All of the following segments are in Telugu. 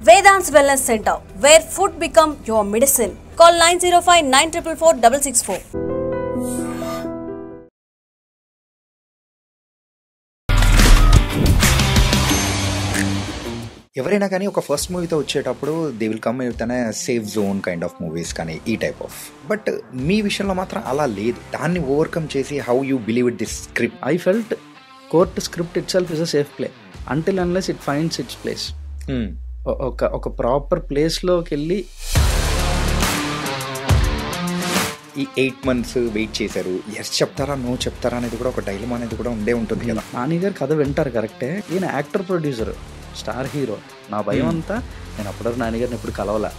Vedant's Wellness Center, where food become your medicine. Call 905-944-664. ఎవరైనా కానీ ఒక ఫస్ట్ మూవీతో వచ్చేటప్పుడు they will come with an safe zone kind of movies కానీ ఈ టైప్ ఆఫ్. బట్ మీ విషయంలో మాత్రం అలా లేదు. దాన్ని ఓవర్కమ్ చేసి how you believe it this script. I felt court script it self is a safe play until unless it finds its place. ఒక ప్రాపర్ ప్లేస్లోకి వెళ్ళి ఈ 8 months వెయిట్ చేశారు. ఎస్ చెప్తారా నో చెప్తారా అనేది కూడా ఒక డైలమా అనేది కూడా ఉండే ఉంటుంది కదా. నాని గారు కథ వింటారు కరెక్టే, ఈయన యాక్టర్ ప్రొడ్యూసర్ స్టార్ హీరో. నా భయం అంతా నేను అప్పటివరకు నాన్నగారిని ఎప్పుడు కలవలే,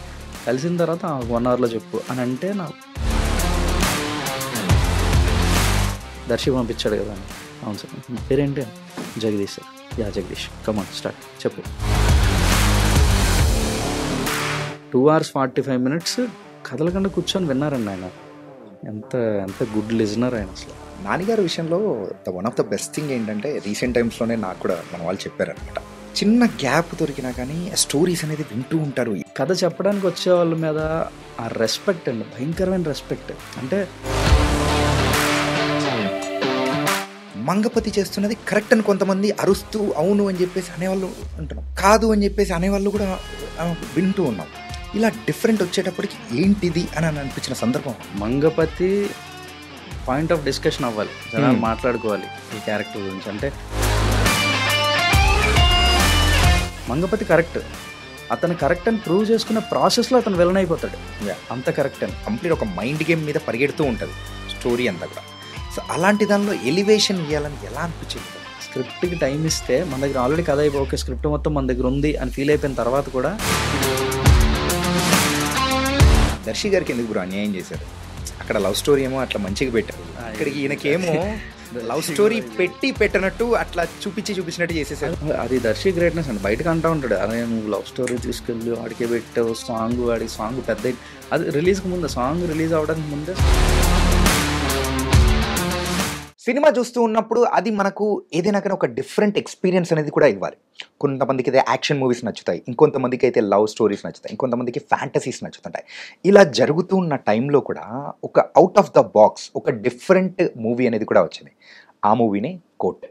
కలిసిన తర్వాత 1 hourలో చెప్పు అని అంటే నా దర్శి పంపించాడు కదా. అవును సార్, పేరేంటి? Jagadish sir. Yeah Jagadish, come on start చెప్పు. 2 hours 45 minutes కథల కంటే కూర్చొని విన్నారండి ఆయన. ఎంత ఎంత గుడ్ లిజనర్ ఆయన అసలు. నాన్నగారి విషయంలో one of the best thing ఏంటంటే రీసెంట్ టైమ్స్లోనే నాకు కూడా మన వాళ్ళు చెప్పారనమాట, చిన్న గ్యాప్ దొరికినా కానీ స్టోరీస్ అనేది వింటూ ఉంటారు. కథ చెప్పడానికి వచ్చే వాళ్ళ మీద ఆ రెస్పెక్ట్ అండి, భయంకరమైన రెస్పెక్ట్. అంటే మంగపతి చేస్తున్నది కరెక్ట్ అని కొంతమంది అరుస్తూ అవును అని చెప్పేసి అనేవాళ్ళు అంటున్నాం, కాదు అని చెప్పేసి అనేవాళ్ళు కూడా వింటూ ఉన్నాం. ఇలా డిఫరెంట్ వచ్చేటప్పటికి ఏంటిది అని అనిపించిన సందర్భం. మంగపతి పాయింట్ ఆఫ్ డిస్కషన్ అవ్వాలి, జనాలు మాట్లాడుకోవాలి ఈ క్యారెక్టర్ గురించి. అంటే మంగపతి కరెక్ట్, అతను కరెక్ట్ అని ప్రూవ్ చేసుకునే ప్రాసెస్లో అతను విలన్ అయిపోతాడు. అంత కరెక్ట్ అని కంప్లీట్ ఒక మైండ్ గేమ్ మీద పరిగెడుతూ ఉంటుంది స్టోరీ అంతా కూడా. సో అలాంటి దానిలో ఎలివేషన్ ఇవ్వాలని ఎలా అనిపించింది? స్క్రిప్ట్కి టైం ఇస్తే మన దగ్గర ఆల్రెడీ కథ అయిపోయి ఓకే స్క్రిప్ట్ మొత్తం మన దగ్గర ఉంది అని ఫీల్ అయిపోయిన తర్వాత కూడా దర్శి గారికి ఎందుకు బ్రో అన్యాయం చేశారు? అక్కడ లవ్ స్టోరీ ఏమో అట్లా మంచిగా పెట్టారు, ఇక్కడికి ఈయనకేమో లవ్ స్టోరీ పెట్టినట్టు అట్లా చూపించినట్టు చేసేసారు. అది దర్శి గ్రేట్నెస్ అండి. బయటకు అంటూ ఉంటాడు, అదే నువ్వు లవ్ స్టోరీ తీసుకెళ్ళి వాడికే పెట్టావు సాంగ్, వాడికి సాంగ్ పెద్ద. అది రిలీజ్కి ముందే, సాంగ్ రిలీజ్ అవ్వడానికి ముందే సినిమా చూస్తూ ఉన్నప్పుడు అది మనకు ఏదైనా కానీ ఒక డిఫరెంట్ ఎక్స్పీరియన్స్ అనేది కూడా ఇవ్వాలి. కొంతమందికి అయితే యాక్షన్ మూవీస్ నచ్చుతాయి, ఇంకొంతమందికి అయితే లవ్ స్టోరీస్ నచ్చుతాయి, ఇంకొంతమందికి ఫ్యాంటసీస్ నచ్చుతుంటాయి. ఇలా జరుగుతూ ఉన్న టైంలో కూడా ఒక అవుట్ ఆఫ్ ద బాక్స్ ఒక డిఫరెంట్ మూవీ అనేది కూడా వచ్చింది. ఆ మూవీనే కోర్ట్.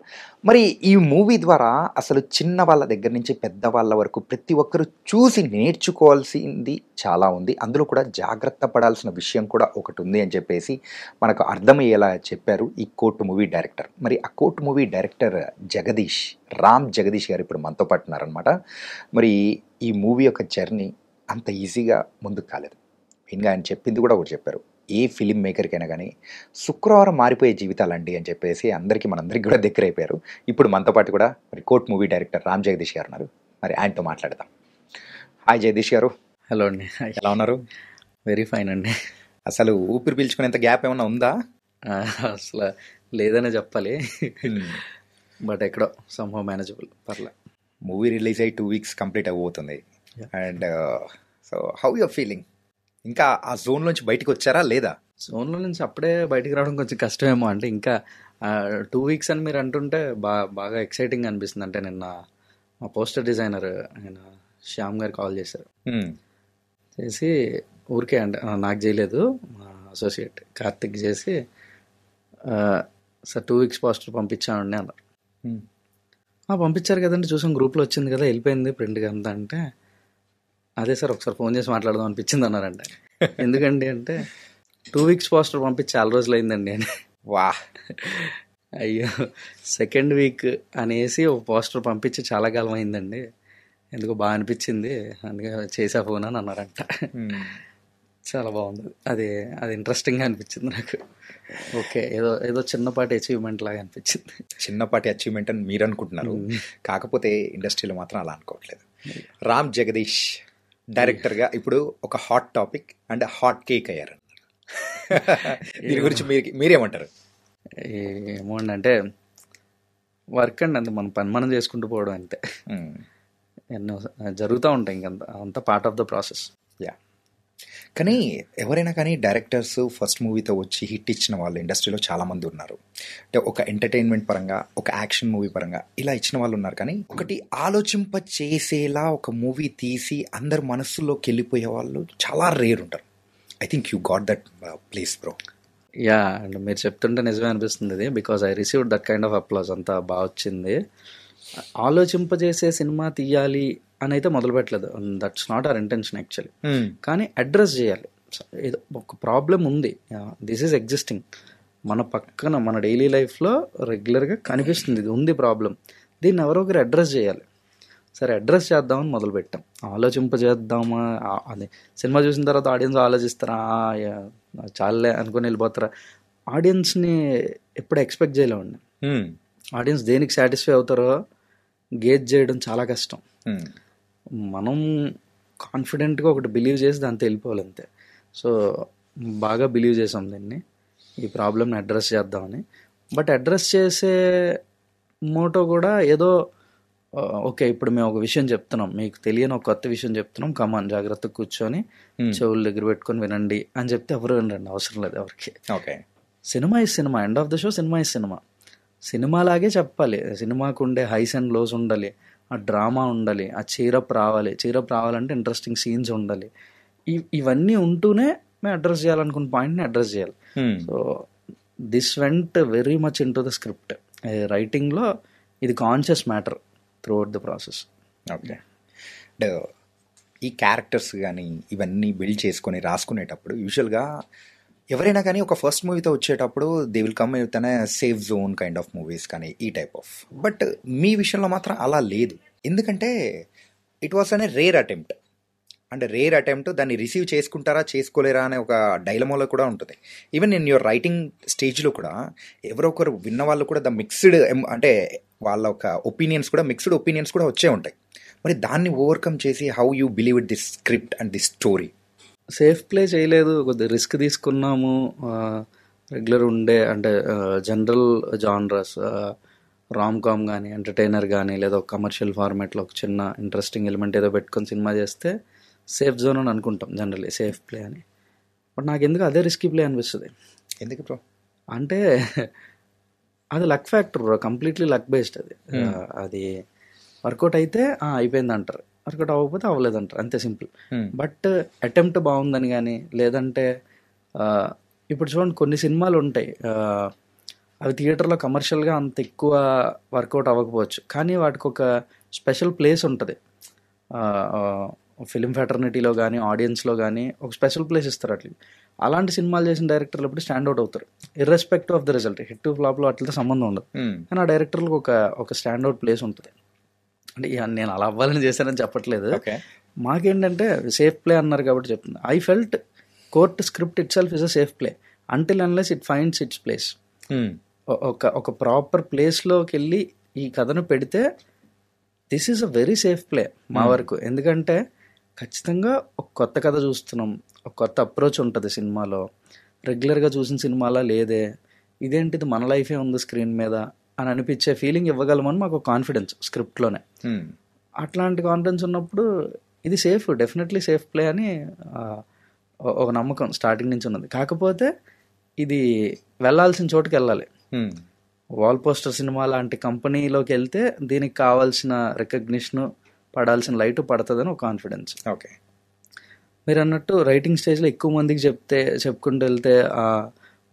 మరి ఈ మూవీ ద్వారా అసలు చిన్న వాళ్ళ దగ్గర నుంచి పెద్దవాళ్ళ వరకు ప్రతి ఒక్కరు చూసి నేర్చుకోవాల్సింది చాలా ఉంది. అందులో కూడా జాగ్రత్త పడాల్సిన విషయం కూడా ఒకటి ఉంది అని చెప్పేసి మనకు అర్థమయ్యేలా చెప్పారు ఈ కోర్ట్ మూవీ డైరెక్టర్. మరి ఆ court movie director Jagadish, Ram Jagadish గారు ఇప్పుడు మనతో పాటు ఉన్నారనమాట. మరి ఈ మూవీ యొక్క జర్నీ అంత ఈజీగా ముందుకు కాలేదు. మెయిన్గా ఆయన చెప్పింది కూడా ఒకటి చెప్పారు, ఏ ఫిలిం మేకర్కైనా కానీ శుక్రవారం మారిపోయే జీవితాలండి అని చెప్పేసి మనందరికీ కూడా దగ్గర అయిపోయారు. ఇప్పుడు మనతో పాటు కూడా మరి court movie director Ram Jagadish గారు ఉన్నారు. మరి ఆయనతో మాట్లాడదాం. హాయ్ జగదీష్ గారు. హలో అండి, ఎలా ఉన్నారు? వెరీ ఫైన్ అండి. అసలు ఊపిరి పీల్చుకునేంత గ్యాప్ ఏమన్నా ఉందా? అసలు లేదనే చెప్పాలి, బట్ ఎక్కడో సంహౌ మేనేజబుల్, పర్లే. మూవీ రిలీజ్ అయ్యి 2 weeks కంప్లీట్ అయిపోతుంది. And so how you're feeling? ఇంకా ఆ జోన్లోంచి బయటకు వచ్చారా లేదా? జోన్లో నుంచి అప్పుడే బయటికి రావడం కొంచెం కష్టమేమో. అంటే ఇంకా 2 weeks అని మీరు అంటుంటే బాగా ఎక్సైటింగ్ అనిపిస్తుంది. అంటే నిన్న మా పోస్టర్ డిజైనర్ ఆయన శ్యామ్ గారు కాల్ చేశారు. చేసి ఊరికే అంటే నాకు చేయలేదు, మా అసోసియేట్ కార్తిక్ చేసి సార్ 2 weeks పోస్టర్ పంపించానండి అన్నారు. పంపించారు కదండి, చూసాం గ్రూప్లో వచ్చింది కదా, వెళ్ళిపోయింది ప్రింట్గా అంతా. అంటే అదే సార్ ఒకసారి ఫోన్ చేసి మాట్లాడదాం అనిపించింది అన్నారంట. ఎందుకండి అంటే 2 weeks పోస్టర్ పంపించి చాలా రోజులు అయిందండి అని. వా, అయ్యో 2nd week అనేసి ఒక పోస్టర్ పంపించి చాలా కాలం అయిందండి, ఎందుకో బాగా అనిపించింది అందుకే చేసా ఫోన్ అని అన్నారంట. చాలా బాగుంది అది ఇంట్రెస్టింగ్గా అనిపించింది నాకు. ఓకే, ఏదో చిన్నపాటి అచీవ్మెంట్ లాగా అనిపించింది. చిన్నపాటి అచీవ్మెంట్ అని మీరు అనుకుంటున్నారు, కాకపోతే ఇండస్ట్రీలో మాత్రం అలా అనుకోవట్లేదు. రామ్ జగదీష్ డైరెక్టర్గా ఇప్పుడు ఒక hot topic and hot cake అయ్యారు. దీని గురించి మీరేమంటారు? ఏమో అండి, అంటే వర్క్ అండి, అంతే మన పని మనం చేసుకుంటూ పోవడం అంతే. ఎన్నో జరుగుతూ ఉంటాయి, ఇంకంత అంతా part of the process. Yeah, కానీ ఎవరైనా కానీ డైరెక్టర్స్ ఫస్ట్ మూవీతో వచ్చి హిట్ ఇచ్చిన వాళ్ళు ఇండస్ట్రీలో చాలామంది ఉన్నారు. అంటే ఒక ఎంటర్టైన్మెంట్ పరంగా, ఒక యాక్షన్ మూవీ పరంగా ఇలా ఇచ్చిన వాళ్ళు ఉన్నారు. కానీ ఒకటి ఆలోచింప చేసేలా ఒక మూవీ తీసి అందరు మనస్సులోకి వెళ్ళిపోయే వాళ్ళు చాలా రేర్ ఉంటారు. I think you got that place bro. Yeah, and మీరు చెప్తుంటే నిజమే అనిపిస్తుంది ఇది, because I received that kind of applause. అంతా బాగా వచ్చింది. ఆలోచింపజేసే సినిమా తీయాలి అని అయితే మొదలు పెట్టలేదు. That's not our intention actually. కానీ అడ్రస్ చేయాలి, ఏదో ఒక ప్రాబ్లం ఉంది, దిస్ ఈజ్ ఎగ్జిస్టింగ్ మన పక్కన, మన డైలీ లైఫ్లో రెగ్యులర్గా కనిపిస్తుంది, ఇది ఉంది ప్రాబ్లం, దీన్ని ఎవరో ఒకరు అడ్రస్ చేయాలి. సరే అడ్రస్ చేద్దామని మొదలుపెట్టాం. ఆలోచింపజేద్దామా, అది సినిమా చూసిన తర్వాత ఆడియన్స్ ఆలోచిస్తారా, చాలే అనుకుని వెళ్ళిపోతారా, ఆడియన్స్ని ఎప్పుడు ఎక్స్పెక్ట్ చేయలేమండి. ఆడియన్స్ దేనికి సాటిస్ఫై అవుతారో గేజ్ చేయడం చాలా కష్టం. మనం కాన్ఫిడెంట్గా ఒకటి బిలీవ్ చేసి దాంతో వెళ్ళిపోవాలి అంతే. సో బాగా బిలీవ్ చేసాం దీన్ని, ఈ ప్రాబ్లమ్ని అడ్రస్ చేద్దామని. బట్ అడ్రస్ చేసే మోటో కూడా ఏదో ఓకే ఇప్పుడు మేము ఒక విషయం చెప్తున్నాం, మీకు తెలియని ఒక కొత్త విషయం చెప్తున్నాం, కమాన్ జాగ్రత్తగా కూర్చొని చెవుల దగ్గర పెట్టుకొని వినండి అని చెప్తే ఎవరు వినండి, అవసరం లేదు ఎవరికి. Okay, cinema is cinema, end of the show cinema is cinema. సినిమాలాగే చెప్పాలి, సినిమాకు ఉండే హైస్ అండ్ లోస్ ఉండాలి, ఆ డ్రామా ఉండాలి, ఆ చీరప్ రావాలంటే ఇంట్రెస్టింగ్ సీన్స్ ఉండాలి. ఇవన్నీ ఉంటూనే మేము అడ్రస్ చేయాలనుకున్న పాయింట్ని అడ్రస్ చేయాలి. So this went very much into the script. రైటింగ్లో ఇది conscious matter throughout the process. Okay, అంటే ఈ క్యారెక్టర్స్ కానీ ఇవన్నీ బిల్డ్ చేసుకొని రాసుకునేటప్పుడు యూజువల్గా ఎవరైనా కానీ ఒక ఫస్ట్ మూవీతో వచ్చేటప్పుడు దే విల్ కమ్ విత్ అనే safe zone kind of movies కానీ ఈ టైప్ ఆఫ్. బట్ మీ విషయంలో మాత్రం అలా లేదు. ఎందుకంటే ఇట్ వాస్ అనే రేర్ అటెంప్ట్. అంటే రేర్ అటెంప్ట్, దాన్ని రిసీవ్ చేసుకుంటారా చేసుకోలేరా అనే ఒక డైలమాలో కూడా ఉంటుంది. ఈవెన్ ఇన్ యువర్ రైటింగ్ స్టేజ్లో కూడా ఎవరో ఒకరు విన్న వాళ్ళు కూడా ద మిక్స్డ్, అంటే వాళ్ళ ఒక ఒపీనియన్స్ కూడా మిక్స్డ్ ఒపీనియన్స్ కూడా వచ్చే ఉంటాయి. మరి దాన్ని ఓవర్కమ్ చేసి how you believe it this script and this story? Safe play చేయలేదు, కొద్దిగా రిస్క్ తీసుకున్నాము. రెగ్యులర్ ఉండే అంటే జనరల్ జానరస్, రామ్ కామ్ కానీ ఎంటర్టైనర్ కానీ లేదా కమర్షియల్ ఫార్మాట్లో ఒక చిన్న ఇంట్రెస్టింగ్ ఎలిమెంట్ ఏదో పెట్టుకొని సినిమా చేస్తే సేఫ్ జోన్ అని అనుకుంటాం జనరల్లీ, సేఫ్ ప్లే అని. బట్ నాకు ఎందుకు అదే రిస్కీ ప్లే అనిపిస్తుంది. ఎందుకు బ్రో? అంటే అది luck factor bro, completely luck based అది. అది వర్కౌట్ అయితే అయిపోయింది అంటారు, వర్కౌట్ అవ్వకపోతే అవ్వలేదంటారు, అంతే సింపుల్. బట్ అటెంప్ట్ బాగుందని కానీ లేదంటే ఇప్పుడు చూడండి కొన్ని సినిమాలు ఉంటాయి, అవి థియేటర్లో కమర్షియల్గా అంత ఎక్కువ వర్కౌట్ అవ్వకపోవచ్చు, కానీ వాటికి ఒక స్పెషల్ ప్లేస్ ఉంటుంది. ఫిలిం ఫ్యాటర్నిటీలో కానీ ఆడియన్స్లో కానీ ఒక స్పెషల్ ప్లేస్ ఇస్తారు. అలాంటి సినిమాలు చేసిన డైరెక్టర్లు ఎప్పుడు స్టాండ్ అవుట్ అవుతారు, irrespective of the result. Hit to ఫ్లాప్లో అట్లతో సంబంధం ఉండదు, కానీ ఆ డైరెక్టర్లకు ఒక స్టాండ్ అవుట్ ప్లేస్ ఉంటుంది. అంటే నేను అలా అవ్వాలని చేశానని చెప్పట్లేదు. మాకేంటంటే సేఫ్ ప్లే అన్నారు కాబట్టి చెప్తుంది. I felt court script it self is a safe play until unless it finds its place. ఒక ప్రాపర్ ప్లేస్లోకి వెళ్ళి ఈ కథను పెడితే this is a very safe play మా వరకు. ఎందుకంటే ఖచ్చితంగా ఒక కొత్త కథ చూస్తున్నాం, ఒక కొత్త అప్రోచ్ ఉంటుంది సినిమాలో. రెగ్యులర్గా చూసిన సినిమాలా లేదే, ఇదేంటిది మన లైఫే ఉంది స్క్రీన్ మీద అని అనిపించే ఫీలింగ్ ఇవ్వగలమని మాకు కాన్ఫిడెన్స్ స్క్రిప్ట్లోనే. అట్లాంటి కాన్ఫిడెన్స్ ఉన్నప్పుడు ఇది సేఫ్, డెఫినెట్లీ సేఫ్ ప్లే అని ఒక నమ్మకం స్టార్టింగ్ నుంచి ఉన్నది. కాకపోతే ఇది వెళ్ళాల్సిన చోటుకి వెళ్ళాలి. వాల్ పోస్టర్ సినిమా లాంటి కంపెనీలోకి వెళ్తే దీనికి కావాల్సిన రికగ్నిషన్, పడాల్సిన లైట్ పడుతుందని ఒక కాన్ఫిడెన్స్. ఓకే, మీరు అన్నట్టు రైటింగ్ స్టేజ్లో ఎక్కువ మందికి చెప్పుకుంటూ వెళ్తే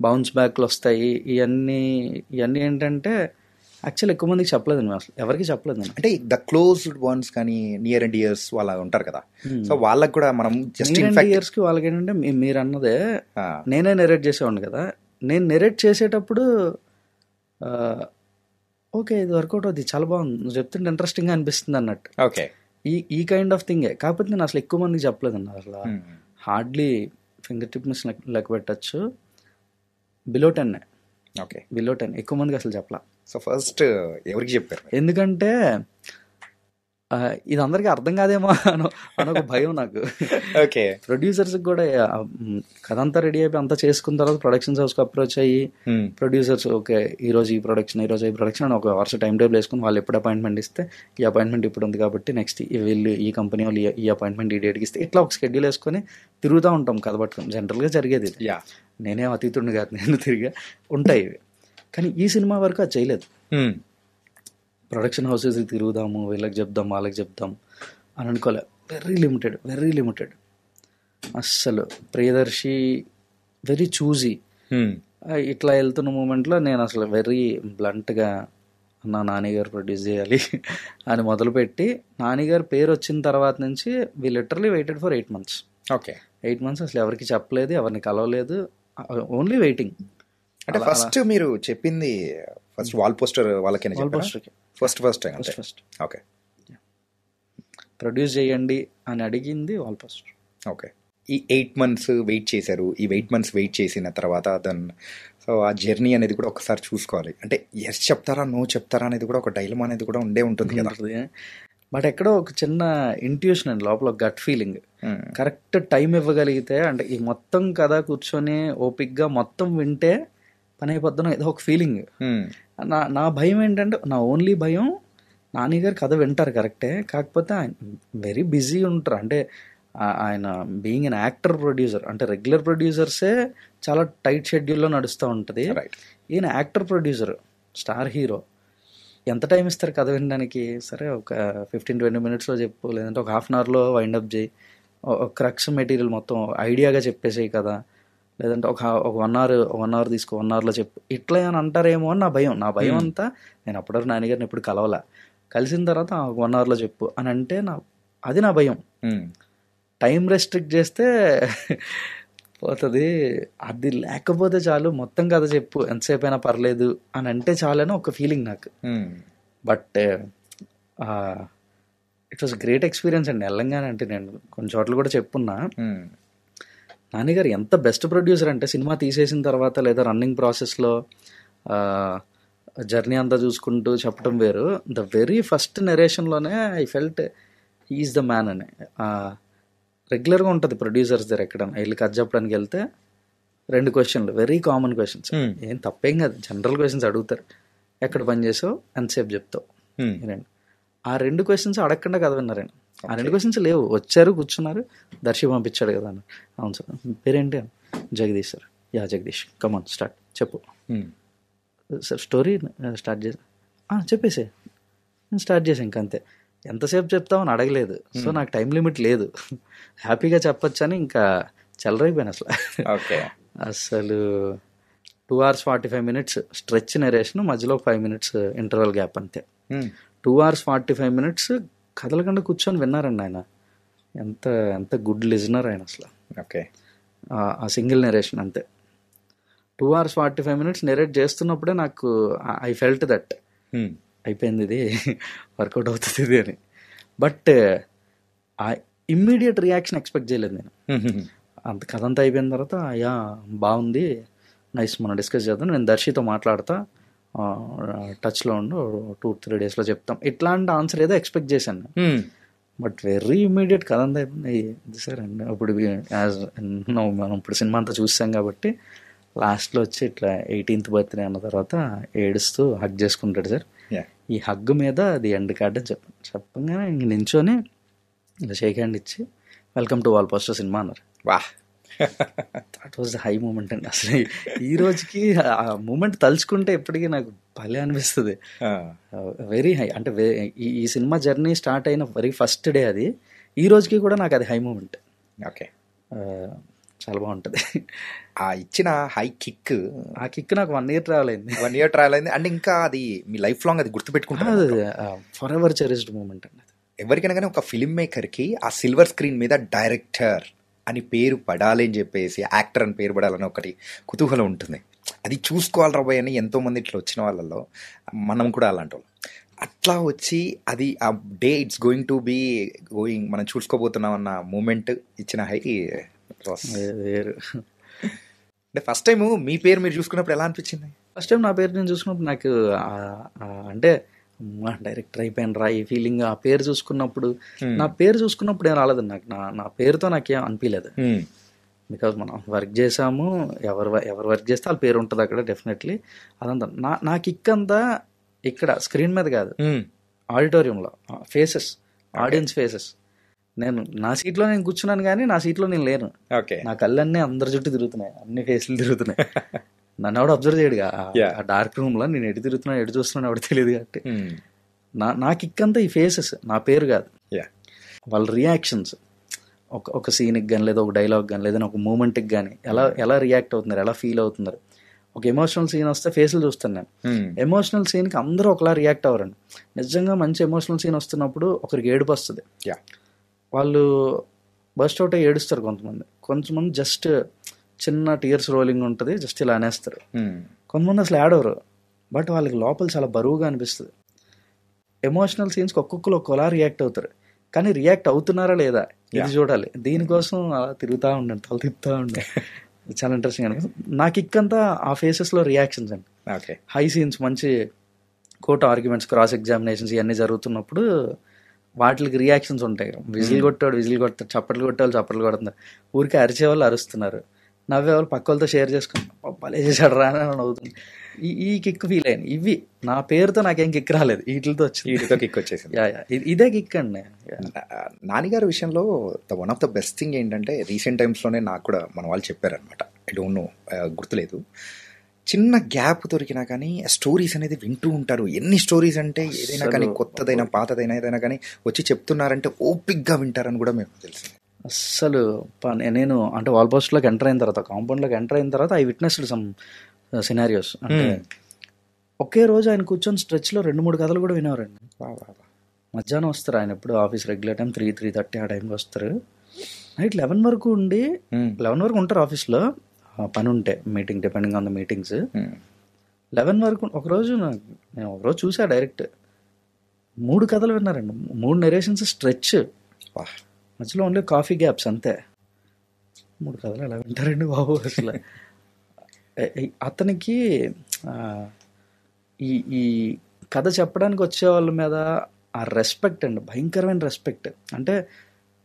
బౌన్స్ బ్యాక్లు వస్తాయి. ఇవన్నీ ఏంటంటే యాక్చువల్ ఎక్కువ మందికి చెప్పలేదు మేము, అసలు ఎవరికి చెప్పలేదు. అంటే ద క్లోజ్డ్ వన్స్ కానీ నియర్ అండ్ ఇయర్స్ వాళ్ళు ఉంటారు కదా, సో వాళ్ళకి కూడా మనం జస్ట్ ఇయర్స్కి వాళ్ళకి ఏంటంటే మీరు అన్నదే నేనే నెరేట్ చేసేవాడిని కదా, నేను నెరేట్ చేసేటప్పుడు ఓకే ఇది వర్కౌట్ అవుతుంది, చాలా బాగుంది, నువ్వు చెప్తుంటే ఇంట్రెస్టింగ్గా అనిపిస్తుంది అన్నట్టు. ఓకే, ఈ కైండ్ ఆఫ్ థింగే. కాకపోతే నేను అసలు ఎక్కువ మందికి చెప్పలేదు అన్న, అసలు హార్డ్లీ ఫింగర్ టిప్స్ లెక్క పెట్టచ్చు, బిలో 10. ఓకే, బిలో 10, ఎక్కువ మందికి అసలు చెప్పలా. సో ఫస్ట్ ఎవరికి చెప్పారు? ఎందుకంటే ఇది అందరికీ అర్థం కాదేమో అనొక భయం నాకు. ఓకే. ప్రొడ్యూసర్స్ కూడా కథ అంతా రెడీ అయిపోయి అంతా చేసుకున్న తర్వాత ప్రొడక్షన్ హౌస్కి అప్రోచ్ అయ్యి ప్రొడ్యూసర్స్ ఓకే ఈరోజు ఈ ప్రొడక్షన్ అని ఒక వరుస టైం టేబుల్ వేసుకుని వాళ్ళు ఎప్పుడు అపాయింట్మెంట్ ఇస్తే ఈ అపాయింట్మెంట్ ఇప్పుడు ఉంది కాబట్టి నెక్స్ట్ వీళ్ళు ఈ కంపెనీ వాళ్ళు ఈ అపాయింట్మెంట్ ఈ డేట్కి ఇస్తే ఇట్లా ఒక షెడ్యూల్ వేసుకొని తిరుగుతూ ఉంటాం కథ పట్టుకుని. జనరల్గా జరిగేది ఇది. నేనేం అతీతుడిని కాదు, నేను తిరిగా ఉంటాయి. కానీ ఈ సినిమా వరకు అది చేయలేదు. ప్రొడక్షన్ హౌసెస్ తిరుగుదాము, వీళ్ళకి చెప్దాం వాళ్ళకి చెప్దాం అని అనుకోలే. వెరీ లిమిటెడ్ అస్సలు. Priyadarshi very choosy. ఇట్లా వెళ్తున్న మూమెంట్లో నేను అసలు వెరీ బ్లంట్గా నానిగారు ప్రొడ్యూస్ చేయాలి అని మొదలుపెట్టి నానిగారు పేరు వచ్చిన తర్వాత నుంచి we literally waited for 8 months. Okay. 8 months అసలు ఎవరికి చెప్పలేదు, ఎవరిని కలవలేదు, ఓన్లీ వెయిటింగ్. అంటే ఫస్ట్ మీరు చెప్పింది ఫస్ట్ వాల్ పోస్టర్ వాళ్ళకైనా ఫస్ట్ ఓకే ప్రొడ్యూస్ చేయండి అని అడిగింది వాల్ పోస్టర్. ఓకే. ఈ 8 months వెయిట్ చేశారు. ఈ 8 months వెయిట్ చేసిన తర్వాత సో ఆ జర్నీ అనేది కూడా ఒకసారి చూసుకోవాలి. అంటే ఎస్ చెప్తారా నో చెప్తారా అనేది కూడా ఒక డైలమా అనేది కూడా ఉంటుంది కదా. బట్ ఎక్కడో ఒక చిన్న ఇంట్యూషన్ అండి, లోపల గట్ ఫీలింగ్. కరెక్ట్ టైం ఇవ్వగలిగితే అంటే ఈ మొత్తం కథ కూర్చొని ఓపిక్గా మొత్తం వింటే పని అయిపోద్దాం ఏదో ఒక ఫీలింగ్. నా భయం ఏంటంటే, నా ఓన్లీ భయం నాని గారు కథ వింటారు కరెక్టే, కాకపోతే ఆయన వెరీ బిజీ ఉంటారు. అంటే ఆయన బీయింగ్ అన్ యాక్టర్ ప్రొడ్యూసర్, అంటే రెగ్యులర్ ప్రొడ్యూసర్సే చాలా టైట్ షెడ్యూల్లో నడుస్తూ ఉంటుంది. ఈయన యాక్టర్ ప్రొడ్యూసర్, స్టార్ హీరో, ఎంత టైం ఇస్తారు కథ వినడానికి? సరే ఒక 15-20 minutesలో చెప్పు, లేదంటే ఒక 1/2 hourలో వైండప్ చేయి, ఒక క్రక్స్ మెటీరియల్ మొత్తం ఐడియాగా చెప్పేసేయి కదా, లేదంటే ఒక 1 hour తీసుకో, 1 hourలో చెప్పు, ఇట్లా అని అంటారేమో అని నా భయం అంతా. నేను అప్పటివరకు నాన్నగారిని ఎప్పుడు కలవలా, కలిసిన తర్వాత 1 hourలో చెప్పు అని అంటే అది నా భయం. టైం రెస్ట్రిక్ట్ చేస్తే పోతుంది, అది లేకపోతే చాలు మొత్తం కథ చెప్పు ఎంతసేపు అయినా పర్లేదు అని అంటే చాలని ఒక ఫీలింగ్ నాకు. But it was great experience అండి. వెళ్ళంగానే అంటే నేను కొన్ని చోట్ల కూడా చెప్పున్నా, నాన్నగారు ఎంత బెస్ట్ ప్రొడ్యూసర్ అంటే సినిమా తీసేసిన తర్వాత లేదా రన్నింగ్ ప్రాసెస్లో జర్నీ అంతా చూసుకుంటూ చెప్పడం వేరు. ద వెరీ ఫస్ట్ నెరేషన్లోనే I felt he's the man అని. రెగ్యులర్గా ఉంటుంది ప్రొడ్యూసర్స్ దగ్గర ఎక్కడన్నా వెళ్ళి కథ చెప్పడానికి వెళ్తే 2 questions, వెరీ కామన్ క్వశ్చన్స్, ఏం తప్పేం కాదు, జనరల్ క్వశ్చన్స్ అడుగుతారు. ఎక్కడ పని చేసావు, ఎంతసేపు చెప్తావు, ఆ 2 questions అడగకుండా కథ విన్నారండి. ఆ 2 questions లేవు, వచ్చారు కూర్చున్నారు, దర్శి పంపించాడు కదా అన్న. అవును సార్, పేరేంటి? Jagadish sir. Yeah Jagadish, come on start చెప్పు సార్. స్టోరీ స్టార్ట్ చేసి చెప్పేసే, నేను స్టార్ట్ చేసాను ఇంకంతే. ఎంతసేపు చెప్తామని అడగలేదు, సో నాకు టైం లిమిట్ లేదు, హ్యాపీగా చెప్పొచ్చు అని ఇంకా చెలరైపోయాను అసలు. అసలు 2 hours 45 minutes స్ట్రెచ్ నెరేషన్, మధ్యలో 5 minutes ఇంటర్వల్ గ్యాప్ అంతే. 2 hours 45 minutes కదలకుండా కూర్చొని విన్నారండి ఆయన. ఎంత గుడ్ లిజనర్ ఆయన అసలు. ఓకే. ఆ సింగిల్ నెరేషన్ అంతే. 2 hours 45 minutes నెరేట్ చేస్తున్నప్పుడే నాకు ఐ ఫెల్ట్ దట్ అయిపోయింది, ఇది వర్కౌట్ అవుతుంది ఇది అని. బట్ ఆ ఇమ్మీడియట్ రియాక్షన్ ఎక్స్పెక్ట్ చేయలేదు నేను. అంత కథ అంతా అయిపోయిన తర్వాత యా బాగుంది, నైస్, మనం డిస్కస్ చేద్దాం, నేను దర్శితో మాట్లాడతా, టచ్లో ఉండు, 2-3 daysలో చెప్తాం, ఇట్లాంటి ఆన్సర్ ఏదో ఎక్స్పెక్ట్ చేశాను. బట్ వెరీ ఇమ్మీడియట్ కథ అంతా అయిపోయింది సార్. అండ్ ఇప్పుడు మనం ఇప్పుడు సినిమా అంతా చూసాం కాబట్టి లాస్ట్లో వచ్చి ఇట్లా 18th birthday అన్న తర్వాత ఏడుస్తూ హగ్ చేసుకుంటాడు సార్. ఈ హగ్ మీద అది ఎండ్ కార్డ్ అని చెప్పగానే ఇంక నించొని ఇలా షేక్ హ్యాండ్ ఇచ్చి welcome to wall poster cinema అన్నారు. Wow, that was the high moment అండి. అసలు ఈ రోజుకి ఆ మూమెంట్ తలుచుకుంటే ఎప్పటికీ నాకు భలే అనిపిస్తుంది. Very high. అంటే ఈ సినిమా జర్నీ స్టార్ట్ అయిన వెరీ ఫస్ట్ డే అది, ఈ రోజుకి కూడా నాకు అది హై మూమెంట్. ఓకే, చాలా బాగుంటుంది. ఆ ఇచ్చిన హై కిక్, ఆ కిక్ నాకు 1 year ట్రావెల్ అయింది. 1 year ట్రావెల్ అయింది. అంటే ఇంకా అది మీ లైఫ్ లాంగ్ అది గుర్తుపెట్టుకుంటారు. ఫర్ ఎవర్ చెరిష్డ్ మూమెంట్ అండి. ఎవరికైనా కానీ ఒక ఫిల్మ్ మేకర్కి ఆ సిల్వర్ స్క్రీన్ మీద డైరెక్టర్ అని పేరు పడాలి అని చెప్పేసి, యాక్టర్ అని పేరు పడాలని ఒకటి కుతూహలం ఉంటుంది. అది చూసుకోవాలి రాబోయే అని ఎంతోమంది ఇట్లా వచ్చిన వాళ్ళలో మనం కూడా అలాంటి వాళ్ళు. అట్లా వచ్చి అది ఆ day it's going to be going, మనం చూసుకోబోతున్నాం అన్న మూమెంట్ ఇచ్చిన హై వేరు. అంటే ఫస్ట్ టైం మీ పేరు మీరు చూసుకున్నప్పుడు ఎలా అనిపించింది? ఫస్ట్ టైం నా పేరు నేను చూసుకున్నప్పుడు నాకు అంటే అమ్మా డైరెక్టర్ అయిపోయాను రా ఈ ఫీలింగ్. ఆ పేరు చూసుకున్నప్పుడు నా పేరు చూసుకున్నప్పుడు ఏం రాలేదు నాకు. నా పేరుతో నాకేం అనిపించలేదు. బికాజ్ మనం వర్క్ చేసాము, ఎవరు వర్క్ చేస్తే వాళ్ళ పేరు ఉంటుంది అక్కడ డెఫినెట్లీ. అదంతా నా కిక్ అంతా ఇక్కడ స్క్రీన్ మీద కాదు, ఆడిటోరియంలో ఫేసెస్, ఆడియన్స్ ఫేసెస్. నేను నా సీట్లో నేను కూర్చున్నాను కానీ నా సీట్లో నేను లేను. నా కళ్ళన్నీ అందరి చుట్టూ తిరుగుతున్నాయి, అన్ని ఫేస్లు తిరుగుతున్నాయి. నన్ను ఎవడు అబ్జర్వ్ చేయడుగా ఆ డార్క్ రూమ్ లో. నేను ఎటు తిరుగుతున్నాను ఎటు చూస్తున్నాను ఎవడు తెలియదు కాబట్టి నా కిక్ అంతా ఈ ఫేసెస్, నా పేరు కాదు. వాళ్ళ రియాక్షన్స్, ఒక సీన్కి కానీ లేదా ఒక డైలాగ్ కానీ లేదా ఒక మూమెంట్కి కానీ ఎలా రియాక్ట్ అవుతున్నారు, ఎలా ఫీల్ అవుతున్నారు. ఒక ఎమోషనల్ సీన్ వస్తే ఫేస్లు చూస్తాను నేను. ఎమోషనల్ సీన్కి అందరూ ఒకలా రియాక్ట్ అవ్వరండి. నిజంగా మంచి ఎమోషనల్ సీన్ వస్తున్నప్పుడు ఒకరికి ఏడుపు వస్తుంది, వాళ్ళు బస్ట్ అవుట్ అయ్యి ఏడుస్తారు. కొంతమంది జస్ట్ చిన్న టీయర్స్ రోలింగ్ ఉంటుంది, జస్ట్ ఇలా అనేస్తారు. కొంతమంది అసలు ఏడవరు, బట్ వాళ్ళకి లోపల చాలా బరువుగా అనిపిస్తుంది. ఎమోషనల్ సీన్స్కి ఒక్కొక్కరు ఒక్కోలా రియాక్ట్ అవుతారు, కానీ రియాక్ట్ అవుతున్నారా లేదా ఇది చూడాలి. దీనికోసం తిరుగుతూ ఉండండి, తల తిప్పుతూ ఉండండి. చాలా ఇంట్రెస్టింగ్ అనిపిస్తుంది. నా కిక్ అంతా ఆ ఫేసెస్లో రియాక్షన్స్ అండి. హై సీన్స్, మంచి కోర్ట్ ఆర్గ్యుమెంట్స్, క్రాస్ ఎగ్జామినేషన్స్ ఇవన్నీ జరుగుతున్నప్పుడు వాటికి రియాక్షన్స్ ఉంటాయి. విజిల్ కొట్టాడు విజిల్ కొడతాడు, చప్పట్లు కొట్టేవాళ్ళు చప్పట్లు కొడుతున్నారు, ఊరికే అరిచేవాళ్ళు అరుస్తున్నారు, నవ్వేవాళ్ళు పక్క వాళ్ళతో షేర్ చేసుకుని భలే చేశాడు రా అని అవుతుంది. ఈ కిక్ ఫీల్ అయ్యాను. ఇవి నా పేరుతో నాకేం కిక్ రాలేదు, వీటితో వచ్చింది. వీటితో కిక్ వచ్చేసింది. ఇదే కిక్ అండి. నానిగారి విషయంలో one of the best thing ఏంటంటే రీసెంట్ టైమ్స్లోనే నాకు కూడా మన వాళ్ళు చెప్పారనమాట, ఐ డోంట్ నో, గుర్తులేదు. చిన్న గ్యాప్ దొరికినా కానీ స్టోరీస్ అనేది వింటూ ఉంటారు. ఎన్ని స్టోరీస్ అంటే ఏదైనా కానీ, కొత్తదైనా పాతదైనా ఏదైనా కానీ వచ్చి చెప్తున్నారంటే ఓపిక్గా వింటారని కూడా మేము తెలిసింది. అస్సలు నేను అంటే వాల్ పోస్ట్లోకి ఎంటర్ అయిన తర్వాత, కాంపౌండ్లోకి ఎంటర్ అయిన తర్వాత ఐ విట్నెస్డ్ సమ్ సినారియోస్. అంటే ఒకే రోజు ఆయన కూర్చొని స్ట్రెచ్లో 2-3 కథలు కూడా వినేవారండి. మధ్యాహ్నం వస్తారు ఆయన, ఎప్పుడు ఆఫీస్ రెగ్యులర్ టైం 3-3:30 ఆ టైంకి వస్తారు. నైట్ 11 వరకు ఉండి 11 వరకు ఉంటారు ఆఫీస్లో, పని ఉంటే meeting, depending on the meetings. 11 వరకు ఒకరోజు నేను ఒకరోజు చూసా, డైరెక్ట్ 3 కథలు విన్నారండి, 3 నెరేషన్స్ స్ట్రెచ్, మధ్యలో ఓన్లీ కాఫీ గ్యాప్స్ అంతే. 3 కథలు ఎలా వింటారండి బాబు అసలు. అతనికి ఈ కథ చెప్పడానికి వచ్చే వాళ్ళ మీద ఆ రెస్పెక్ట్ అండి, భయంకరమైన రెస్పెక్ట్. అంటే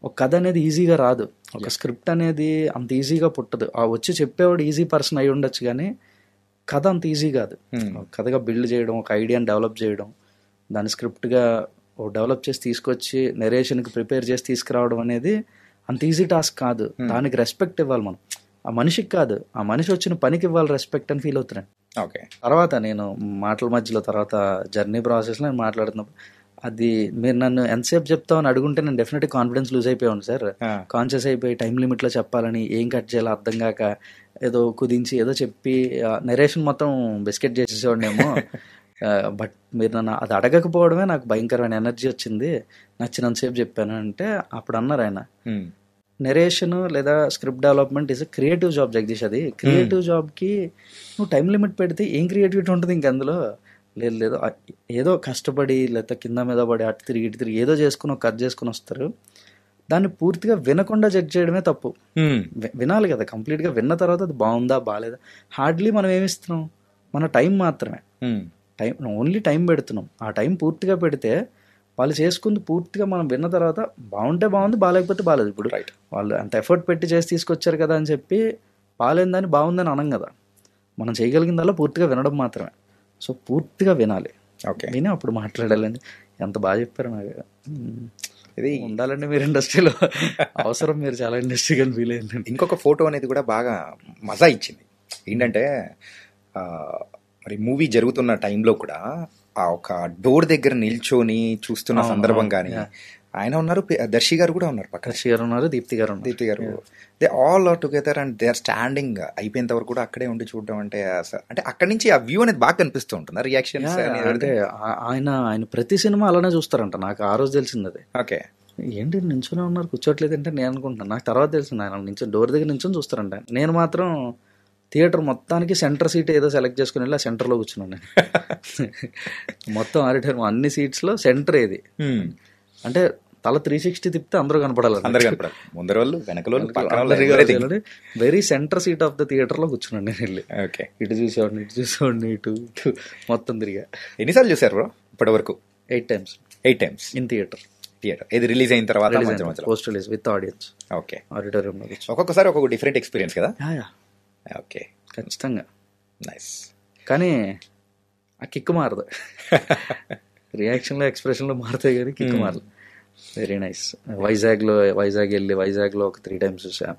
ఒక కథ అనేది ఈజీగా రాదు, ఒక స్క్రిప్ట్ అనేది అంత ఈజీగా పుట్టదు. ఆ వచ్చి చెప్పేవాడు ఈజీ పర్సన్ అయి ఉండొచ్చు, కానీ కథ అంత ఈజీ కాదు. కథగా బిల్డ్ చేయడం, ఒక ఐడియాని డెవలప్ చేయడం, దాని స్క్రిప్ట్గా డెవలప్ చేసి తీసుకొచ్చి నెరేషన్కి ప్రిపేర్ చేసి తీసుకురావడం అనేది అంత ఈజీ టాస్క్ కాదు. దానికి రెస్పెక్ట్ ఇవ్వాలి మనం, ఆ మనిషికి కాదు, ఆ మనిషి వచ్చిన పనికి ఇవ్వాలి రెస్పెక్ట్ అని ఫీల్ అవుతున్నాను. తర్వాత నేను మాటల మధ్యలో, తర్వాత జర్నీ ప్రాసెస్లో నేను మాట్లాడుతున్నప్పుడు, అది మీరు నన్ను ఎంతసేపు చెప్తామని అడుగుంటే నేను డెఫినెట్గా కాన్ఫిడెన్స్ లూజ్ అయిపోయాను సార్. కాన్షియస్ అయిపోయి టైం లిమిట్లో చెప్పాలని, ఏం కట్ చేయాలో అర్థం కాక ఏదో కుదించి ఏదో చెప్పి నెరేషన్ మొత్తం బిస్కెట్ చేసేసేవాడినేమో. బట్ మీరు నన్ను అది అడగకపోవడమే నాకు భయంకరమైన ఎనర్జీ వచ్చింది, నచ్చినంతసేపు చెప్పాను అంటే. అప్పుడు అన్నారు ఆయన, నెరేషన్ లేదా script development is a creative job Jagadish. అది క్రియేటివ్ జాబ్కి నువ్వు టైం లిమిట్ పెడితే ఏం క్రియేటివిటీ ఉంటుంది ఇంక అందులో? లేదు ఏదో కష్టపడి లేకపోతే కింద మీద పడి అటు తిరిగి ఇటు తిరిగి ఏదో చేసుకుని కట్ చేసుకుని వస్తారు. దాన్ని పూర్తిగా వినకుండా జడ్జ్ చేయడమే తప్పు. వినాలి కదా, కంప్లీట్గా విన్న తర్వాత అది బాగుందా బాగాలేదా. హార్డ్లీ మనం ఏమిస్తున్నాం, మన టైం మాత్రమే, ఓన్లీ టైం పెడుతున్నాం. ఆ టైం పూర్తిగా పెడితే వాళ్ళు చేసుకుంది పూర్తిగా మనం విన్న తర్వాత బాగుంటే బాగుంది, బాగాలేకపోతే బాగాలేదు. ఇప్పుడు వాళ్ళు అంత ఎఫర్ట్ పెట్టి చేసి తీసుకొచ్చారు కదా అని చెప్పి బాగాలేదని బాగుందని అనం కదా. మనం చేయగలిగిందల్లా పూర్తిగా వినడం మాత్రమే. సో పూర్తిగా వినాలి, విని అప్పుడు మాట్లాడాలని. ఎంత బాగా చెప్పారు. నాకు ఇది ఉండాలండి మీరు ఇండస్ట్రీలో, అవసరం. మీరు చాలా ఇండస్ట్రీగా ఫీల్ అయ్యింది. ఇంకొక ఫోటో అనేది కూడా బాగా మజా ఇచ్చింది. ఏంటంటే మరి మూవీ జరుగుతున్న టైంలో కూడా ఆ ఒక డోర్ దగ్గర నిల్చొని చూస్తున్న సందర్భం కానీ, ఆయన ఉన్నారు, దర్శి గారు కూడా ఉన్నారు, పక్కన దర్శి గారు ఉన్నారు, దీప్తి గారు. They all are together and they are standing. అయిపోయేంత వరకు కూడా అక్కడే ఉండి చూడడం అంటే అక్కడి నుంచి ఆ వ్యూ అనేది బాగా కనిపిస్తూ ఉంటుంది, రియాక్షన్స్. అంటే ఆయన ప్రతి సినిమా అలానే చూస్తారంట. నాకు ఆ రోజు తెలిసింది అది. ఓకే, ఏంటి నించునే ఉన్నారు కూర్చోట్లేదు అంటే నేను అనుకుంటున్నాను. నాకు తర్వాత తెలిసింది ఆయన నించొని డోర్ దగ్గర నించొని చూస్తారంట. నేను మాత్రం థియేటర్ మొత్తానికి సెంటర్ సీట్ ఏదో సెలెక్ట్ చేసుకుని వెళ్ళి ఆ సెంటర్లో కూర్చున్నాను నేను. మొత్తం ఆడిటోరియం అన్ని సీట్స్లో సెంటర్ ఏది అంటే తల 360 తిప్పితే అందరూ కనపడాలి, very centre seat of the theatre లో కూర్చున్నాను నేను వెళ్ళి. ఇటు చూసేవాడిని, ఇటు చూసేవాడిని, ఇటు మొత్తం తిరిగా. ఎన్నిసార్లు చూసారు బ్రో ఇప్పటి వరకు 8 times 8 times ఇన్ థియేటర్. ఇది రిలీజ్ అయిన తర్వాత మధ్య మధ్యలో. Post release with audience. Okay. ఆడిటోరియంలో ఒక్కొక్కసారి ఒక్కొక్క డిఫరెంట్ ఎక్స్పీరియన్స్ కదా. ఓకే, ఖచ్చితంగా. నైస్. కానీ ఆ కిక్ మారదు. రియాక్షన్లో ఎక్స్ప్రెషన్లో మారుతాయి కానీ కిక్ మారదు. Very nice. వైజాగ్ వెళ్ళి వైజాగ్లో ఒక 3 times చూసాం.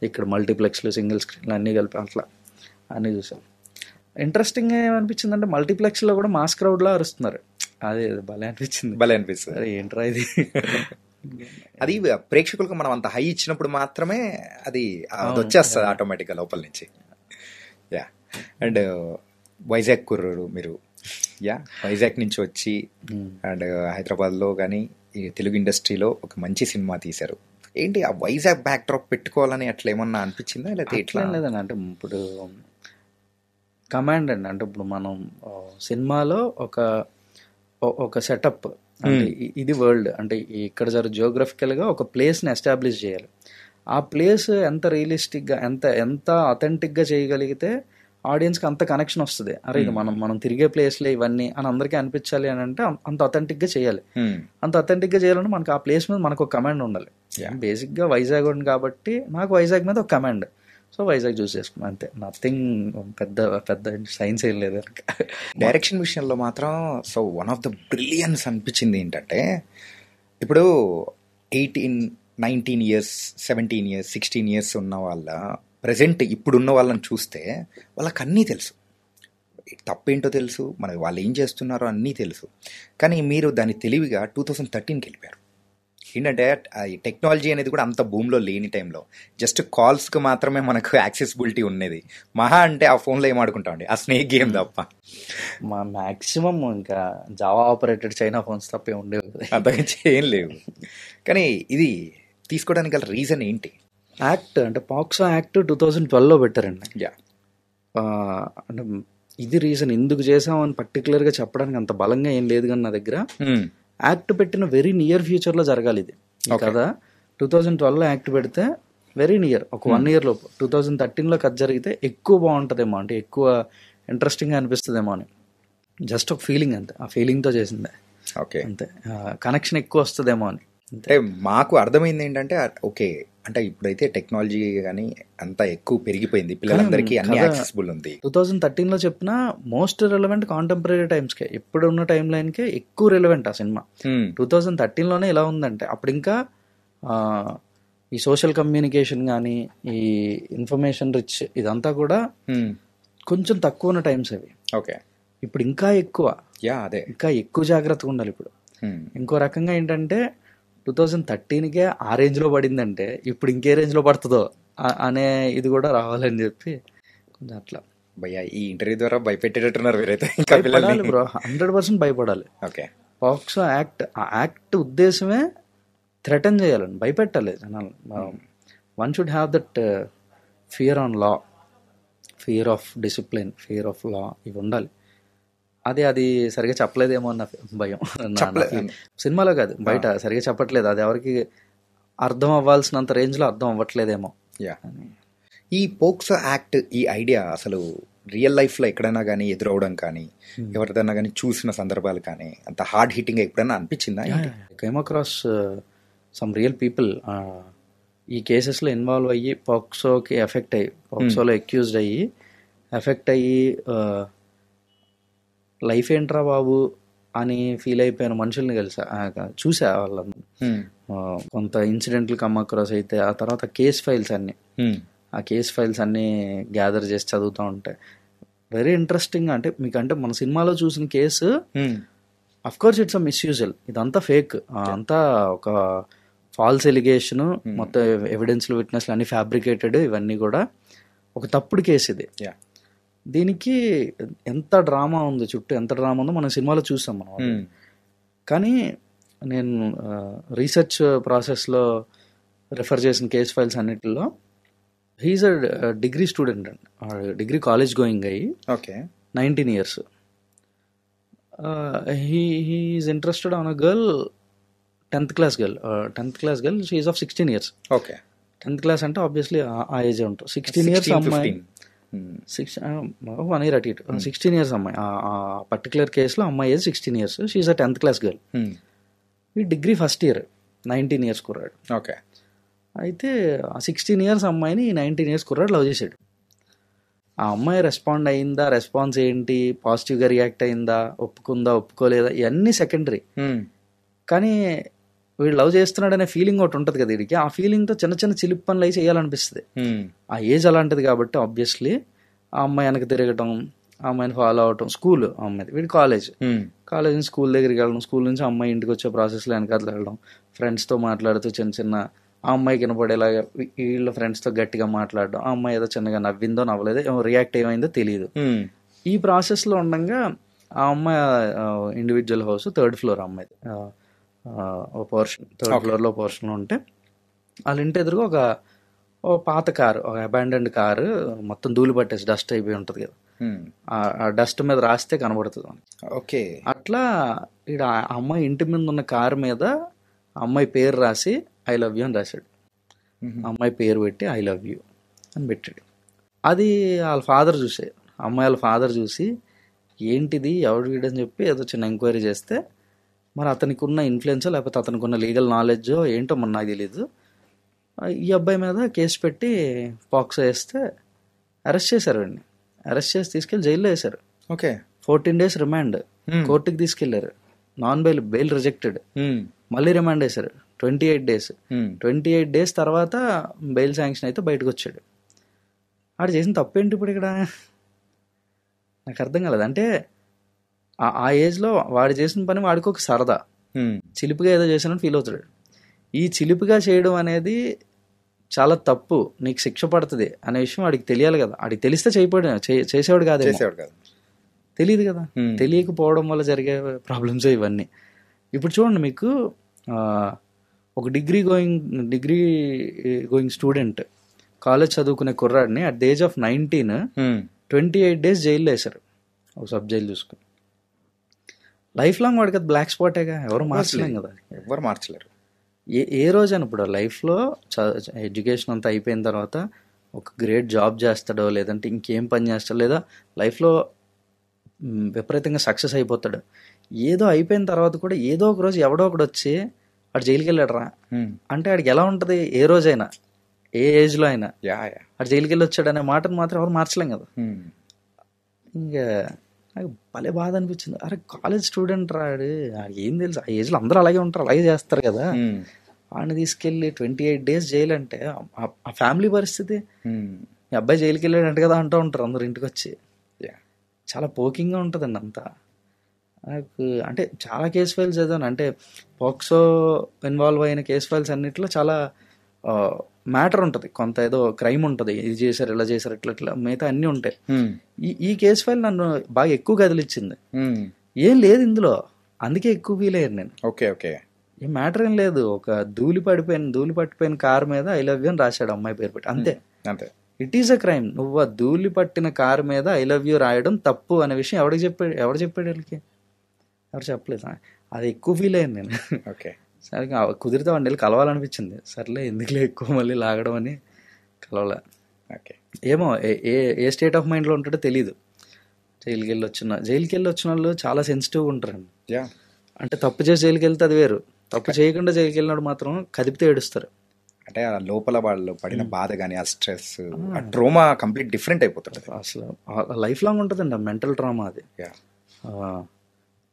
ఇక్కడ మల్టీప్లెక్స్లో సింగిల్ స్క్రీన్లు అన్నీ కలిపి అట్లా అన్నీ చూసాం. ఇంట్రెస్టింగ్ ఏమనిపించింది అంటే మల్టీప్లెక్స్లో కూడా మాస్ క్రౌడ్లా అరుస్తున్నారు. అదే భలే అనిపిస్తుంది. అరే ఏంట్రా ఇది. అది ప్రేక్షకులకు మనం అంత హై ఇచ్చినప్పుడు మాత్రమే అది వచ్చేస్తుంది ఆటోమేటిక్గా లోపల నుంచి. యా. అండ్ వైజాగ్ కుర్రోడు మీరు. యా, వైజాగ్ నుంచి వచ్చి అండ్ హైదరాబాద్లో కానీ ఈ తెలుగు ఇండస్ట్రీలో ఒక మంచి సినిమా తీశారు. ఏంటి ఆ వైజాగ్ బ్యాక్ డ్రాప్ పెట్టుకోవాలని అట్లా ఏమన్నా అనిపించిందా లేకపోతే ఎట్లా? లేదండి, అంటే ఇప్పుడు కమాండ్ అండి. అంటే ఇప్పుడు మనం సినిమాలో ఒక సెటప్ అంటే ఇది వరల్డ్ అంటే ఇక్కడ జియోగ్రఫికల్గా ఒక ప్లేస్ని ఎస్టాబ్లిష్ చేయాలి. ఆ ప్లేస్ ఎంత రియలిస్టిక్గా ఎంత అథెంటిక్గా చేయగలిగితే ఆడియన్స్కి అంత కనెక్షన్ వస్తుంది. అరే ఇది మనం తిరిగే ప్లేస్లే ఇవన్నీ అని అందరికీ అనిపించాలి అని అంటే అంత అథెంటిక్గా చేయాలి. అంత అథెంటిక్గా చేయాలంటే మనకు ఆ ప్లేస్ మీద మనకు ఒక కమాండ్ ఉండాలి. బేసిక్గా వైజాగ్ ఉంది కాబట్టి నాకు వైజాగ్ మీద ఒక కమాండ్. సో వైజాగ్ చూస్ చేసుకున్నాను అంతే. నథింగ్ పెద్ద సైన్స్ ఏం లేదు. డైరెక్షన్ విషయంలో మాత్రం so one of the brilliance అనిపించింది ఏంటంటే ఇప్పుడు 18, 19 years, 17 years, 16 years ఉన్న వాళ్ళ ప్రజెంట్ ఇప్పుడున్న వాళ్ళని చూస్తే వాళ్ళకి అన్నీ తెలుసు, తప్పేంటో తెలుసు, మనకి వాళ్ళు ఏం చేస్తున్నారో అన్నీ తెలుసు. కానీ మీరు దాన్ని తెలివిగా 2013కి వెళ్ళిపోయారు. ఏంటంటే ఈ టెక్నాలజీ అనేది కూడా అంత భూమిలో లేని టైంలో జస్ట్ కాల్స్కి మాత్రమే మనకు యాక్సెసిబిలిటీ ఉన్నది. మహా అంటే ఆ ఫోన్లో ఏం ఆడుకుంటామండి, ఆ స్నేక్ గేమ్ తప్ప. మా మ్యాక్సిమం ఇంకా జావా ఆపరేటెడ్ చైనా ఫోన్స్ తప్పే ఉండేవి, అంతగా ఏం లేవు. కానీ ఇది తీసుకోవడానికి గల రీజన్ ఏంటి? యాక్ట్ అంటే పాక్సో యాక్ట్ 2012లో పెట్టారండి. యా, అంటే ఇది రీజన్ ఎందుకు చేసామని పర్టికులర్గా చెప్పడానికి అంత బలంగా ఏం లేదు. కానీ నా దగ్గర యాక్ట్ పెట్టిన వెరీ నియర్ ఫ్యూచర్లో జరగాలి ఇది కదా. 2012లో యాక్ట్ పెడితే వెరీ నియర్ ఒక 1 year లోపు 2013లో కథ జరిగితే ఎక్కువ బాగుంటుందేమో, అంటే ఎక్కువ ఇంట్రెస్టింగ్గా అనిపిస్తుందేమో అని జస్ట్ ఒక ఫీలింగ్ అంతే. ఆ ఫీలింగ్తో చేసిందే. ఓకే, అంతే. కనెక్షన్ ఎక్కువ వస్తుందేమో అని. అంటే మాకు అర్థమైంది ఏంటంటే ఓకే అంటే ఇప్పుడైతే టెక్నాలజీ కానీ అంతా ఎక్కువ పెరిగిపోయింది, పిల్లలందరికీ అన్ని యాక్సెసిబుల్ ఉంది. 2013లో చెప్పిన మోస్ట్ రెలవెంట్ కాంటెంపరీ టైమ్స్కే, ఇప్పుడు ఉన్న టైం లైన్కే ఎక్కువ రెలవెంట్ ఆ సినిమా. 2013లోనే ఇలా ఉందంటే అప్పుడు ఇంకా ఈ సోషల్ కమ్యూనికేషన్ కానీ ఈ ఇన్ఫర్మేషన్ రిచ్ ఇదంతా కూడా కొంచెం తక్కువ ఉన్న టైమ్స్ అవి. ఓకే, ఇప్పుడు ఇంకా ఎక్కువ. అదే ఇంకా ఎక్కువ జాగ్రత్తగా ఉండాలి ఇప్పుడు. ఇంకో రకంగా ఏంటంటే 2013కే ఆ రేంజ్లో పడిందంటే ఇప్పుడు ఇంకే రేంజ్లో పడుతుందో అనే ఇది కూడా రావాలని చెప్పి కొంచెం అట్లా. భయ్యా ఈ ఇంటర్వ్యూ ద్వారా భయపెట్టేటట్టున్నారు మీరైతే. భయపడాలి బ్రో, 100% భయపడాలి. ఓకే, పాక్సో యాక్ట్ ఆ యాక్ట్ ఉద్దేశమే థ్రెటన్ చేయాలని, భయపెట్టాలి జనాలు. One should have that fear on law, fear of discipline, fear of law, ఇవి ఉండాలి. అది సరిగా చెప్పలేదేమో అన్న భయం సినిమాలో కాదు బయట సరిగా చెప్పట్లేదు. అది ఎవరికి అర్థం అవ్వాల్సినంత రేంజ్లో అర్థం అవ్వట్లేదేమో. ఈ పోక్సో యాక్ట్ ఈ ఐడియా అసలు రియల్ లైఫ్లో ఎక్కడైనా కానీ ఎదురవడం కానీ ఎవరిదైనా కానీ చూసిన సందర్భాలు కానీ అంత హార్డ్ హిట్టింగ్ ఎప్పుడైనా అనిపించిందా? Came across some real people ఈ కేసెస్లో ఇన్వాల్వ్ అయ్యి పోక్సోకి ఎఫెక్ట్ అయ్యి, పోక్సోలో అక్యూజ్డ్ అయ్యి ఎఫెక్ట్ అయ్యి లైఫ్ ఏంట్రా బాబు అని ఫీల్ అయిపోయిన మనుషుల్ని చూసా వాళ్ళని. కొంత ఇన్సిడెంట్లు కమ్ అక్రాస్ అయితే ఆ తర్వాత కేస్ ఫైల్స్ అన్నీ గ్యాదర్ చేసి చదువుతూ ఉంటాయి. Very interesting. అంటే మీకంటే మన సినిమాలో చూసిన case of course it's a మిస్యూజువల్, ఇదంతా ఫేక్, అంతా ఒక ఫాల్స్ ఎలిగేషన్, మొత్తం ఎవిడెన్స్లు విట్నెస్లు అన్ని ఫ్యాబ్రికేటెడ్, ఇవన్నీ కూడా ఒక తప్పుడు కేసు ఇది. దీనికి ఎంత డ్రామా ఉంది, చుట్టూ ఎంత డ్రామా ఉందో మనం సినిమాలో చూసాం మనం. కానీ నేను రీసెర్చ్ ప్రాసెస్లో రెఫర్ చేసిన కేస్ ఫైల్స్ అన్నిటిలో హీఈస్ అ డిగ్రీ స్టూడెంట్ అండి, డిగ్రీ కాలేజ్ గోయింగ్ అయ్యి 19 years. He's interested on a girl, 10th class girl. She is of 16 years. Okay, 10th class అంటే ఆబ్వియస్లీ ఆ ఏజ్ ఉంటుంది. 16 years అమ్మాయి సిక్స్ 1 year అటు ఇటు 16 years అమ్మాయి. ఆ పర్టికులర్ కేసులో అమ్మాయి age 16 years. She's a 10th class girl. ఈ డిగ్రీ ఫస్ట్ ఇయర్ 19 years కుర్రాడు. ఓకే. అయితే ఆ 16 years అమ్మాయిని 19 years కుర్రాడు లవ్ చేశాడు. ఆ అమ్మాయి రెస్పాండ్ అయిందా, రెస్పాన్స్ ఏంటి, పాజిటివ్గా రియాక్ట్ అయిందా, ఒప్పుకుందా, ఒప్పుకోలేదా, ఇవన్నీ సెకండరీ. కానీ వీడు లవ్ చేస్తున్నాడు అనే ఫీలింగ్ ఒకటి ఉంటుంది కదా వీడికి. ఆ ఫీలింగ్తో చిన్న చిన్న చిలిపి పనులు అయి చేయాలనిపిస్తుంది. ఆ ఏజ్ అలాంటిది కాబట్టి ఆబ్వియస్లీ ఆ అమ్మాయి వెనక తిరగటం, ఆ అమ్మాయిని ఫాలో అవటం. స్కూల్ ఆ అమ్మాయిది, వీడి కాలేజ్ నుంచి స్కూల్ దగ్గరికి వెళ్ళడం, స్కూల్ నుంచి అమ్మాయి ఇంటికి వచ్చే ప్రాసెస్లో వెనకాల వెళ్ళడం, ఫ్రెండ్స్తో మాట్లాడుతూ చిన్న చిన్న ఆ అమ్మాయికి వినపడేలాగా వీళ్ళ ఫ్రెండ్స్తో గట్టిగా మాట్లాడడం, ఆ అమ్మాయి ఏదో చిన్నగా నవ్విందో నవ్వలేదో, రియాక్ట్ ఏమైందో తెలియదు. ఈ ప్రాసెస్లో ఉండగా ఆ అమ్మాయి ఇండివిజువల్ హౌస్ 3rd floor అమ్మాయిది, ఓ పోర్షన్ 3rd floorలో పోర్షన్లో ఉంటే వాళ్ళ ఇంటి ఎదురుగా ఓ పాత కారు, ఒక అబాండెండ్ కారు మొత్తం ధూళి పట్టేసి డస్ట్ అయిపోయి ఉంటుంది కదా, ఆ డస్ట్ మీద రాస్తే కనబడుతుంది. ఓకే. అట్లా ఇక్కడ ఆ అమ్మాయి ఇంటి మీద ఉన్న కారు మీద అమ్మాయి పేరు రాసి ఐ లవ్ యూ అని రాశాడు. అమ్మాయి పేరు పెట్టి ఐ లవ్ యూ అని పెట్టాడు. అది వాళ్ళ ఫాదర్ చూసే, అమ్మాయి వాళ్ళ ఫాదర్ చూసి ఏంటిది ఎవడు వీడని చెప్పి ఏదో చిన్న ఎంక్వైరీ చేస్తే మరి అతనికి ఉన్న ఇన్ఫ్లుయెన్సో లేకపోతే అతనికి ఉన్న లీగల్ నాలెడ్జో ఏంటో మరి నాకు తెలీదు, ఈ అబ్బాయి మీద కేసు పెట్టి పాక్సో వేస్తే అరెస్ట్ చేశారు. వాడిని అరెస్ట్ చేసి తీసుకెళ్ళి జైల్లో వేశారు. ఓకే. 14 days రిమాండ్, కోర్టుకి తీసుకెళ్లారు. Non bail rejected. మళ్ళీ రిమాండ్ వేశారు 28 days. 28 days తర్వాత బెయిల్ శాంక్షన్ అయితే బయటకు వచ్చాడు. ఆడు చేసిన తప్పేంటి ఇప్పుడు ఇక్కడ నాకు అర్థం కాలేదు. అంటే ఆ ఏజ్లో వాడు చేసిన పని వాడికి ఒక సరదా, చిలిపిగా ఏదో చేశానని ఫీల్ అవుతాడు. ఈ చిలిపిగా చేయడం అనేది చాలా తప్పు, నీకు శిక్ష పడుతుంది అనే విషయం వాడికి తెలియాలి కదా. వాడికి తెలిస్తే చేసేవాడు కాదు, తెలియదు కదా. తెలియకపోవడం వల్ల జరిగే ప్రాబ్లమ్స్ ఇవన్నీ. ఇప్పుడు చూడండి, మీకు ఒక డిగ్రీ గోయింగ్ స్టూడెంట్, కాలేజ్ చదువుకునే కుర్రాడిని at the age of 19 28 days జైల్లో వేశారు, ఒక సబ్ జైలు చూసుకుని. లైఫ్ లాంగ్ వాడికి అది బ్లాక్ స్పాటేగా, ఎవరు మార్చలేం కదా, ఎవరు మార్చలేరు. ఏ రోజైనా ఇప్పుడు లైఫ్లో ఎడ్యుకేషన్ అంతా అయిపోయిన తర్వాత ఒక గ్రేట్ జాబ్ చేస్తాడో, లేదంటే ఇంకేం పని చేస్తాడో, లేదా లైఫ్లో విపరీతంగా సక్సెస్ అయిపోతాడు. ఏదో అయిపోయిన తర్వాత కూడా ఏదో ఒక రోజు ఎవడో ఒకడు వచ్చి వాడు జైలుకి వెళ్ళాడు రా అంటే వాడికి ఎలా ఉంటుంది, ఏ రోజైనా ఏ ఏజ్లో అయినా వాడు జైలుకి వెళ్ళి వచ్చాడు అనే మాటను మాత్రం ఎవరు మార్చలేం కదా. ఇంకా నాకు భలే బాధ అనిపించింది. అరే కాలేజ్ స్టూడెంట్ రాడు, ఏం తెలుసు, ఆ ఏజ్లో అందరూ అలాగే ఉంటారు, అలాగే చేస్తారు కదా. వాడిని తీసుకెళ్ళి 28 days జైలు అంటే ఆ ఫ్యామిలీ పరిస్థితి. మీ అబ్బాయి జైలుకి వెళ్ళాడు అంటే కదా అంటూ ఉంటారు అందరు ఇంటికి వచ్చి. చాలా పోకింగ్గా ఉంటుందండి అంతా. నాకు అంటే చాలా కేస్ ఫైల్స్ చదివాను, అంటే పాక్సో ఇన్వాల్వ్ అయిన కేస్ ఫైల్స్ అన్నిట్లో చాలా మ్యాటర్ ఉంటుంది, కొంత ఏదో క్రైమ్ ఉంటుంది, ఇది చేశారు ఇలా చేశారు ఇట్లా మిగతా అన్నీ ఉంటాయి. ఈ కేస్ ఫైల్ నన్ను బాగా ఎక్కువ కదిలిచ్చింది. ఏం లేదు ఇందులో, అందుకే ఎక్కువ ఫీల్ అయ్యాను నేను. Okay okay. ఏం మ్యాటర్ ఏం లేదు, ఒక ధూళి పట్టిపోయిన కార్ మీద ఐ లవ్ యూ అని రాశాడు అమ్మాయి పేరు పెట్టి, అంతే. It is a crime. నువ్వు ఆ ధూళి పట్టిన కార్ మీద ఐ లవ్ యూ రాయడం తప్పు అనే విషయం ఎవరు చెప్పాడు వీళ్ళకి? ఎవరు చెప్పలేదు. అది ఎక్కువ ఫీల్ అయ్యాను నేను. ఓకే. సరే కుదిరితే వాడిని వెళ్ళి కలవాలనిపించింది, సర్లే ఎందుకులే ఎక్కువ మళ్ళీ లాగడం అని కలవలే. ఓకే. ఏమో ఏ స్టేట్ ఆఫ్ మైండ్లో ఉంటాడో తెలీదు. జైలుకి వెళ్ళి వచ్చిన వాళ్ళు చాలా సెన్సిటివ్గా ఉంటారండి. అంటే తప్పు చేసి జైలుకి వెళ్తే అది వేరు, తప్పు చేయకుండా జైలుకి వెళ్ళినాడు మాత్రం కదిపితే ఏడుస్తారు. అంటే ఆ లోపల వాళ్ళు పడిన బాధ కానీ, ఆ స్ట్రెస్, ఆ ట్రోమా కంప్లీట్ డిఫరెంట్ అయిపోతుంది. అసలు లైఫ్ లాంగ్ ఉంటుందండి ఆ మెంటల్ ట్రామా అది.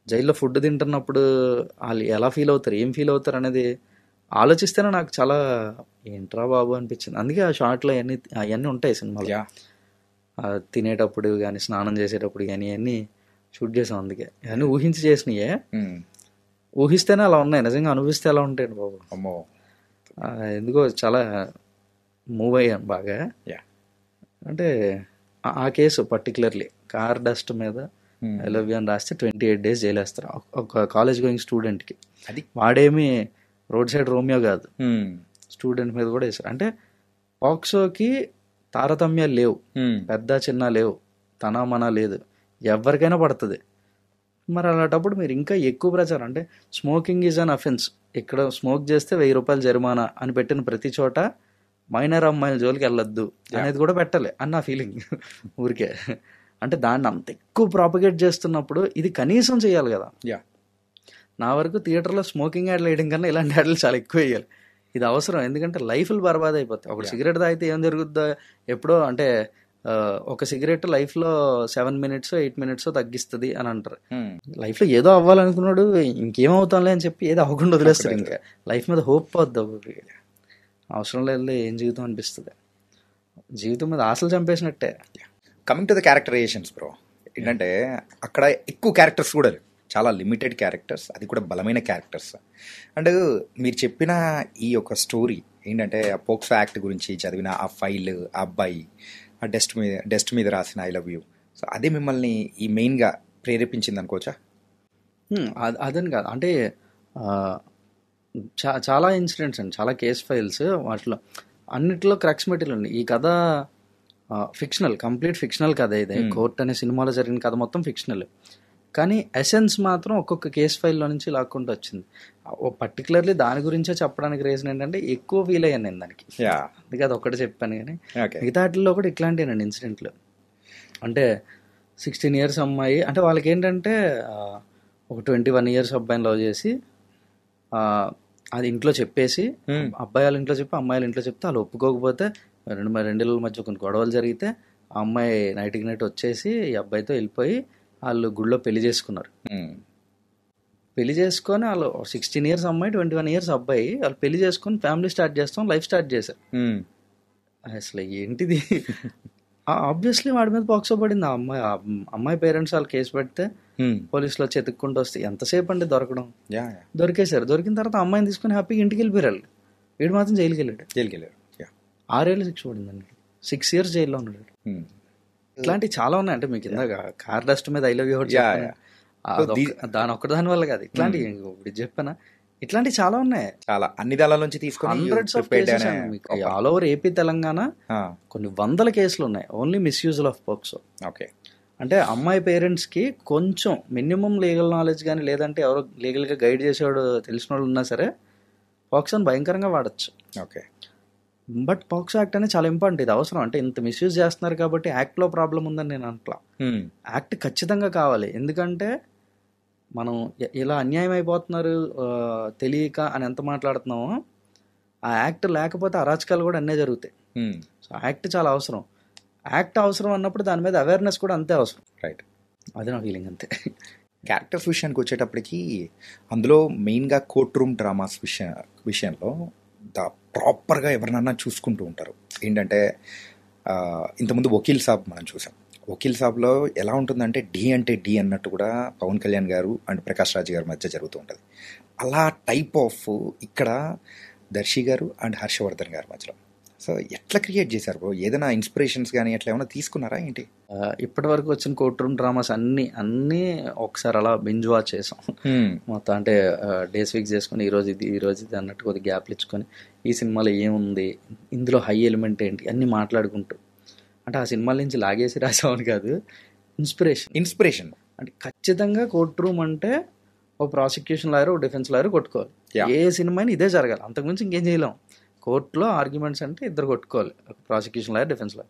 జైల్లో ఫుడ్ తింటున్నప్పుడు వాళ్ళు ఎలా ఫీల్ అవుతారు, ఏం ఫీల్ అవుతారు అనేది ఆలోచిస్తేనే నాకు చాలా ఏంట్రా బాబు అనిపించింది. అందుకే ఆ షార్ట్లో అవన్నీ ఉంటాయి సినిమాలో. తినేటప్పుడు కానీ, స్నానం చేసేటప్పుడు కానీ అవన్నీ షూట్ చేసాం. అందుకే అవన్నీ ఊహించి చేసినాయే, ఊహిస్తేనే అలా ఉన్నాయి, నిజంగా అనుభవిస్తే ఎలా ఉంటాయండి బాబు. అమ్మో, ఎందుకో చాలా మూవ్ అయ్యాను బాగా. అంటే ఆ కేసు పర్టికులర్లీ కార్ డస్ట్ మీద ఐ లవ్ యూ అని రాస్తే 28 days జైలు వేస్తారు ఒక కాలేజ్ గోయింగ్ స్టూడెంట్కి. అది వాడేమి రోడ్ సైడ్ రోమియో కాదు, స్టూడెంట్ మీద కూడా వేస్తారు. అంటే పాక్సోకి తారతమ్యాలు లేవు, పెద్ద చిన్న లేవు, తన మన లేదు, ఎవరికైనా పడుతుంది. మరి అలాంటప్పుడు మీరు ఇంకా ఎక్కువ ప్రచారం, అంటే స్మోకింగ్ ఈజ్ అన్ అఫెన్స్, ఇక్కడ స్మోక్ చేస్తే 1000 రూపాయలు జరిమానా అని పెట్టిన ప్రతి చోట మైనర్ అమ్మాయిల జోలికి వెళ్ళొద్దు అనేది కూడా పెట్టాలి అని నా ఫీలింగ్. ఊరికే అంటే దాన్ని అంత ఎక్కువ ప్రాపగేట్ చేస్తున్నప్పుడు ఇది కనీసం చేయాలి కదా. నా వరకు థియేటర్లో స్మోకింగ్ యాడ్లు వేయడం కన్నా ఇలాంటి యాడ్లు చాలా ఎక్కువ వేయాలి. ఇది అవసరం, ఎందుకంటే లైఫ్లు బర్బాద్ అయిపోతాయి. ఒక సిగరెట్ తాగితే ఏం జరుగుద్దో ఎప్పుడో అంటే ఒక సిగరెట్ లైఫ్లో 7 minutes 8 minutes తగ్గిస్తుంది అని అంటారు. లైఫ్లో ఏదో అవ్వాలనుకున్నాడు ఇంకేమవుతాంలే అని చెప్పి ఏదో అవ్వకుండా వదిలేస్తారు. ఇంకా లైఫ్ మీద హోప్ పోద్ది, అవసరం లేదు ఏం జీవితం అనిపిస్తుంది. జీవితం మీద ఆశలు చంపేసినట్టే. Coming to the characterizations bro, ఏంటంటే అక్కడ ఎక్కువ క్యారెక్టర్స్ కూడా లేవు, చాలా లిమిటెడ్ క్యారెక్టర్స్, అది కూడా బలమైన క్యారెక్టర్స్. అండ్ మీరు చెప్పిన ఈ యొక్క స్టోరీ ఏంటంటే ఆ పోక్సో యాక్ట్ గురించి చదివిన ఆ ఫైల్, ఆ అబ్బాయి ఆ డెస్ట్ మీద రాసిన ఐ లవ్ యూ, సో అదే మిమ్మల్ని ఈ మెయిన్గా ప్రేరేపించింది అనుకోవచ్చా? అదని కాదు, అంటే చాలా ఇన్సిడెంట్స్ అండి, చాలా కేస్ ఫైల్స్, వాటిలో అన్నిట్లో క్రక్స్ మెటీరియల్ ఉంది. ఈ కథ ఫిక్షనల్, కంప్లీట్ ఫిక్షనల్ కథ. ఇదే కోర్ట్ అనే సినిమాలో జరిగిన కథ మొత్తం ఫిక్షనల్, కానీ ఎసెన్స్ మాత్రం ఒక్కొక్క కేస్ ఫైల్లో నుంచి లాక్కుంటూ వచ్చింది. పర్టికులర్లీ దాని గురించే చెప్పడానికి రీజన్ ఏంటంటే ఎక్కువ ఫీల్ అయ్యాను నేను దానికి, అందుకే అది ఒక్కటే చెప్పాను. కానీ మిగతా వాటిల్లో కూడా ఇట్లాంటివేనండి ఇన్సిడెంట్లు. అంటే 16 years అమ్మాయి, అంటే వాళ్ళకి ఏంటంటే ఒక 21 years అబ్బాయిని లవ్ చేసి అది ఇంట్లో చెప్పేసి, అబ్బాయి వాళ్ళ ఇంట్లో చెప్పి అమ్మాయిల ఇంట్లో చెప్తే వాళ్ళు ఒప్పుకోకపోతే రెండిళ్ళ మధ్య కొన్ని గొడవలు జరిగితే ఆ అమ్మాయి నైట్కి నైట్ వచ్చేసి ఈ అబ్బాయితో వెళ్ళిపోయి వాళ్ళు గుళ్ళో పెళ్లి చేసుకున్నారు. పెళ్లి చేసుకొని వాళ్ళు 16 years అమ్మాయి 21 years అబ్బాయి, వాళ్ళు పెళ్లి చేసుకొని ఫ్యామిలీ స్టార్ట్ చేస్తాం, లైఫ్ స్టార్ట్ చేశారు. అసలు ఏంటిది? ఆబ్వియస్లీ వాడి మీద పోక్సో పడింది. ఆ అమ్మాయి పేరెంట్స్ వాళ్ళు కేసు పెడితే పోలీసులు వచ్చి ఎత్తుక్కుంటూ వస్తే ఎంతసేపు అండి దొరకడం. దొరికేశారు. దొరికిన తర్వాత అమ్మాయిని తీసుకుని హ్యాపీగా ఇంటికి వెళ్ళిపోయారు. వీడు మాత్రం జైలుకి వెళ్ళాడు. 6 years శిక్ష పడిందండి, 6 years జైల్లో ఉన్నాడు. ఇట్లాంటివి చాలా ఉన్నాయి. అంటే మీకు ఇందాక కార్ డస్ట్ మీద ఐ లవ్ యూ దాని ఒక్కదాని వల్ల కాదు, ఇట్లాంటి ఇప్పుడు చెప్పానా, ఇట్లాంటివి చాలా ఉన్నాయి. చాలా అన్ని దళాల నుంచి తీసుకొని హండ్రెడ్స్ ఆఫ్ కేసెస్ మీకు ఆల్ ఓవర్ ఏపీ తెలంగాణ కొన్ని 100 కేసులు ఉన్నాయి ఓన్లీ మిస్యూజల్ ఆఫ్ పోక్సో. ఓకే, అంటే అమ్మాయి పేరెంట్స్కి కొంచెం మినిమం లీగల్ నాలెడ్జ్ కానీ లేదంటే ఎవరో లీగల్గా గైడ్ చేసేవాడు తెలిసిన వాళ్ళు ఉన్నా సరే పోక్సోని భయంకరంగా వాడచ్చు. ఓకే, బట్ పోక్సో యాక్ట్ అనేది చాలా ఇంపార్టెంట్, ఇది అవసరం. అంటే ఇంత మిస్యూజ్ చేస్తున్నారు కాబట్టి యాక్ట్లో ప్రాబ్లం ఉందని నేను అంటలా. యాక్ట్ ఖచ్చితంగా కావాలి, ఎందుకంటే మనం ఇలా అన్యాయం అయిపోతున్నారు తెలియక అని ఎంత మాట్లాడుతున్నామో, ఆ యాక్ట్ లేకపోతే అరాచకాలు కూడా అన్నీ జరుగుతాయి. సో యాక్ట్ చాలా అవసరం. యాక్ట్ అవసరం అన్నప్పుడు దాని మీద అవేర్నెస్ కూడా అంతే అవసరం. రైట్, అది నా ఫీలింగ్ అంతే. క్యారెక్టర్స్ విషయానికి వచ్చేటప్పటికి అందులో మెయిన్గా కోర్ట్ రూమ్ డ్రామాస్ విషయంలో ప్రాపర్గా ఎవరినన్నా చూసుకుంటూ ఉంటారు. ఏంటంటే ఇంతకుముందు వకీల్ సాబ్ మనం చూసాం. వకీల్ సాబ్లో ఎలా ఉంటుందంటే డి అంటే డి అన్నట్టు కూడా పవన్ కళ్యాణ్ గారు అండ్ ప్రకాష్ రాజ్ గారి మధ్య జరుగుతూ ఉంటుంది. అలా టైప్ ఆఫ్ ఇక్కడ దర్శి గారు అండ్ హర్షవర్ధన్ గారి మధ్యలో. సో ఎట్లా క్రియేట్ చేశారు బ్రో? ఏదైనా ఇన్స్పిరేషన్స్ కానీ ఎట్లా ఏమైనా తీసుకున్నారా ఏంటి? ఇప్పటి వరకు వచ్చిన కోర్ట్ రూమ్ డ్రామాస్ అన్నీ ఒకసారి అలా బింజ్ వాచ్ చేసాం మొత్తం. అంటే డేస్ ఫిక్స్ చేసుకొని ఈరోజు ఇది అన్నట్టు కొద్దిగా గ్యాప్లు ఇచ్చుకొని ఈ సినిమాలో ఏముంది, ఇందులో హై ఎలిమెంట్ ఏంటి అన్నీ మాట్లాడుకుంటూ, అంటే ఆ సినిమాల నుంచి లాగేసి రాసామని కాదు, ఇన్స్పిరేషన్ అంటే ఖచ్చితంగా కోర్ట్ రూమ్ అంటే ఓ ప్రాసిక్యూషన్ లాయర్, ఓ డిఫెన్స్ లాయర్ కొట్టుకోవాలి. ఏ సినిమా ఇదే జరగాలి, అంతకుమించి ఇంకేం చేయలేం. కోర్టులో ఆర్గ్యుమెంట్స్ అంటే ఇద్దరు కొట్టుకోవాలి, ప్రాసిక్యూషన్ లాయర్, డిఫెన్స్ లాయర్.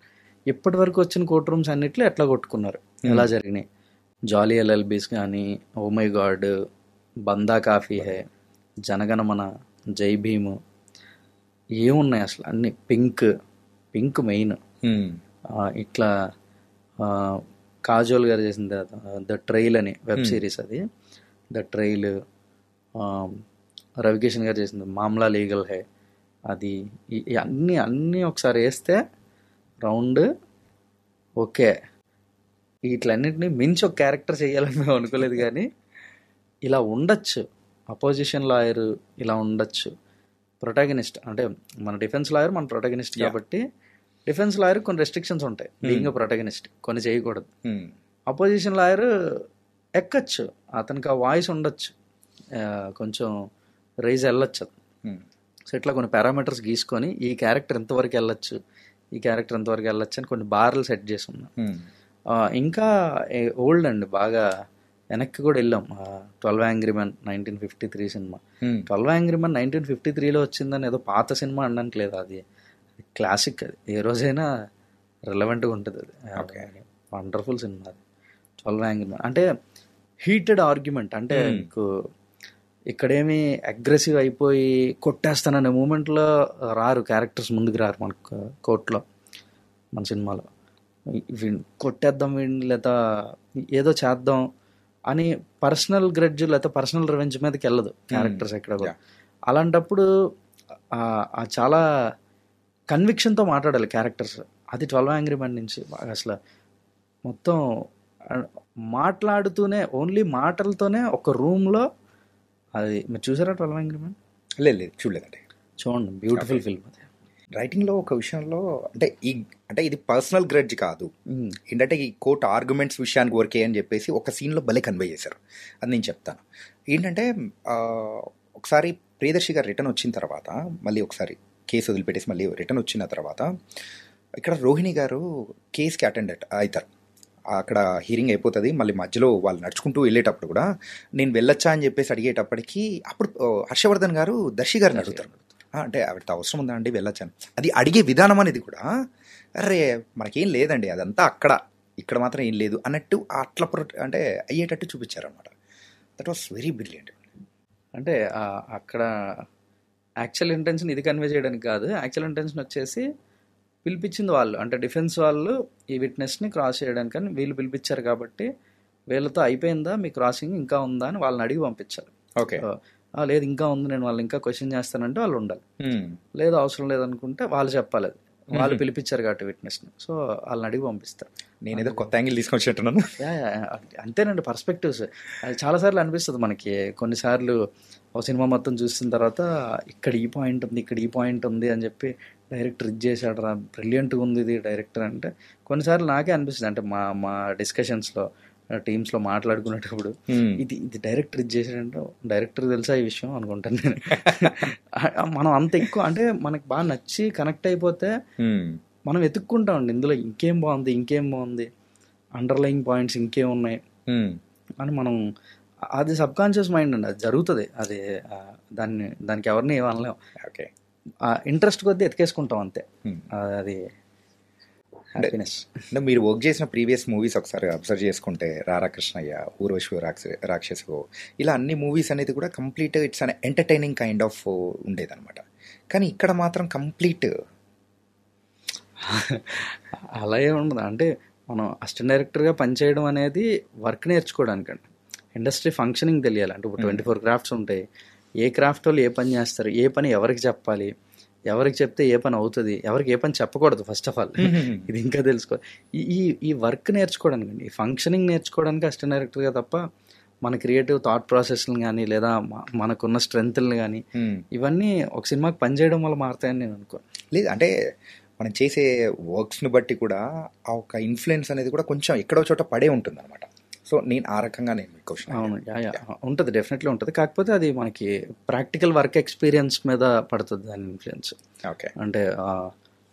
ఇప్పటి వరకు వచ్చిన కోర్ట్ రూమ్స్ అన్నిట్లో ఎట్లా కొట్టుకున్నారు, ఎలా జరిగినాయి. జాలీ ఎల్ఎల్బీస్ కానీ, ఓ మై గాడ్, బందా కాఫీ హే, జనగణమన, జై భీము, ఏమున్నాయి అసలు అన్ని. పింక్ మెయిన్. ఇట్లా కాజోల్ గారు చేసింది ద ట్రైల్ అని వెబ్ సిరీస్, అది ద ట్రైల్. రవికిషన్ గారు చేసింది మామ్లా లీగల్ హే, అది. అన్నీ ఒకసారి వేస్తే రౌండ్ ఓకే. వీటిలన్నింటినీ మించి ఒక క్యారెక్టర్ చేయాలని మేము అనుకోలేదు, కానీ ఇలా ఉండొచ్చు. అపోజిషన్ లాయర్ ఇలా ఉండొచ్చు, ప్రొటాగనిస్ట్ అంటే మన డిఫెన్స్ లాయర్ మన ప్రొటాగనిస్ట్ కాబట్టి డిఫెన్స్ లాయర్ కొన్ని రెస్ట్రిక్షన్స్ ఉంటాయి, బీయింగ్ ప్రొటాగనిస్ట్ కొన్ని చేయకూడదు. అపోజిషన్ లాయర్ ఎక్కచ్చు, అతనికి ఆ వాయిస్ ఉండొచ్చు, కొంచెం రైజ్ వెళ్ళొచ్చు. సో ఇట్లా కొన్ని పారామీటర్స్ గీసుకొని ఈ క్యారెక్టర్ ఎంతవరకు వెళ్ళొచ్చు, ఈ క్యారెక్టర్ ఎంతవరకు వెళ్ళొచ్చు అని కొన్ని బార్లు సెట్ చేసి ఉన్నాం. ఇంకా ఓల్డ్ అండి, బాగా వెనక్కి కూడా వెళ్ళాం. 12 Angry Men 1953 cinema. 12 Angry Men 1953లో వచ్చిందని ఏదో పాత సినిమా అనడానికి లేదు, అది క్లాసిక్, అది ఏ రోజైనా రిలవెంట్గా ఉంటుంది. Okay. అది వండర్ఫుల్ సినిమా అది 12 Angry Men. అంటే హీటెడ్ ఆర్గ్యుమెంట్, అంటే మీకు ఇక్కడేమి అగ్రెసివ్ అయిపోయి కొట్టేస్తాననే మూమెంట్లో రారు క్యారెక్టర్స్, ముందుకు రారు మనకు కోర్టులో మన సినిమాలో. కొట్టేద్దాం వీడిని లేదా ఏదో చేద్దాం అని పర్సనల్ గ్రెడ్జ్ లేదా పర్సనల్ రివెంజ్ మీదకి వెళ్ళదు క్యారెక్టర్స్ ఎక్కడ కూడా. అలాంటప్పుడు చాలా కన్విక్షన్తో మాట్లాడాలి క్యారెక్టర్స్. అది 12 Angry Men నుంచి అసలు మొత్తం మాట్లాడుతూనే, ఓన్లీ మాటలతోనే ఒక రూమ్లో. అది మీరు చూసారా 12 Angry Men? లేదు చూడలేదండి. చూడండి, బ్యూటిఫుల్ ఫిల్మ్ అది. రైటింగ్లో ఒక విషయంలో అంటే ఇది పర్సనల్ గ్రెడ్జ్ కాదు, ఏంటంటే ఈ కోర్ట్ ఆర్గ్యుమెంట్స్ విషయానికి వరకే అని చెప్పేసి ఒక సీన్లో భలే కన్వే చేశారు. అది నేను చెప్తాను. ఏంటంటే ఒకసారి ప్రియదర్శి గారు రిటర్న్ వచ్చిన తర్వాత, మళ్ళీ ఒకసారి కేసు వదిలిపెట్టేసి మళ్ళీ రిటర్న్ వచ్చిన తర్వాత ఇక్కడ రోహిణి గారు కేసుకి అటెండ్ అవుతారు. అక్కడ హీరింగ్ అయిపోతుంది. మళ్ళీ మధ్యలో వాళ్ళు నడుచుకుంటూ వెళ్ళేటప్పుడు కూడా నేను వెళ్ళొచ్చా అని చెప్పేసి అడిగేటప్పటికి అప్పుడు హర్షవర్ధన్ గారు దర్శి గారిని అడుగుతారు, అంటే ఆవిడతో అవసరం ఉందా అండి వెళ్ళొచ్చాను. అది అడిగే విధానం అనేది కూడా అరే మనకేం లేదండి అదంతా ఇక్కడ మాత్రం ఏం లేదు అన్నట్టు అట్లా అంటే అయ్యేటట్టు చూపించారనమాట. That was very brilliant. అంటే అక్కడ యాక్చువల్ ఇంటెన్షన్ ఇది కన్వే చేయడానికి కాదు, యాక్చువల్ ఇంటెన్షన్ వచ్చేసి పిలిపించింది వాళ్ళు, అంటే డిఫెన్స్ వాళ్ళు ఈ విట్నెస్ని క్రాస్ చేయడానికి అని వీళ్ళు పిలిపించారు కాబట్టి వీళ్ళతో అయిపోయిందా మీ క్రాసింగ్ ఇంకా ఉందా అని వాళ్ళని అడిగి పంపించారు. ఓకే, లేదు ఇంకా ఉంది, నేను వాళ్ళు ఇంకా క్వశ్చన్ చేస్తానంటే వాళ్ళు ఉండాలి. లేదు అవసరం లేదనుకుంటే వాళ్ళు చెప్పాలి, వాళ్ళు పిలిపించారు కాబట్టి విట్నెస్ని, సో వాళ్ళని అడిగి పంపిస్తారు. నేనేదో కొత్త యాంగిల్ తీసుకొచ్చేట్టున్నాను. అంతేనండి, పర్స్పెక్టివ్స్. అది చాలాసార్లు అనిపిస్తుంది మనకి. కొన్నిసార్లు ఒక సినిమా మొత్తం చూసిన తర్వాత ఇక్కడ ఈ పాయింట్ ఉంది, ఇక్కడ ఈ పాయింట్ ఉంది అని చెప్పి డైరెక్టర్ ఇది చేశాడు రా, బ్రిలియంట్గా ఉంది ఇది డైరెక్టర్ అంటే. కొన్నిసార్లు నాకే అనిపిస్తుంది, అంటే మా డిస్కషన్స్లో టీమ్స్లో మాట్లాడుకునేటప్పుడు ఇది డైరెక్టర్ ఇది చేశాడంటే డైరెక్టర్ తెలుసా ఈ విషయం అనుకుంటాను నేను. మనం అంత ఎక్కువ అంటే మనకు బాగా నచ్చి కనెక్ట్ అయిపోతే మనం వెతుక్కుంటామండి ఇందులో ఇంకేం బాగుంది, అండర్లయింగ్ పాయింట్స్ ఇంకేం ఉన్నాయి అని మనం. అది సబ్ కాన్షియస్ మైండ్ అండి, అది జరుగుతుంది. అది దానికి ఎవరిని ఏమనలేం. ఓకే, ఇంట్రెస్ట్ కొద్దీ ఎతికేసుకుంటాం అంతే. అది హ్యాపీనెస్. అంటే మీరు వర్క్ చేసిన ప్రీవియస్ మూవీస్ ఒకసారి అబ్జర్వ్ చేసుకుంటే రారా కృష్ణయ్య, ఊర్వశి రాక్షసు, ఇలా అన్ని మూవీస్ అనేది కూడా complete it's an entertaining kind of ఉండేదన్నమాట. కానీ ఇక్కడ మాత్రం కంప్లీట్ అలా ఏముండదు. అంటే మనం అసిస్టెంట్ డైరెక్టర్గా పనిచేయడం అనేది వర్క్ నేర్చుకోవడానికండి, ఇండస్ట్రీ ఫంక్షనింగ్ తెలియాలి. అంటే ఇప్పుడు 24 క్రాఫ్ట్స్ ఉంటాయి, ఏ క్రాఫ్ట్ వాళ్ళు ఏ పని చేస్తారు, ఏ పని ఎవరికి చెప్పాలి, ఎవరికి చెప్తే ఏ పని అవుతుంది, ఎవరికి ఏ పని చెప్పకూడదు, ఫస్ట్ ఆఫ్ ఆల్ ఇది ఇంకా తెలుసుకో. ఈ వర్క్ నేర్చుకోవడానికి, ఈ ఫంక్షనింగ్ నేర్చుకోవడానికి అసిస్టెంట్ డైరెక్టర్గా తప్ప మన క్రియేటివ్ థాట్ ప్రాసెస్ని కానీ లేదా మనకున్న స్ట్రెంగ్త్ని కానీ ఇవన్నీ ఒక సినిమాకి పనిచేయడం వల్ల మారుతాయని నేను అనుకోను. లేదు, అంటే మనం చేసే వర్క్స్ని బట్టి కూడా ఆ ఒక ఇన్ఫ్లుయెన్స్ అనేది కూడా కొంచెం ఎక్కడో చోట పడే ఉంటుంది అనమాట. సో నేను ఆ రకంగా నేను క్వశ్చన్. అవును, ఉంటుంది, డెఫినెట్లీ ఉంటుంది. కాకపోతే అది మనకి ప్రాక్టికల్ వర్క్ ఎక్స్పీరియన్స్ మీద పడుతుంది దాని ఇన్ఫ్లుయెన్స్. ఓకే, అంటే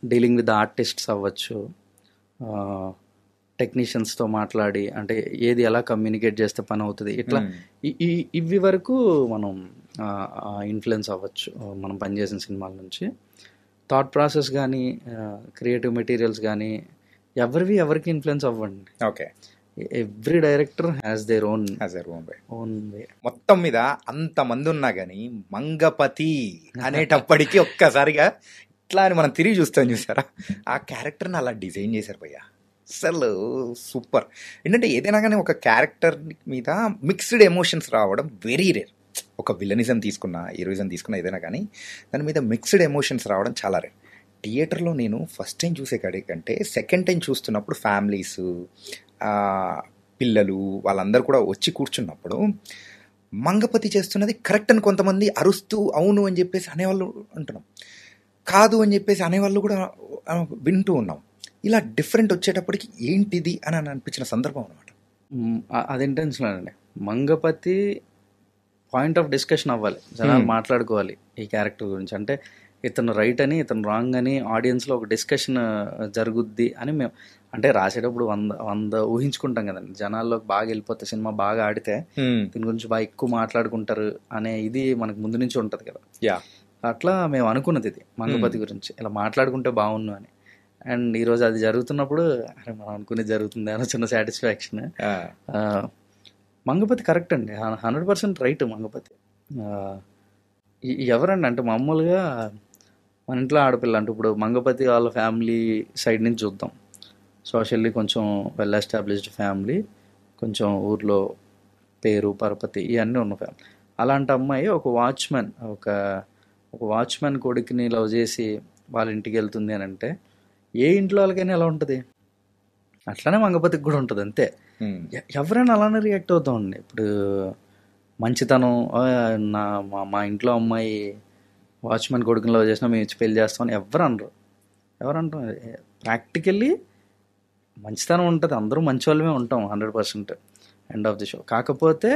డీలింగ్ విత్ ఆర్టిస్ట్స్ అవ్వచ్చు, టెక్నీషియన్స్తో మాట్లాడి అంటే ఏది ఎలా కమ్యూనికేట్ చేస్తే పని అవుతుంది, ఇట్లా ఇవి వరకు మనం ఇన్ఫ్లుయెన్స్ అవ్వచ్చు మనం పనిచేసిన సినిమాల నుంచి. థాట్ ప్రాసెస్ కానీ క్రియేటివ్ మెటీరియల్స్ కానీ ఎవరికి ఇన్ఫ్లుయెన్స్ అవ్వండి. Okay, every director has their own way. మొత్తం మీద అంతమంది ఉన్నా కానీ మంగపతి అనేటప్పటికీ ఒక్కసారిగా ఇట్లా అని మనం తిరిగి చూసారా, ఆ క్యారెక్టర్ని అలా డిజైన్ చేశారు భయ్యా, అసలు సూపర్. ఏంటంటే ఏదైనా కానీ ఒక క్యారెక్టర్ మీద మిక్స్డ్ ఎమోషన్స్ రావడం వెరీ రేర్. ఒక విలనిజం తీసుకున్నా, హీరోయిజం తీసుకున్నా, ఏదైనా కానీ దాని మీద మిక్స్డ్ ఎమోషన్స్ రావడం చాలా రేర్. థియేటర్లో నేను ఫస్ట్ టైం చూసే కంటే సెకండ్ టైం చూస్తున్నప్పుడు ఫ్యామిలీస్, పిల్లలు వాళ్ళందరూ కూడా వచ్చి కూర్చున్నప్పుడు మంగపతి చేస్తున్నది కరెక్ట్ అని కొంతమంది అరుస్తూ అవును అని చెప్పేసి అనేవాళ్ళు అంటున్నాం, కాదు అని చెప్పేసి అనేవాళ్ళు కూడా వింటూ ఉన్నాం. ఇలా డిఫరెంట్ వచ్చేటప్పటికి ఏంటిది అని అనిపించిన సందర్భం అనమాట. అది ఇంటెన్షనల్ అండి. మంగపతి పాయింట్ ఆఫ్ డిస్కషన్ అవ్వాలి, జనాలు మాట్లాడుకోవాలి ఈ క్యారెక్టర్ గురించి. అంటే ఇతను రైట్ అని ఇతను రాంగ్ అని ఆడియన్స్లో ఒక డిస్కషన్ జరుగుద్ది అని మేము అంటే రాసేటప్పుడు 100 ఊహించుకుంటాం కదండి. జనాల్లోకి బాగా వెళ్ళిపోతే సినిమా బాగా ఆడితే దీని గురించి బాగా ఎక్కువ మాట్లాడుకుంటారు అనే ఇది మనకు ముందు నుంచి ఉంటుంది కదా. అట్లా మేము అనుకున్నది ఇది మంగపతి గురించి, ఇలా మాట్లాడుకుంటే బాగుండు అని. అండ్ ఈరోజు అది జరుగుతున్నప్పుడు అరే మనం అనుకునేది జరుగుతుంది అని చిన్న సాటిస్ఫాక్షన్. మంగపతి కరెక్ట్ అండి, 100% రైట్. మంగపతి ఎవరండి అంటే మామూలుగా మన ఇంట్లో ఆడపిల్ల అంటే ఇప్పుడు మంగపతి వాళ్ళ ఫ్యామిలీ సైడ్ నుంచి చూద్దాం, సోషల్లీ కొంచెం వెల్ ఎస్టాబ్లిష్డ్ ఫ్యామిలీ, కొంచెం ఊర్లో పేరు పరపతి ఇవన్నీ ఉన్న ఫ్యామిలీ. అలాంటి అమ్మాయి ఒక వాచ్మెన్ కొడుకుని లవ్ చేసి వాళ్ళ ఇంటికి వెళ్తుంది అని అంటే ఏ ఇంట్లో వాళ్ళకైనా ఎలా ఉంటుంది, అట్లానే మంగపతికి కూడా ఉంటుంది అంతే. ఎవరైనా అలానే రియాక్ట్ అవుతామండి. ఇప్పుడు మంచితనం మా ఇంట్లో అమ్మాయి వాచ్మెన్ కొడుకుని లవ్ చేసినా మేము ఇచ్చి పెళ్లి చేస్తామని ఎవరు అంటారు. ప్రాక్టికల్లీ మంచితనం ఉంటుంది, అందరూ మంచి వాళ్ళమే ఉంటాం 100% ఎండ్ ఆఫ్ ది షో. కాకపోతే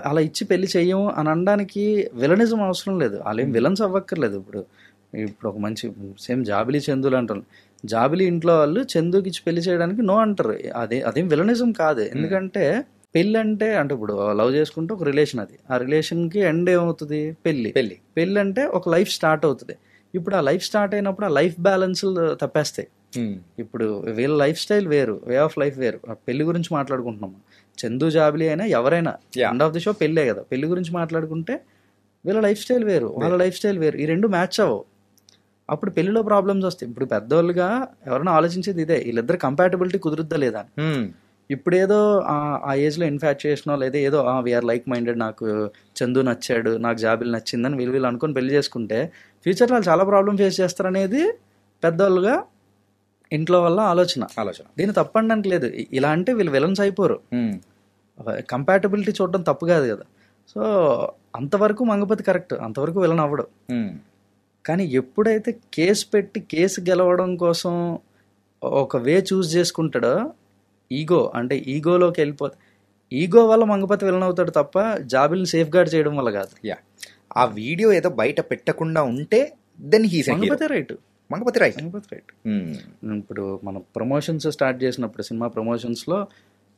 అలా ఇచ్చి పెళ్లి చెయ్యము అని అనడానికి విలనిజం అవసరం లేదు, వాళ్ళు ఏం విలన్స్ అవ్వక్కర్లేదు. ఇప్పుడు ఒక మంచి సేమ్ జాబిలి చందులు అంటారు, జాబిలి ఇంట్లో వాళ్ళు చందుకి ఇచ్చి పెళ్లి చేయడానికి నో అంటారు. అదేం విలనిజం కాదు. ఎందుకంటే పెళ్ళి అంటే ఇప్పుడు లవ్ చేసుకుంటే ఒక రిలేషన్, అది ఆ రిలేషన్కి ఎండ్ ఏమవుతుంది, పెళ్ళి అంటే ఒక లైఫ్ స్టార్ట్ అవుతుంది. ఇప్పుడు ఆ లైఫ్ స్టార్ట్ అయినప్పుడు ఆ లైఫ్ బ్యాలెన్స్ తప్పేస్తాయి. ఇప్పుడు వీళ్ళ లైఫ్ స్టైల్ వేరు, వే ఆఫ్ లైఫ్ వేరు. పెళ్లి గురించి మాట్లాడుకుంటున్నాము, చందు జాబిలి అయినా ఎవరైనా ఎండ్ ఆఫ్ ది షో పెళ్ళే కదా. పెళ్లి గురించి మాట్లాడుకుంటే వీళ్ళ లైఫ్ స్టైల్ వేరు, వాళ్ళ లైఫ్ స్టైల్ వేరు, ఈ రెండు మ్యాచ్ అవ్వవు. అప్పుడు పెళ్లిలో ప్రాబ్లమ్స్ వస్తాయి. ఇప్పుడు పెద్దవాళ్ళుగా ఎవరైనా ఆలోచించేది ఇదే, వీళ్ళిద్దరు కంపాటబిలిటీ కుదురుద్దా లేదా. ఇప్పుడు ఏదో ఆ ఏజ్లో ఇన్ఫాచ్యుయేషన్ లేదా ఏదో వీఆర్ లైక్ మైండెడ్, నాకు చందు నచ్చాడు, నాకు జాబిల్ నచ్చిందని వీళ్ళు అనుకొని పెళ్లి చేసుకుంటే ఫ్యూచర్లో వాళ్ళు చాలా ప్రాబ్లమ్ ఫేస్ చేస్తారనేది పెద్దవాళ్ళుగా ఇంట్లో వల్ల ఆలోచన. దీన్ని తప్పనడానికి లేదు. ఇలా అంటే వీళ్ళు విలన్స్ అయిపోరు. కంపాటబిలిటీ చూడడం తప్పు కాదు కదా. సో అంతవరకు మంగపతి కరెక్ట్, అంతవరకు విలన్ అవ్వడు. కానీ ఎప్పుడైతే కేసు పెట్టి కేసు గెలవడం కోసం ఒక వే చూస్ చేసుకుంటాడో, ఈగోలోకి వెళ్ళిపోతే, ఈగో వల్ల మంగపతి విలన్ అవుతాడు తప్ప జాబిల్ని సేఫ్ గార్డ్ చేయడం వల్ల కాదు. ఆ వీడియో ఏదో బయట పెట్టకుండా ఉంటే దెన్ హీస్ మంగపతి రైట్. ఇప్పుడు మనం ప్రమోషన్స్ స్టార్ట్ చేసినప్పుడు, సినిమా ప్రమోషన్స్లో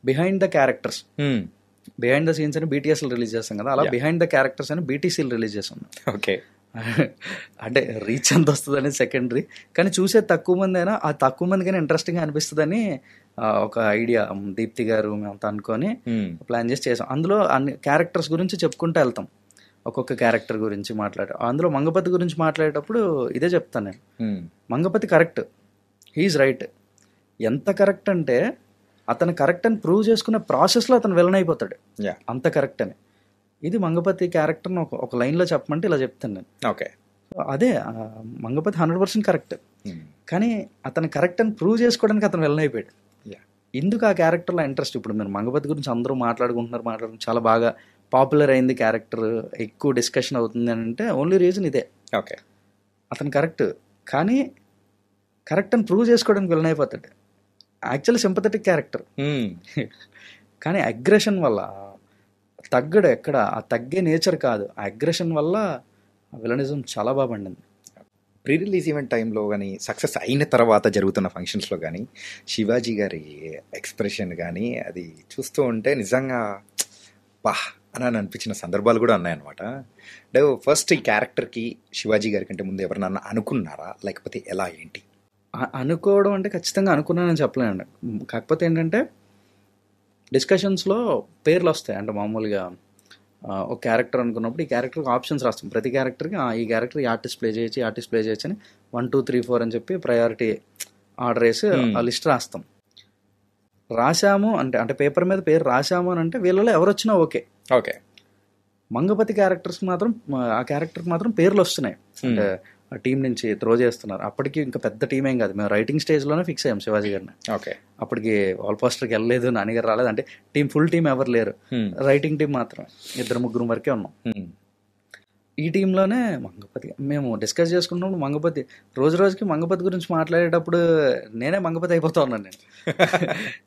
behind the characters, behind the scenes అని బీటీఎస్లు రిలీజ్ చేస్తాం కదా, అలా బిహైండ్ ద క్యారెక్టర్స్ అని బీటీసీలు రిలీజ్ చేస్తాం. ఓకే, అంటే రీచ్ ఎంత వస్తుంది అనేది సెకండరీ, కానీ చూసే తక్కువ మంది అయినా ఆ తక్కువ మందికైనా ఇంట్రెస్టింగ్గా అనిపిస్తుందని ఒక ఐడియా దీప్తి గారు మేమంతా అనుకొని ప్లాన్ చేసి చేసాం. అందులో అన్ని క్యారెక్టర్స్ గురించి చెప్పుకుంటూ వెళ్తాం, ఒక్కొక్క క్యారెక్టర్ గురించి అందులో మంగపతి గురించి మాట్లాడేటప్పుడు ఇదే చెప్తాను నేను. Mangapathi correct, he's right. ఎంత కరెక్ట్ అంటే అతను కరెక్ట్ అని ప్రూవ్ చేసుకునే ప్రాసెస్లో అతను విలన్ అయిపోతాడు, అంత కరెక్ట్ అని. ఇది మంగపతి క్యారెక్టర్ని ఒక లైన్లో చెప్పమంటే ఇలా చెప్తాను నేను. ఓకే, అదే మంగపతి 100% కరెక్ట్, కానీ అతను కరెక్ట్ అని ప్రూవ్ చేసుకోవడానికి అతను విలన్ అయిపోయాడు. ఎందుకు ఆ క్యారెక్టర్లో ఇంట్రెస్ట్? ఇప్పుడు మీరు మంగపతి గురించి అందరూ మాట్లాడుకుంటున్నారు, చాలా బాగా పాపులర్ అయింది క్యారెక్టర్, ఎక్కువ డిస్కషన్ అవుతుంది అని అంటే ఓన్లీ రీజన్ ఇదే. ఓకే, అతను కరెక్ట్, కానీ కరెక్ట్ అని ప్రూవ్ చేసుకోవడానికి విలన్ అయిపోతాడు. యాక్చువల్లీ సింపథెటిక్ క్యారెక్టర్, కానీ అగ్రెషన్ వల్ల తగ్గడు. ఎక్కడ ఆ తగ్గే నేచర్ కాదు, ఆ అగ్రెషన్ వల్ల విలనిజం చాలా బాగా పండింది. ప్రీ రిలీజ్ ఈవెంట్ టైంలో కానీ, సక్సెస్ అయిన తర్వాత జరుగుతున్న ఫంక్షన్స్లో కానీ శివాజీ గారి ఎక్స్ప్రెషన్ కానీ అది చూస్తూ ఉంటే నిజంగా అని అనిపించిన సందర్భాలు కూడా ఉన్నాయన్నమాట. అంటే ఫస్ట్ ఈ క్యారెక్టర్కి శివాజీ గారి కంటే ముందు ఎవరినన్నా అనుకున్నారా, లేకపోతే ఎలా ఏంటి? అనుకోవడం అంటే ఖచ్చితంగా అనుకున్నానని చెప్పలేనండి. కాకపోతే ఏంటంటే డిస్కషన్స్లో పేర్లు వస్తాయి. అంటే మామూలుగా ఒక క్యారెక్టర్ అనుకున్నప్పుడు ఈ క్యారెక్టర్కి ఆప్షన్స్ రాస్తాం. ప్రతి క్యారెక్టర్కి ఈ క్యారెక్టర్ ఈ ఆర్టిస్ట్ ప్లే చేయొచ్చు అని 1, 2, 3, 4 అని చెప్పి ప్రయారిటీ ఆర్డర్ వేసి ఆ లిస్ట్ రాస్తాం. రాశాము అంటే పేపర్ మీద పేరు రాశాము అని అంటే వీళ్ళలో ఎవరు వచ్చినా ఓకే. మంగపతి క్యారెక్టర్స్కి మాత్రం ఆ క్యారెక్టర్కి మాత్రం పేర్లు వస్తున్నాయి. అంటే ఆ టీం నుంచి త్రో చేస్తున్నారు. అప్పటికి ఇంకా పెద్ద టీం ఏం కాదు, మేము రైటింగ్ స్టేజ్లోనే ఫిక్స్ అయ్యాం శివాజీ గారిని. అప్పటికి వాల్ పోస్టర్కి వెళ్ళలేదు, నాన్నగారు రాలేదు, అంటే ఫుల్ టీం ఎవరు లేరు, రైటింగ్ టీం మాత్రమే 2-3 వరకే ఉన్నాం. ఈ టీంలోనే మంగపతి మేము డిస్కస్ చేసుకున్నప్పుడు మంగపతి రోజుకి మంగపతి గురించి మాట్లాడేటప్పుడు నేనే మంగపతి అయిపోతా ఉన్నాను.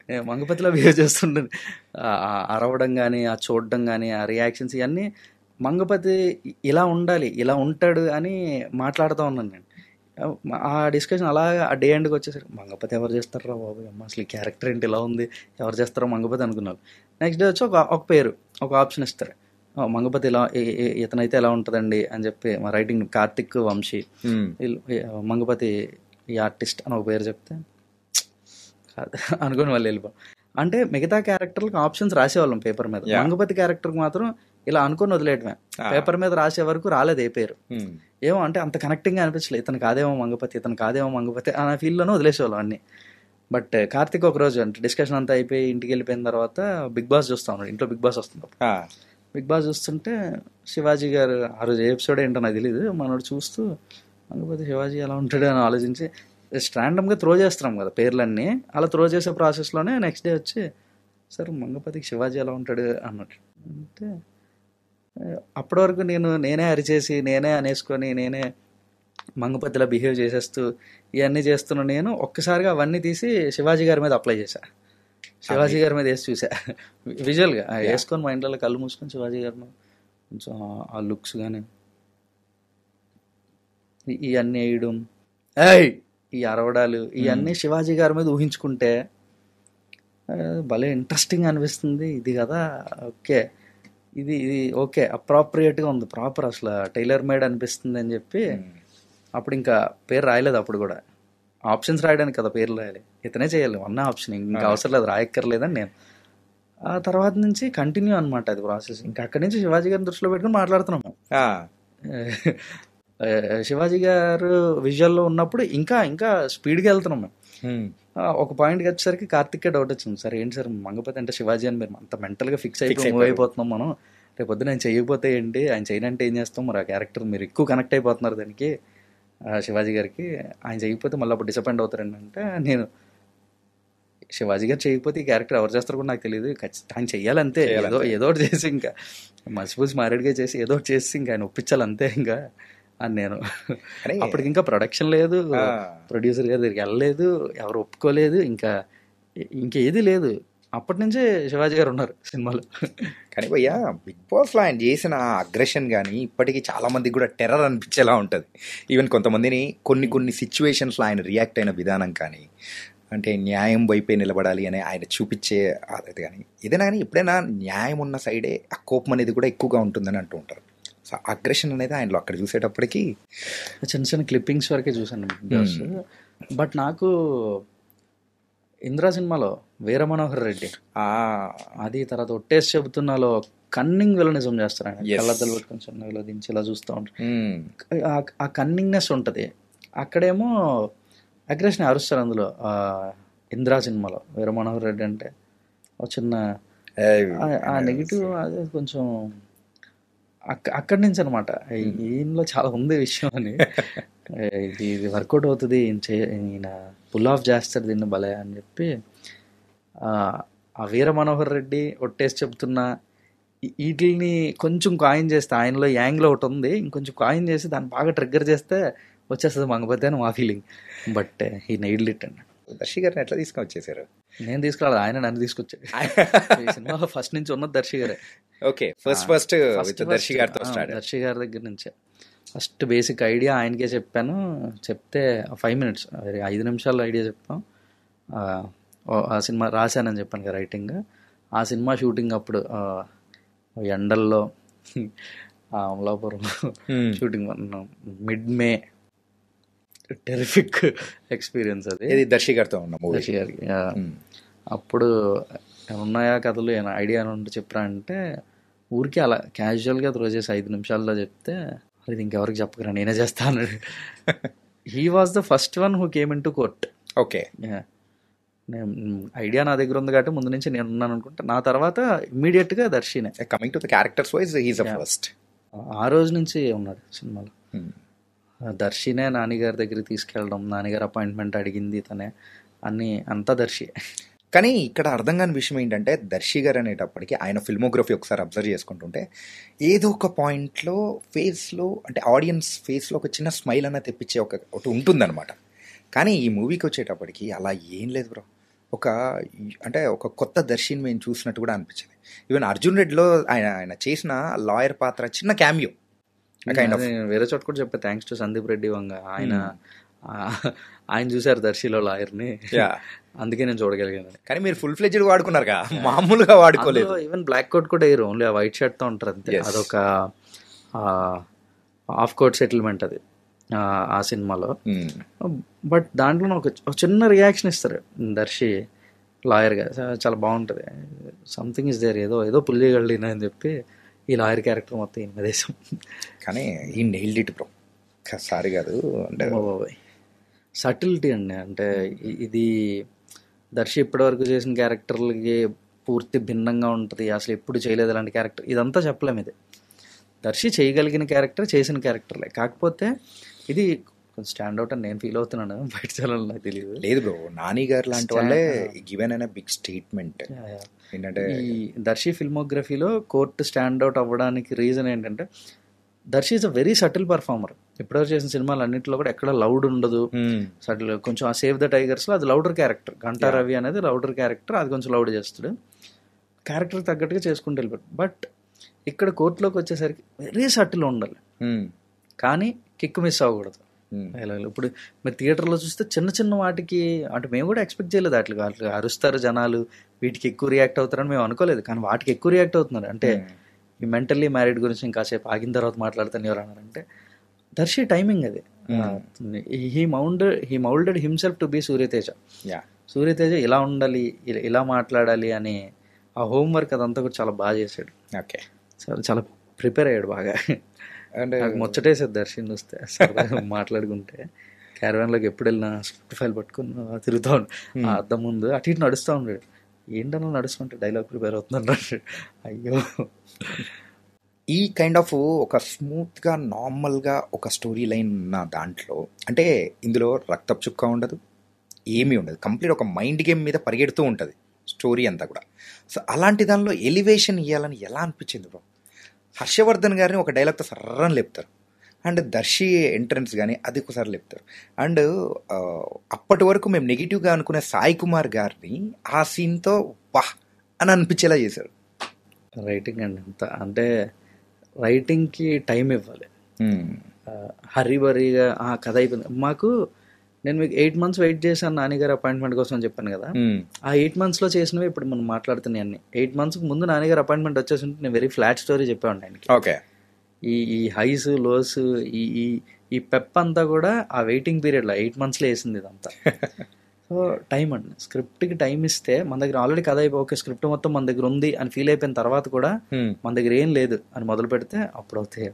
నేను మంగపతిలో బిహేవ్ చేస్తుంటాను. అరవడం కానీ, ఆ చూడడం కానీ, ఆ రియాక్షన్స్ ఇవన్నీ మంగపతి ఇలా ఉండాలి, ఇలా ఉంటాడు అని మాట్లాడుతూ ఉన్నాను నేను. ఆ డిస్కషన్ అలాగా ఆ డే ఎండ్కి వచ్చేసరికి మంగపతి ఎవరు చేస్తారా బాబు, అమ్మ అసలు ఈ క్యారెక్టర్ ఏంటి ఇలా ఉంది, ఎవరు చేస్తారో మంగపతి అనుకున్నారు. నెక్స్ట్ డే వచ్చి ఒక పేరు, ఒక ఆప్షన్ ఇస్తారు, మంగపతి ఇలా ఇతనైతే ఎలా ఉంటుందండి అని చెప్పి మా రైటింగ్ కార్తిక్ వంశీ మంగపతి ఈ ఆర్టిస్ట్ అని ఒక పేరు చెప్తే కాదు అనుకుని వాళ్ళు వెళ్ళిపో అంటే మిగతా క్యారెక్టర్లకు ఆప్షన్స్ రాసేవాళ్ళం పేపర్ మీద. మంగపతి క్యారెక్టర్కి మాత్రం ఇలా అనుకుని వదిలేయటమే. పేపర్ మీద రాసే వరకు రాలేదు ఏ పేరు. ఏమో అంటే అంత కనెక్టింగ్గా అనిపించలేదు. ఇతను కాదేమో మంగపతి, ఇతను కాదేమో మంగపతి అనే ఫీల్డ్లోనే వదిలేసేవాళ్ళం అన్ని. బట్ కార్తిక్ ఒక రోజు అంటే డిస్కషన్ అంతా అయిపోయి ఇంటికి వెళ్ళిపోయిన తర్వాత బిగ్ బాస్ చూస్తా ఉన్నాడు. ఇంట్లో బిగ్ బాస్ వస్తుంది. బిగ్ బాస్ చూస్తుంటే శివాజీ గారు ఆ రోజు ఎపిసోడ్ ఏంటో నాకు తెలియదు, మనోడు చూస్తూ మంగపతి శివాజీ ఎలా ఉంటాడు అని ఆలోచించి ర్యాండమ్గా త్రో చేస్తున్నాం కదా పేర్లన్నీ. అలా త్రో చేసే ప్రాసెస్లోనే నెక్స్ట్ డే వచ్చి సార్ మంగపతికి శివాజీ ఎలా ఉంటాడు అన్నట్టు అంటే అప్పటి వరకు నేనే అరిచేసి నేనే అనేసుకొని నేనే మంగపతిలా బిహేవ్ చేసేస్తూ ఇవన్నీ చేస్తున్నా. నేను ఒక్కసారిగా అవన్నీ తీసి శివాజీ గారి మీద అప్లై చేశా. శివాజీ గారి మీద వేసి చూసా విజువల్గా వేసుకొని మా ఇంట్లో కళ్ళు మూసుకొని శివాజీ గారి మీద కొంచెం ఆ లుక్స్ కానీ ఇవన్నీ వేయడం ఈ అరవడాలు ఇవన్నీ శివాజీ గారి మీద ఊహించుకుంటే భలే ఇంట్రెస్టింగ్ అనిపిస్తుంది. ఇది కదా ఓకే, ఇది ఓకే అప్రాప్రియేట్గా ఉంది, ప్రాపర్ అసలు టైలర్ మేడ్ అనిపిస్తుంది అని చెప్పి అప్పుడు ఇంకా పేరు రాయలేదు. అప్పుడు కూడా ఆప్షన్స్ రాయడానికి కదా పేర్లు రాయాలి, ఇతనే చేయాలి అన్న ఆప్షన్, ఇంకా అవసరం లేదు రాయక్కర్లేదని నేను. ఆ తర్వాత నుంచి కంటిన్యూ అనమాట అది ప్రాసెస్. ఇంకా అక్కడి నుంచి శివాజీ గారిని దృష్టిలో పెట్టుకుని మాట్లాడుతున్నాం. శివాజీ గారు విజువల్లో ఉన్నప్పుడు ఇంకా ఇంకా స్పీడ్గా వెళ్తున్నాం మేము. ఒక పాయింట్కి వచ్చేసరికి కార్తిక్కే డౌట్ వచ్చింది, సార్ ఏంటి సార్ మంగపతి అంటే శివాజీ అని మీరు అంత మెంటల్గా ఫిక్స్ అయిపోయి మూవ్ అయిపోతున్నాం మనం, రేపు పొద్దున ఆయన చేయకపోతే ఏంటి, ఆయన చేయనంటే ఏం చేస్తాం, మరి ఆ క్యారెక్టర్ మీరు ఎక్కువ కనెక్ట్ అయిపోతున్నారు దానికి శివాజీ గారికి, ఆయన చేయకపోతే మళ్ళీ అప్పుడు డిసప్పాయింట్ అవుతారండి అంటే నేను శివాజీ గారు చేయకపోతే ఈ క్యారెక్టర్ ఎవరు చేస్తారు కూడా నాకు తెలియదు, ఖచ్చితంగా ఆయన చెయ్యాలంతే, ఏదో ఒకటి చేసి ఇంకా మసిపూసి మారేడుగా చేసి ఏదో ఒకటి చేసి ఇంకా ఆయన ఒప్పించాలి అంతే ఇంకా అని నేను. అప్పటికి ఇంకా ప్రొడక్షన్ లేదు, ప్రొడ్యూసర్ గారి దగ్గరికి వెళ్ళలేదు, ఎవరు ఒప్పుకోలేదు, ఇంకేది లేదు. అప్పటి నుంచే శివాజీ గారు ఉన్నారు సినిమాలో. కానీ భయ్యా బిగ్ బాస్లో ఆయన చేసిన అగ్రెషన్ కానీ ఇప్పటికీ చాలా మందికి కూడా టెర్రర్ అనిపించేలా ఉంటుంది. ఈవెన్ కొంతమందిని కొన్ని సిచ్యువేషన్స్లో ఆయన రియాక్ట్ అయిన విధానం కానీ, అంటే న్యాయం వైపే నిలబడాలి అని ఆయన చూపించే అది కానీ ఏదైనా కానీ ఎప్పుడైనా న్యాయం ఉన్న సైడే ఆ కోపం అనేది కూడా ఎక్కువగా ఉంటుందని అంటూ ఉంటారు. సో అగ్రెషన్ అనేది ఆయనలో అక్కడ చూసేటప్పటికి చిన్న చిన్న క్లిప్పింగ్స్ వరకే చూసాను బిగ్ బాస్. బట్ నాకు ఇంద్రా సినిమాలో వీర మనోహర్ రెడ్డి అది, తర్వాత ఒట్టేసి చెబుతున్నాలో కన్నింగ్ విలనిజం చేస్తారు ఆయన, కళ్ళద్దలు పెట్టుకొని చిన్నలో దించి ఇలా చూస్తూ ఉంటారు. ఆ కన్నింగ్నెస్ ఉంటుంది. అక్కడేమో అగ్రెషన్ అరుస్తారు అందులో ఇంద్రా సినిమాలో. వీర మనోహర్ రెడ్డి అంటే ఒక చిన్న ఆ నెగిటివ్ అదే కొంచెం అక్కడి నుంచి అనమాట ఈయనలో చాలా ఉంది విషయం అని, ఇది వర్కౌట్ అవుతుంది, ఈయన పుల్ ఆఫ్ చేస్తాడు దీన్ని భలే అని చెప్పి ఆ వీర మనోహర్ రెడ్డి ఒట్టేసి చెప్తున్నా వీటిని కొంచెం కాయిన్ చేస్తే ఆయనలో యాంగ్లో ఒకటి ఉంది, ఇంకొంచెం కాయిన్ చేసి దాన్ని బాగా ట్రిగ్గర్ చేస్తే వచ్చేస్తుంది మంగపతి అని మా ఫీలింగ్. బట్ ఈ నైడ్ లిట్ అండి. దర్శి గారిని ఎట్లా తీసుకొని వచ్చేసారు? నేను తీసుకురాలేదు, ఆయన నన్ను తీసుకొచ్చాడు. ఈ సినిమా ఫస్ట్ నుంచి ఉన్నది దర్శి గారే. ఓకే, ఫస్ట్ దర్శి గారితో దర్శి గారి దగ్గర నుంచే ఫస్ట్ బేసిక్ ఐడియా ఆయనకే చెప్పాను. చెప్తే 5 minutes 5 నిమిషాల్లో ఐడియా చెప్తాం. ఆ సినిమా రాశానని చెప్పాను కదా రైటింగ్. ఆ సినిమా షూటింగ్ అప్పుడు ఎండల్లో అమలాపురంలో షూటింగ్ మిడ్-మే. టెరిఫిక్ ఎక్స్పీరియన్స్ అది. దర్శి గారితో ఉన్నాము. దర్శి గారికి అప్పుడు ఉన్నాయా కథలు ఏమైనా ఐడియా ఉంటే చెప్పరా అంటే ఊరికి అలా క్యాజువల్గా త్రో చేసి 5 నిమిషాల్లో చెప్తే అది ఇంకెవరికి చెప్పకరా నేనే చేస్తాను. He was the first one who came in to court. Okay, idea నా దగ్గర ఉంది కాబట్టి ముందు నుంచి నేను ఉన్నాను అనుకుంటా. నా తర్వాత ఇమ్మీడియట్గా దర్శినే. Coming to the characters wise he is the first. ఆ రోజు నుంచి ఉన్నాడు సినిమాలో. దర్శినే నాన్నగారి దగ్గరికి తీసుకెళ్ళడం, నాన్నగారు అపాయింట్మెంట్ అడిగింది తనే, అంతా దర్శి. కానీ ఇక్కడ అర్థం కాని విషయం ఏంటంటే దర్శి గారు అనేటప్పటికీ ఆయన ఫిల్మోగ్రఫీ ఒకసారి అబ్జర్వ్ చేసుకుంటుంటే ఏదో ఒక పాయింట్లో ఫేస్లో అంటే ఆడియన్స్ ఫేస్లో ఒక చిన్న స్మైల్ అన్న తెప్పించే ఒకటి ఉంటుందన్నమాట. కానీ ఈ మూవీకి వచ్చేటప్పటికి అలా ఏం లేదు బ్రో. ఒక కొత్త దర్శిని మేము చూసినట్టు కూడా అనిపించింది. ఈవెన్ అర్జున్ రెడ్డిలో ఆయన చేసిన లాయర్ పాత్ర చిన్న క్యామియో. వేరే చోట కూడా చెప్పా, థ్యాంక్స్ టు సందీప్ రెడ్డి వంగ. ఆయన ఆయన చూశారు దర్శిలో లాయర్ని, అందుకే నేను చూడగలిగాను. కానీ మీరు ఫుల్ ఫ్లెడ్జ్డ్ వాడుకున్నారు, మామూలుగా వాడుకోలేదు. ఈవెన్ బ్లాక్ కోట్ కూడా వేయరు, ఓన్లీ ఆ వైట్ షర్ట్తో ఉంటారు అంతే. అదొక ఆఫ్ కోట్ సెటిల్మెంట్ అది ఆ సినిమాలో. బట్ దాంట్లో ఒక చిన్న రియాక్షన్ ఇస్తారు దర్శి లాయర్గా, చాలా బాగుంటుంది. సంథింగ్ ఇస్ దేర్, ఏదో పుల్ చేయగలిగిన అని చెప్పి ఈ లాయర్ క్యారెక్టర్ మొత్తం ఈయన దేశం. కానీ ఈ నెయిల్డ్ ఇట్ బ్రో, సారీ కాదు అంటే సటిలిటీ అండి. అంటే ఇది దర్శి ఇప్పటివరకు చేసిన క్యారెక్టర్లకి పూర్తి భిన్నంగా ఉంటుంది, అసలు ఎప్పుడు చేయలేదు అలాంటి క్యారెక్టర్. ఇదంతా చెప్పలేము, ఇది దర్శి చేయగలిగిన క్యారెక్టర్, చేసిన క్యారెక్టర్లే. కాకపోతే ఇది కొంచెం స్టాండ్ అవుట్ అని నేను ఫీల్ అవుతున్నాను, బయట చాలా నాకు తెలియదు. లేదు బ్రో, నాని గారు లాంటి వాళ్ళే గివెన్ అయిన బిగ్ స్టేట్మెంట్ ఏంటంటే ఈ దర్శి ఫిల్మోగ్రఫీలో కోర్టు స్టాండ్ అవుట్ అవ్వడానికి రీజన్ ఏంటంటే Darshi is a very subtle performer. ఇప్పటివరకు చేసిన సినిమాలు అన్నింటిలో కూడా ఎక్కడ లౌడ్ ఉండదు, సటిల్. కొంచెం ఆ సేవ్ ద టైగర్స్లో అది లౌడర్ క్యారెక్టర్, గంటా రవి అనేది లౌడర్ క్యారెక్టర్, అది కొంచెం లౌడ్ చేస్తాడు, క్యారెక్టర్ తగ్గట్టుగా చేసుకుంటూ వెళ్ళిపోయాడు. బట్ ఇక్కడ కోర్టులోకి వచ్చేసరికి వెరీ సటిల్ ఉండాలి, కానీ కిక్ మిస్ అవ్వకూడదు. ఇప్పుడు మీరు థియేటర్లో చూస్తే చిన్న చిన్న వాటికి, అంటే మేము కూడా ఎక్స్పెక్ట్ చేయలేదు అట్లా అరుస్తారు జనాలు, వీటికి ఎక్కువ రియాక్ట్ అవుతారని మేము అనుకోలేదు, కానీ వాటికి ఎక్కువ రియాక్ట్ అవుతున్నారు. అంటే ఈ మెంటల్లీ మ్యారీడ్ గురించి ఇంకాసేపు ఆగిన తర్వాత మాట్లాడుతాను ఎవరు అన్నారంటే దర్శి టైమింగ్ అది. He moulded himself to be Surya Teja. Surya Teja ఇలా ఉండాలి, ఇలా మాట్లాడాలి అని ఆ హోంవర్క్ అదంతా కూడా చాలా బాగా చేశాడు. ఓకే, చాలా ప్రిపేర్ అయ్యాడు బాగా. అంటే నాకు ముచ్చటేసేది దర్శిని చూస్తే, మాట్లాడుకుంటే క్యారవాన్లోకి ఎప్పుడు వెళ్ళినా స్క్రిప్ట్ ఫైల్ పట్టుకుని తిరుగుతూ ఉండు, ఆ అద్దం ముందు అటు ఇటు నడుస్తూ ఉన్నాడు. ఏంటన్నా నడుస్తుంటే డైలాగ్ ప్రిపేర్ అవుతున్నాడు. అయ్యో, ఈ కైండ్ ఆఫ్ ఒక స్మూత్గా నార్మల్గా ఒక స్టోరీ లైన్ ఉన్న దాంట్లో, అంటే ఇందులో రక్తపు చుక్క ఉండదు, ఏమీ ఉండదు, కంప్లీట్ ఒక మైండ్ గేమ్ మీద పరిగెడుతూ ఉంటుంది స్టోరీ అంతా కూడా. సో అలాంటి దానిలో ఎలివేషన్ ఇవ్వాలని ఎలా అనిపించింది బ్రో? హర్షవర్ధన్ గారిని ఒక డైలాగ్తో సర్రని లేపుతారు, అండ్ దర్శి ఎంట్రన్స్ కానీ అది ఒకసారి లేపుతారు, అండ్ అప్పటి వరకు మేము నెగిటివ్గా అనుకునే సాయి కుమార్ గారిని ఆ సీన్తో వాహ్ అని అనిపించేలా చేశారు. రైటింగ్ అండి అంత, అంటే రైటింగ్కి టైం ఇవ్వాలి. హరీబరీగా కథ అయిపోయింది మాకు. నేను మీకు 8 months వెయిట్ చేశాను నాన్నగారు అపాయింట్మెంట్ కోసం అని చెప్పాను కదా, ఆ 8 monthsలో చేసినవి ఇప్పుడు మనం మాట్లాడుతున్నాయి అన్ని. 8 months ముందు నాన్నగారు అపాయింట్మెంట్ వచ్చేసి ఉంటే నేను వెరీ ఫ్లాట్ స్టోరీ చెప్పాను ఆయనకి. ఓకే, ఈ హైస్ లోస్ ఈ పెప్ అంతా కూడా ఆ వెయిటింగ్ పీరియడ్లో 8 monthsలో వేసింది ఇదంతా. సో టైం అండి, స్క్రిప్ట్కి టైం ఇస్తే మన దగ్గర ఆల్రెడీ కథ అయిపోయి ఓకే స్క్రిప్ట్ మొత్తం మన దగ్గర ఉంది అని ఫీల్ అయిపోయిన తర్వాత కూడా మన దగ్గర ఏం లేదు అని మొదలు పెడితే అప్పుడు అవుతాయి.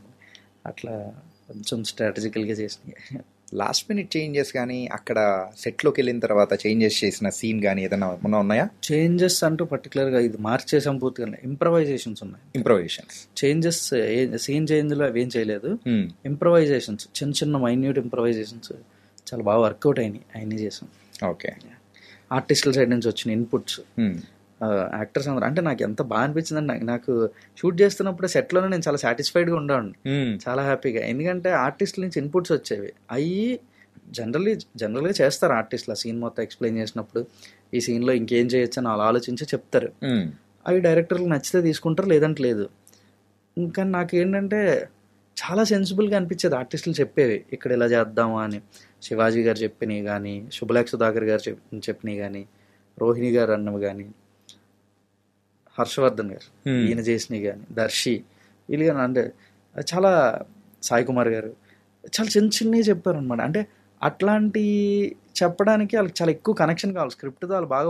అట్లా కొంచెం స్ట్రాటజికల్గా చేసినాయి. లాస్ట్ మినిట్ చేంజెస్ కానీ అక్కడ సెట్లోకి వెళ్ళిన తర్వాత చేంజెస్ చేసిన సీన్ కానీ ఏదైనా ఉన్నాయా? చేంజెస్ అంటూ పర్టికులర్గా ఇది మార్చేసాం పూర్తిగా, ఇంప్రవైజేషన్స్ ఉన్నాయి. ఇంప్రవైజేషన్స్, చేంజెస్ సీన్ చేంజ్లో అవేం చేయలేదు, ఇంప్రవైజేషన్స్ చిన్న చిన్న మైన్యూట్ ఇంప్రవైజేషన్స్ చాలా బాగా వర్కౌట్ అయినాయి, అవన్నీ చేసాం. ఓకే, ఆర్టిస్టుల సైడ్ నుంచి వచ్చిన ఇన్పుట్స్, యాక్టర్స్ అందరూ, అంటే నాకు ఎంత బాగా అనిపించిందండి. నాకు షూట్ చేస్తున్నప్పుడు సెట్లోనే నేను చాలా సాటిస్ఫైడ్గా ఉండేవాడిని, చాలా హ్యాపీగా. ఎందుకంటే ఆర్టిస్టుల నుంచి ఇన్పుట్స్ వచ్చేవి, అవి జనరల్గా చేస్తారు ఆర్టిస్టులు. ఆ సీన్ మొత్తం ఎక్స్ప్లెయిన్ చేసినప్పుడు ఈ సీన్లో ఇంకేం చేయొచ్చు అని అలా ఆలోచించి చెప్తారు. అవి డైరెక్టర్లకు నచ్చితే తీసుకుంటారు, లేదంటే లేదు. ఇంకా నాకేంటంటే చాలా సెన్సిబుల్గా అనిపించేది ఆర్టిస్టులు చెప్పేవి, ఇక్కడ ఇలా చేద్దామా అని. శివాజీ గారు చెప్పినవి కానీ, శుభలేఖ సుధాకర్ గారు చెప్పినవి కానీ, రోహిణి గారు అన్నవి కానీ, హర్షవర్ధన్ గారు ఈయన చేసినవి కానీ, దర్శి వీళ్ళు కానీ, అంటే చాలా సాయి కుమార్ గారు చాలా చిన్న చిన్నవి చెప్పారు అనమాట. అంటే అట్లాంటి చెప్పడానికి వాళ్ళకి చాలా ఎక్కువ కనెక్షన్ కావాలి స్క్రిప్ట్తో. వాళ్ళు బాగా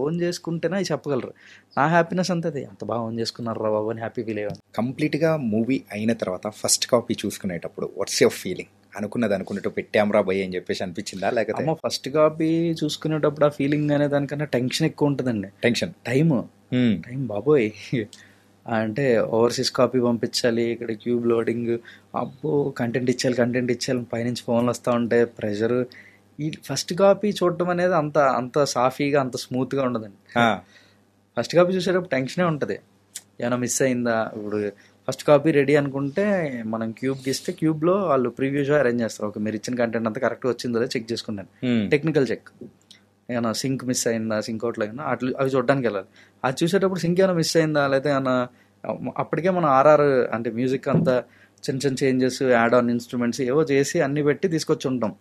ఓన్ చేసుకుంటేనే అవి చెప్పగలరు. నా హ్యాపీనెస్ అంతే, ఎంత బాగా ఓన్ చేసుకున్నారు రా బాబు అని హ్యాపీ ఫీల్ అయ్యాను. కంప్లీట్గా మూవీ అయిన తర్వాత ఫస్ట్ కాపీ చూసుకునేటప్పుడు వాట్స్ యువర్ ఫీలింగ్? అనుకున్నట్టు పెట్టామరా భయ్ అని చెప్పేసి అనిపించిందా? లేకపోతే ఫస్ట్ కాపీ చూసుకునేటప్పుడు ఆ ఫీలింగ్ అనే దానికన్నా టెన్షన్ ఎక్కువ ఉంటుందండి. టైం బాబోయ్, అంటే ఓవర్సీస్ కాపీ పంపించాలి, ఇక్కడ క్యూబ్ లోడింగ్, అబ్బో కంటెంట్ ఇచ్చేయాలి పైనుంచి ఫోన్లు వస్తూ ఉంటే ప్రెషర్. ఈ ఫస్ట్ కాపీ చూడటం అనేది అంత సాఫీగా అంత స్మూత్గా ఉండదండి. ఫస్ట్ కాపీ చూసేటప్పుడు టెన్షనే ఉంటుంది, ఏమైనా మిస్ అయిందా. ఇప్పుడు ఫస్ట్ కాపీ రెడీ అనుకుంటే మనం క్యూబ్కి ఇస్తే క్యూబ్లో వాళ్ళు ప్రీవ్యూగా అరేంజ్ చేస్తారు, ఓకే మీరు ఇచ్చిన కంటెంట్ అంతా కరెక్ట్గా వచ్చిందో చెక్ చేసుకున్నాను, టెక్నికల్ చెక్. ఏమైనా సింక్ మిస్ అయిందా, సింక్ అవుట్లో అయినా అవి చూడడానికి వెళ్ళాలి. అది చూసేటప్పుడు సింక్ ఏమైనా మిస్ అయిందా, లేకపోతే ఏమైనా అప్పటికే మనం ఆర్ఆర్ అంటే మ్యూజిక్ అంతా చిన్న చిన్న చేంజెస్, యాడ్ ఆన్ ఇన్స్ట్రుమెంట్స్ ఏవో చేసి అన్ని పెట్టి తీసుకొచ్చి ఉంటాం.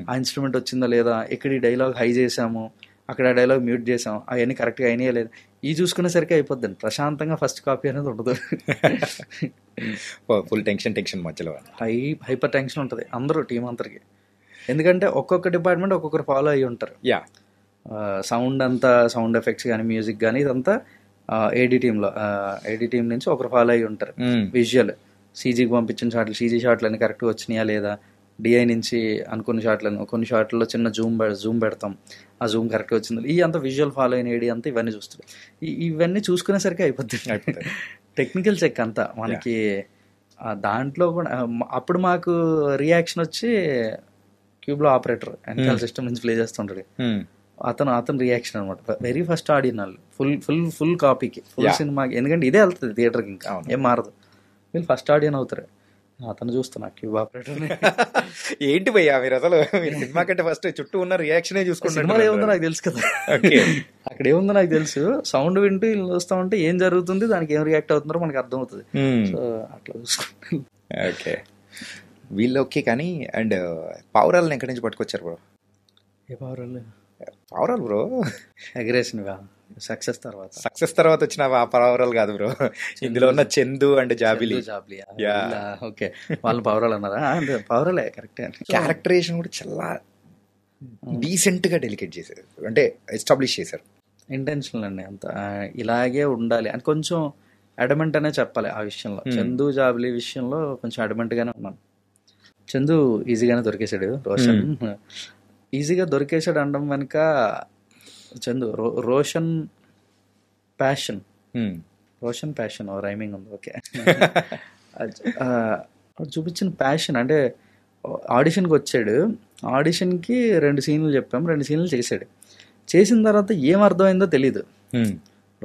ఆ ఇన్స్ట్రుమెంట్ వచ్చిందా లేదా, ఇక్కడ ఈ డైలాగ్ హై చేసాము, అక్కడ డైలాగ్ మ్యూట్ చేసాం, అవన్నీ కరెక్ట్గా అయినాయా లేదు, ఈ చూసుకునేసరికి అయిపోద్దండి. ప్రశాంతంగా ఫస్ట్ కాపీ అనేది ఉండదు. ఫుల్ టెన్షన్ మధ్యలో హైపర్ టెన్షన్ ఉంటుంది అందరూ టీం అందరికి. ఎందుకంటే ఒక్కొక్క డిపార్ట్మెంట్ ఒక్కొక్కరు ఫాలో అయ్యి ఉంటారు. సౌండ్ అంతా, సౌండ్ ఎఫెక్ట్స్ కానీ మ్యూజిక్ కానీ ఇదంతా ఏడీ టీం నుంచి ఒకరు ఫాలో అయ్యి ఉంటారు. విజువల్ సీజీకి పంపించిన షాట్లు, సీజీ షాట్లు అన్ని కరెక్ట్గా వచ్చినాయా లేదా, డిఐ నుంచి అనుకున్న షాట్లను, కొన్ని షాట్లలో చిన్న జూమ్ పెడతాం, ఆ జూమ్ కరెక్ట్గా వచ్చింది, ఈ అంతా విజువల్ ఫాలో అయిన ఏడీ అంతా ఇవన్నీ చూస్తారు. ఇవన్నీ చూసుకునేసరికి అయిపోతుంది టెక్నికల్ చెక్ అంతా మనకి. దాంట్లో కూడా అప్పుడు మాకు రియాక్షన్ వచ్చి క్యూబ్లో ఆపరేటర్ వెనకాల సిస్టమ్ నుంచి ప్లే చేస్తుంటాడు, అతను రియాక్షన్ అనమాట. వెరీ ఫస్ట్ ఆడియన్ వాళ్ళు ఫుల్ కాపీకి, ఫుల్ సినిమాకి. ఎందుకంటే ఇదే వెళ్తుంది థియేటర్కి, ఇంకా ఏం మారదు. వీళ్ళు ఫస్ట్ ఆడియన్ అవుతారు. అతను చూస్తున్నా క్యూబ్ ఆపరేటర్. ఏంటి భయ్యా మీరు అసలు సినిమా కంటే ఫస్ట్ చుట్టూ ఉన్న రియాక్షనే చూసుకుంటారు. సినిమా ఏముందో నాకు తెలుసు కదా, అక్కడ ఏముందో నాకు తెలుసు. సౌండ్ వింటూ వీళ్ళు చూస్తా ఉంటే ఏం జరుగుతుంది, దానికి ఏం రియాక్ట్ అవుతున్నారో మనకి అర్థం అవుతుంది. సో అట్లా చూసుకుంటాను. ఓకే, వీళ్ళు ఓకే. కానీ అండ్ పావురాలను ఎక్కడి నుంచి పట్టుకొచ్చారు బ్రో? ఏ పావురాలు బ్రో? అగ్రెషన్ సక్సెస్ తర్వాత వచ్చిన ఆ పావురాలు కాదు బ్రో, ఇందులో ఉన్న చందు అండ్ జాబిలి. ఓకే, వాళ్ళు పావురాలు అన్నారా? పావురాలే కరెక్టే. క్యారెక్టరైజేషన్ కూడా చాలా డీసెంట్ గా డెలికేట్ చేశారు, అంటే ఎస్టాబ్లిష్ చేశారు. ఇంటెన్షనల్ అండి అంత, ఇలాగే ఉండాలి అని కొంచెం అడమెంట్ అనే చెప్పాలి ఆ విషయంలో. చందు జాబిలి విషయంలో కొంచెం అడమెంట్ గానే ఉన్నాను. చందు ఈజీగానే దొరికేశాడు, రోషన్ ఈజీగా దొరికేశాడు అనడం వెనుక చందు రోషన్ ప్యాషన్ రైమింగ్ ఉంది. ఓకే, చూపించిన ప్యాషన్ అంటే ఆడిషన్కి వచ్చాడు, ఆడిషన్కి 2 సీన్లు చెప్పాము, 2 సీన్లు చేశాడు. చేసిన తర్వాత ఏం అర్థమైందో తెలీదు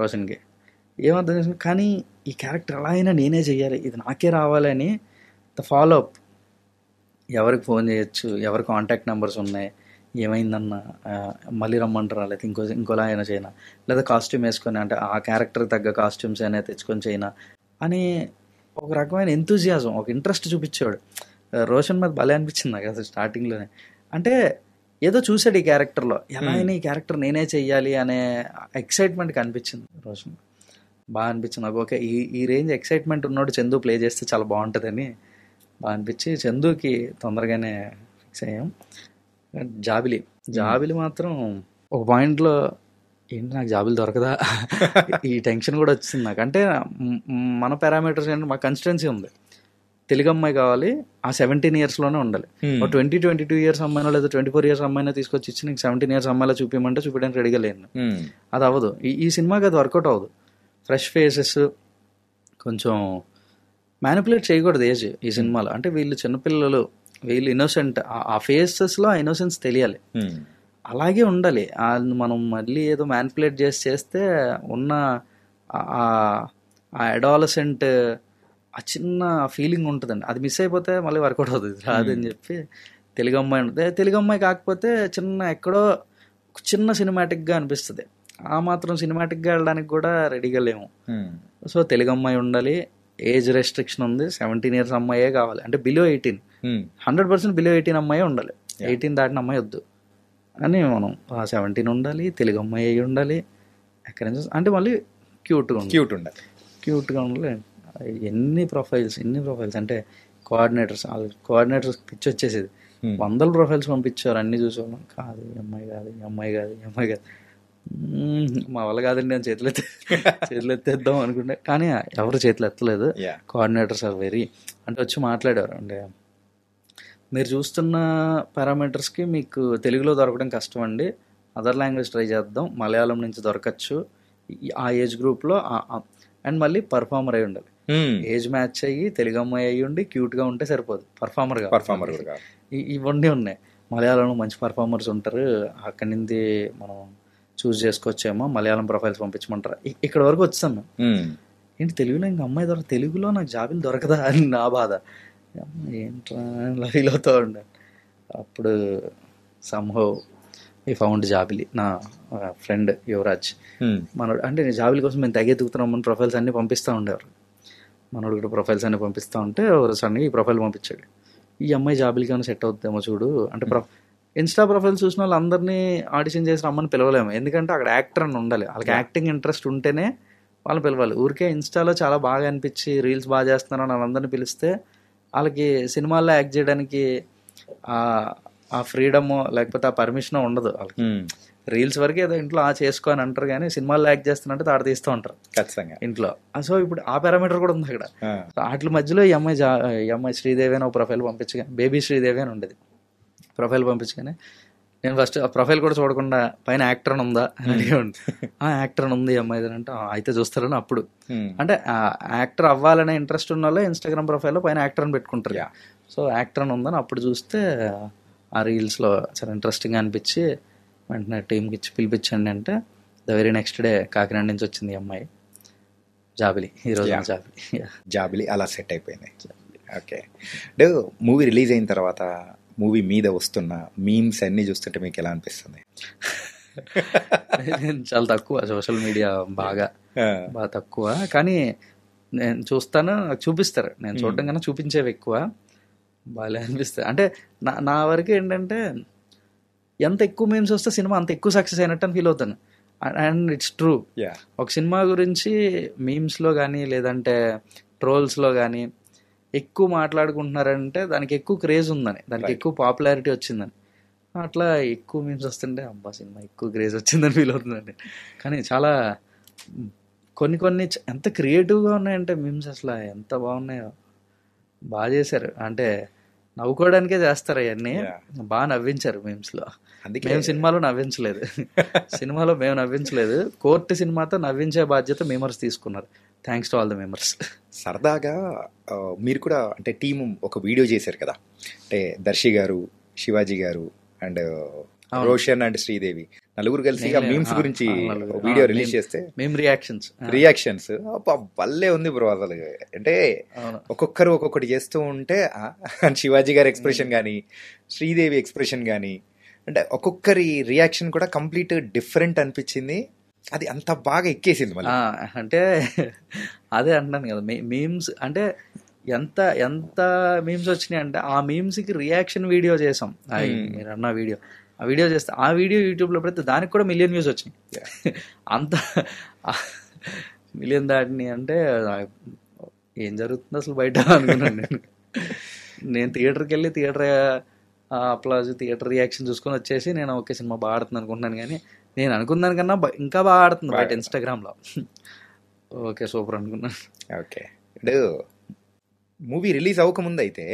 రోషన్కి, ఏమర్థం చేసిన, కానీ ఈ క్యారెక్టర్ ఎలా అయినా నేనే చెయ్యాలి, ఇది నాకే రావాలని ద ఫాలో అప్. ఎవరికి ఫోన్ చేయొచ్చు, ఎవరి కాంటాక్ట్ నెంబర్స్ ఉన్నాయి, ఏమైందన్నా మళ్ళీ రమ్మంటారా, లేకపోతే ఇంకోలా అయినా చేయనా, లేదా కాస్ట్యూమ్ వేసుకొని అంటే ఆ క్యారెక్టర్కి తగ్గ కాస్ట్యూమ్స్ అయినా తెచ్చుకొని చేయనా అని ఒక రకమైన ఎంతూజియాజం, ఒక ఇంట్రెస్ట్ చూపించేవాడు. రోషన్ మీద భలే అనిపించింది నాకు అసలు స్టార్టింగ్లోనే. అంటే ఏదో చూసాడు ఈ క్యారెక్టర్లో, ఎలా అయినా ఈ క్యారెక్టర్ నేనే చెయ్యాలి అనే ఎక్సైట్మెంట్ కనిపించింది రోషన్. బాగా అనిపించింది నాకు. ఓకే, ఈ రేంజ్ ఎక్సైట్మెంట్ ఉన్నోడు చందు ప్లే చేస్తే చాలా బాగుంటుందని బాగా అనిపించి చందుకి తొందరగానే ఫిక్స్ అయ్యాం. జాబిలి మాత్రం ఒక పాయింట్లో ఏంటి నాకు జాబిలి దొరకదా ఈ టెన్షన్ కూడా వచ్చింది నాకు. అంటే మన పారామీటర్స్ ఏంటంటే మా కన్సిస్టెన్సీ ఉంది, తెలుగు అమ్మాయి కావాలి, ఆ 17 yearsలోనే ఉండాలి. 22 years అమ్మాయినో లేదా 24 years అమ్మాయినో తీసుకొచ్చి ఇచ్చి నీకు 17 years అమ్మాయిలో చూపించమంటే చూపించడానికి రెడీగా లేను. అది అవ్వదు, ఈ సినిమాకి అది వర్కౌట్ అవ్వదు. ఫ్రెష్ ఫేసెస్, కొంచెం మ్యానిపులేట్ చేయకూడదు ఏజ్ ఈ సినిమాలో. అంటే వీళ్ళు చిన్నపిల్లలు, వీళ్ళు ఇన్నోసెంట్, ఆ ఫేసెస్లో ఆ ఇన్నోసెన్స్ తెలియాలి, అలాగే ఉండాలి. మనం మళ్ళీ ఏదో మ్యానిపులేట్ చేస్తే ఉన్న ఆ అడాలసెంట్ ఆ చిన్న ఫీలింగ్ ఉంటుందండి, అది మిస్ అయిపోతే మళ్ళీ వర్కౌట్ అవుతుంది, రాదని చెప్పి తెలుగు అమ్మాయి ఉంటుంది. తెలుగు అమ్మాయి కాకపోతే ఎక్కడో చిన్న సినిమాటిక్గా అనిపిస్తుంది, ఆ మాత్రం సినిమాటిక్గా వెళ్ళడానికి కూడా రెడీగా లేము. సో తెలుగు అమ్మాయి ఉండాలి, ఏజ్ రెస్ట్రిక్షన్ ఉంది, 17 years అమ్మాయే కావాలి. అంటే బిలో 18, 100% బిలో 18 అమ్మాయి ఉండాలి, 18 దాటిన అమ్మాయి వద్దు అని మనం 17 ఉండాలి, తెలుగు అమ్మాయి అయి ఉండాలి. ఎక్కడి నుంచి అంటే మళ్ళీ క్యూట్గా ఉండాలి. ఎన్ని ప్రొఫైల్స్ అంటే కోఆర్డినేటర్స్ పిచ్చి వచ్చేసేది, 100 profiles పంపించారు, అన్ని చూసేవాళ్ళం. కాదు ఈ అమ్మాయి కాదు మా వల్ల కాదండి నేను చేతులు ఎత్తేద్దాం అనుకుంటే, కానీ ఎవరు చేతులు ఎత్తలేదు. కోఆర్డినేటర్స్ ఆర్ వెరీ అంటే వచ్చి మాట్లాడారు, అంటే మీరు చూస్తున్న పారామీటర్స్కి మీకు తెలుగులో దొరకడం కష్టం అండి, అదర్ లాంగ్వేజ్ ట్రై చేద్దాం, మలయాళం నుంచి దొరకచ్చు ఆ ఏజ్ గ్రూప్లో, అండ్ మళ్ళీ పర్ఫార్మర్ అయి ఉండాలి. ఏజ్ మ్యాచ్ అయ్యి తెలుగు అమ్మాయి అయ్యి ఉండి క్యూట్గా ఉంటే సరిపోదు, పర్ఫార్మర్ ఇవన్నీ ఉన్నాయి. మలయాళంలో మంచి పర్ఫార్మర్స్ ఉంటారు, అక్కడి నుంచి మనం చూస్ చేసుకోవచ్చేమో, మలయాళం ప్రొఫైల్స్ పంపించమంటారా. ఇక్కడ వరకు వచ్చాను ఏంటి తెలుగులో ఇంకా అమ్మాయి తెలుగులో నాకు జాబిలు దొరకదా అని నా బాధ. ఏంట్రా ఫీల్ అవుతూ ఉండే. అప్పుడు సంహౌ ఈ ఫౌండ్ జాబిలి, నా ఫ్రెండ్ యువరాజ్ మనోడు. అంటే జాబిలి కోసం మేము తెగెత్తుకుతున్నామని ప్రొఫైల్స్ అన్నీ పంపిస్తూ ఉండేవారు. మనోడు కూడా ప్రొఫైల్స్ అన్ని పంపిస్తూ ఉంటే సడన్గా ఈ ప్రొఫైల్ పంపించాడు. ఈ అమ్మాయి జాబిలికి ఏమైనా సెట్ అవుతుందేమో చూడు అంటే ఇన్స్టా ప్రొఫైల్ చూసిన వాళ్ళు అందరినీ ఆడిషన్ చేసి రమ్మని పిలవలేము, ఎందుకంటే అక్కడ యాక్టర్ అని ఉండాలి, వాళ్ళకి యాక్టింగ్ ఇంట్రెస్ట్ ఉంటేనే వాళ్ళని పిలవాలి. ఊరికే ఇన్స్టాలో చాలా బాగా అనిపించి రీల్స్ బాగా చేస్తున్నారు అని వాళ్ళందరినీ పిలిస్తే వాళ్ళకి సినిమాల్లో యాక్ట్ చేయడానికి ఆ ఫ్రీడమ్ లేకపోతే ఆ పర్మిషన్ ఉండదు వాళ్ళకి. రీల్స్ వరకు ఏదో ఇంట్లో చేసుకో అని అంటారు, కానీ సినిమాల్లో యాక్ట్ చేస్తున్నట్టు తాడ తీస్తూ ఉంటారు ఖచ్చితంగా ఇంట్లో. సో ఇప్పుడు ఆ పారామీటర్ కూడా ఉంది అక్కడ. వాటి మధ్యలో ఈ అమ్మాయి శ్రీదేవి అని ఒక ప్రొఫైల్ పంపించగా, బేబీ శ్రీదేవి అని ఉండేది ప్రొఫైల్ పంపించగానే నేను ఫస్ట్ ఆ ప్రొఫైల్ కూడా చూడకుండా పైన యాక్టర్ అని ఉందా అని అడిగాను. యాక్టర్ అని ఉంది అమ్మాయి అంటే అయితే చూస్తారని. అప్పుడు అంటే యాక్టర్ అవ్వాలనే ఇంట్రెస్ట్ ఉన్న వాళ్ళే ఇన్స్టాగ్రామ్ ప్రొఫైల్లో పైన యాక్టర్ అని పెట్టుకుంటారు. సో యాక్టర్ అని ఉందని అప్పుడు చూస్తే ఆ రీల్స్లో చాలా ఇంట్రెస్టింగ్గా అనిపించి వెంటనే టీంకి ఇచ్చి పిలిపించండి అంటే the very next day Kakinada నుంచి వచ్చింది ఈ అమ్మాయి. జాబిలి ఈరోజు జాబిలి అలా సెట్ అయిపోయింది. ఓకే, అంటే మూవీ రిలీజ్ అయిన తర్వాత మూవీ మీద వస్తున్న మీమ్స్ అన్నీ చూస్తుంటే మీకు ఎలా అనిపిస్తుంది? నేను చాలా తక్కువ సోషల్ మీడియా బాగా తక్కువ, కానీ నేను చూస్తాను, చూపిస్తారు, నేను చూడడం కన్నా చూపించేవి ఎక్కువ బాగా అనిపిస్తాయి. అంటే నా వరకు ఏంటంటే ఎంత ఎక్కువ మీమ్స్ వస్తే సినిమా అంత ఎక్కువ సక్సెస్ అయినట్టు అని ఫీల్ అవుతాను. And it's true. ఒక సినిమా గురించి మీమ్స్లో కానీ లేదంటే ట్రోల్స్లో కానీ ఎక్కువ మాట్లాడుకుంటున్నారంటే దానికి ఎక్కువ క్రేజ్ ఉందని, దానికి ఎక్కువ పాపులారిటీ వచ్చిందని. అట్లా ఎక్కువ మీమ్స్ వస్తుంటే అబ్బా సినిమా ఎక్కువ క్రేజ్ వచ్చిందని ఫీల్ అవుతుందండి. కానీ చాలా కొన్ని ఎంత క్రియేటివ్గా ఉన్నాయంటే మీమ్స్ అసలు ఎంత బాగున్నాయో, బాగా చేశారు. అంటే నవ్వుకోవడానికే చేస్తారు అవన్నీ, బాగా నవ్వించారు మీమ్స్లో. మేము సినిమాలో నవ్వించలేదు, సినిమాలో మేము నవ్వించలేదు, కోర్టు సినిమాతో నవ్వించే బాధ్యత మెంబర్స్ తీసుకున్నారు. Thanks to all the members. సరదాగా మీరు కూడా అంటే టీం ఒక వీడియో చేశారు కదా, అంటే దర్శి గారు, శివాజీ గారు అండ్ రోషన్ అండ్ శ్రీదేవి నలుగురు కలిసి మీమ్స్ గురించి వీడియో రిలీజ్ చేస్తే మేము రియాక్షన్స్ భలే ఉంది బ్రో. అసలు అంటే ఒక్కొక్కరు ఒక్కొక్కటి చేస్తూ ఉంటే శివాజీ గారి ఎక్స్ప్రెషన్ కానీ శ్రీదేవి ఎక్స్ప్రెషన్ కానీ అంటే ఒక్కొక్కరి రియాక్షన్ కూడా కంప్లీట్ డిఫరెంట్ అనిపించింది. అది అంత బాగా ఎక్కేసింది మళ్ళీ. అంటే అదే అంటున్నాను కదా, మీమ్స్ అంటే ఎంత మీమ్స్ వచ్చినాయి అంటే ఆ మీమ్స్కి రియాక్షన్ వీడియో చేసాం. మీరు అన్న ఆ వీడియో చేస్తే ఆ వీడియో యూట్యూబ్లో పెడితే దానికి కూడా 1 million వ్యూస్ వచ్చినాయి. అంత 1 million దాటిని అంటే ఏం జరుగుతుంది అసలు బయట అనుకున్నాను. నేను థియేటర్కి వెళ్ళి థియేటర్ అప్లాజ్ థియేటర్ రియాక్షన్ చూసుకొని వచ్చేసి నేను ఓకే సినిమా బాగా ఆడుతుంది అనుకుంటున్నాను, కానీ నేను అనుకున్న దానికన్నా ఇంకా బాగా ఆడుతుంది బయట ఇన్స్టాగ్రామ్లో. ఓకే సూపర్ అనుకున్నాను. ఓకే, ఇప్పుడు మూవీ రిలీజ్ అవ్వకముందు అయితే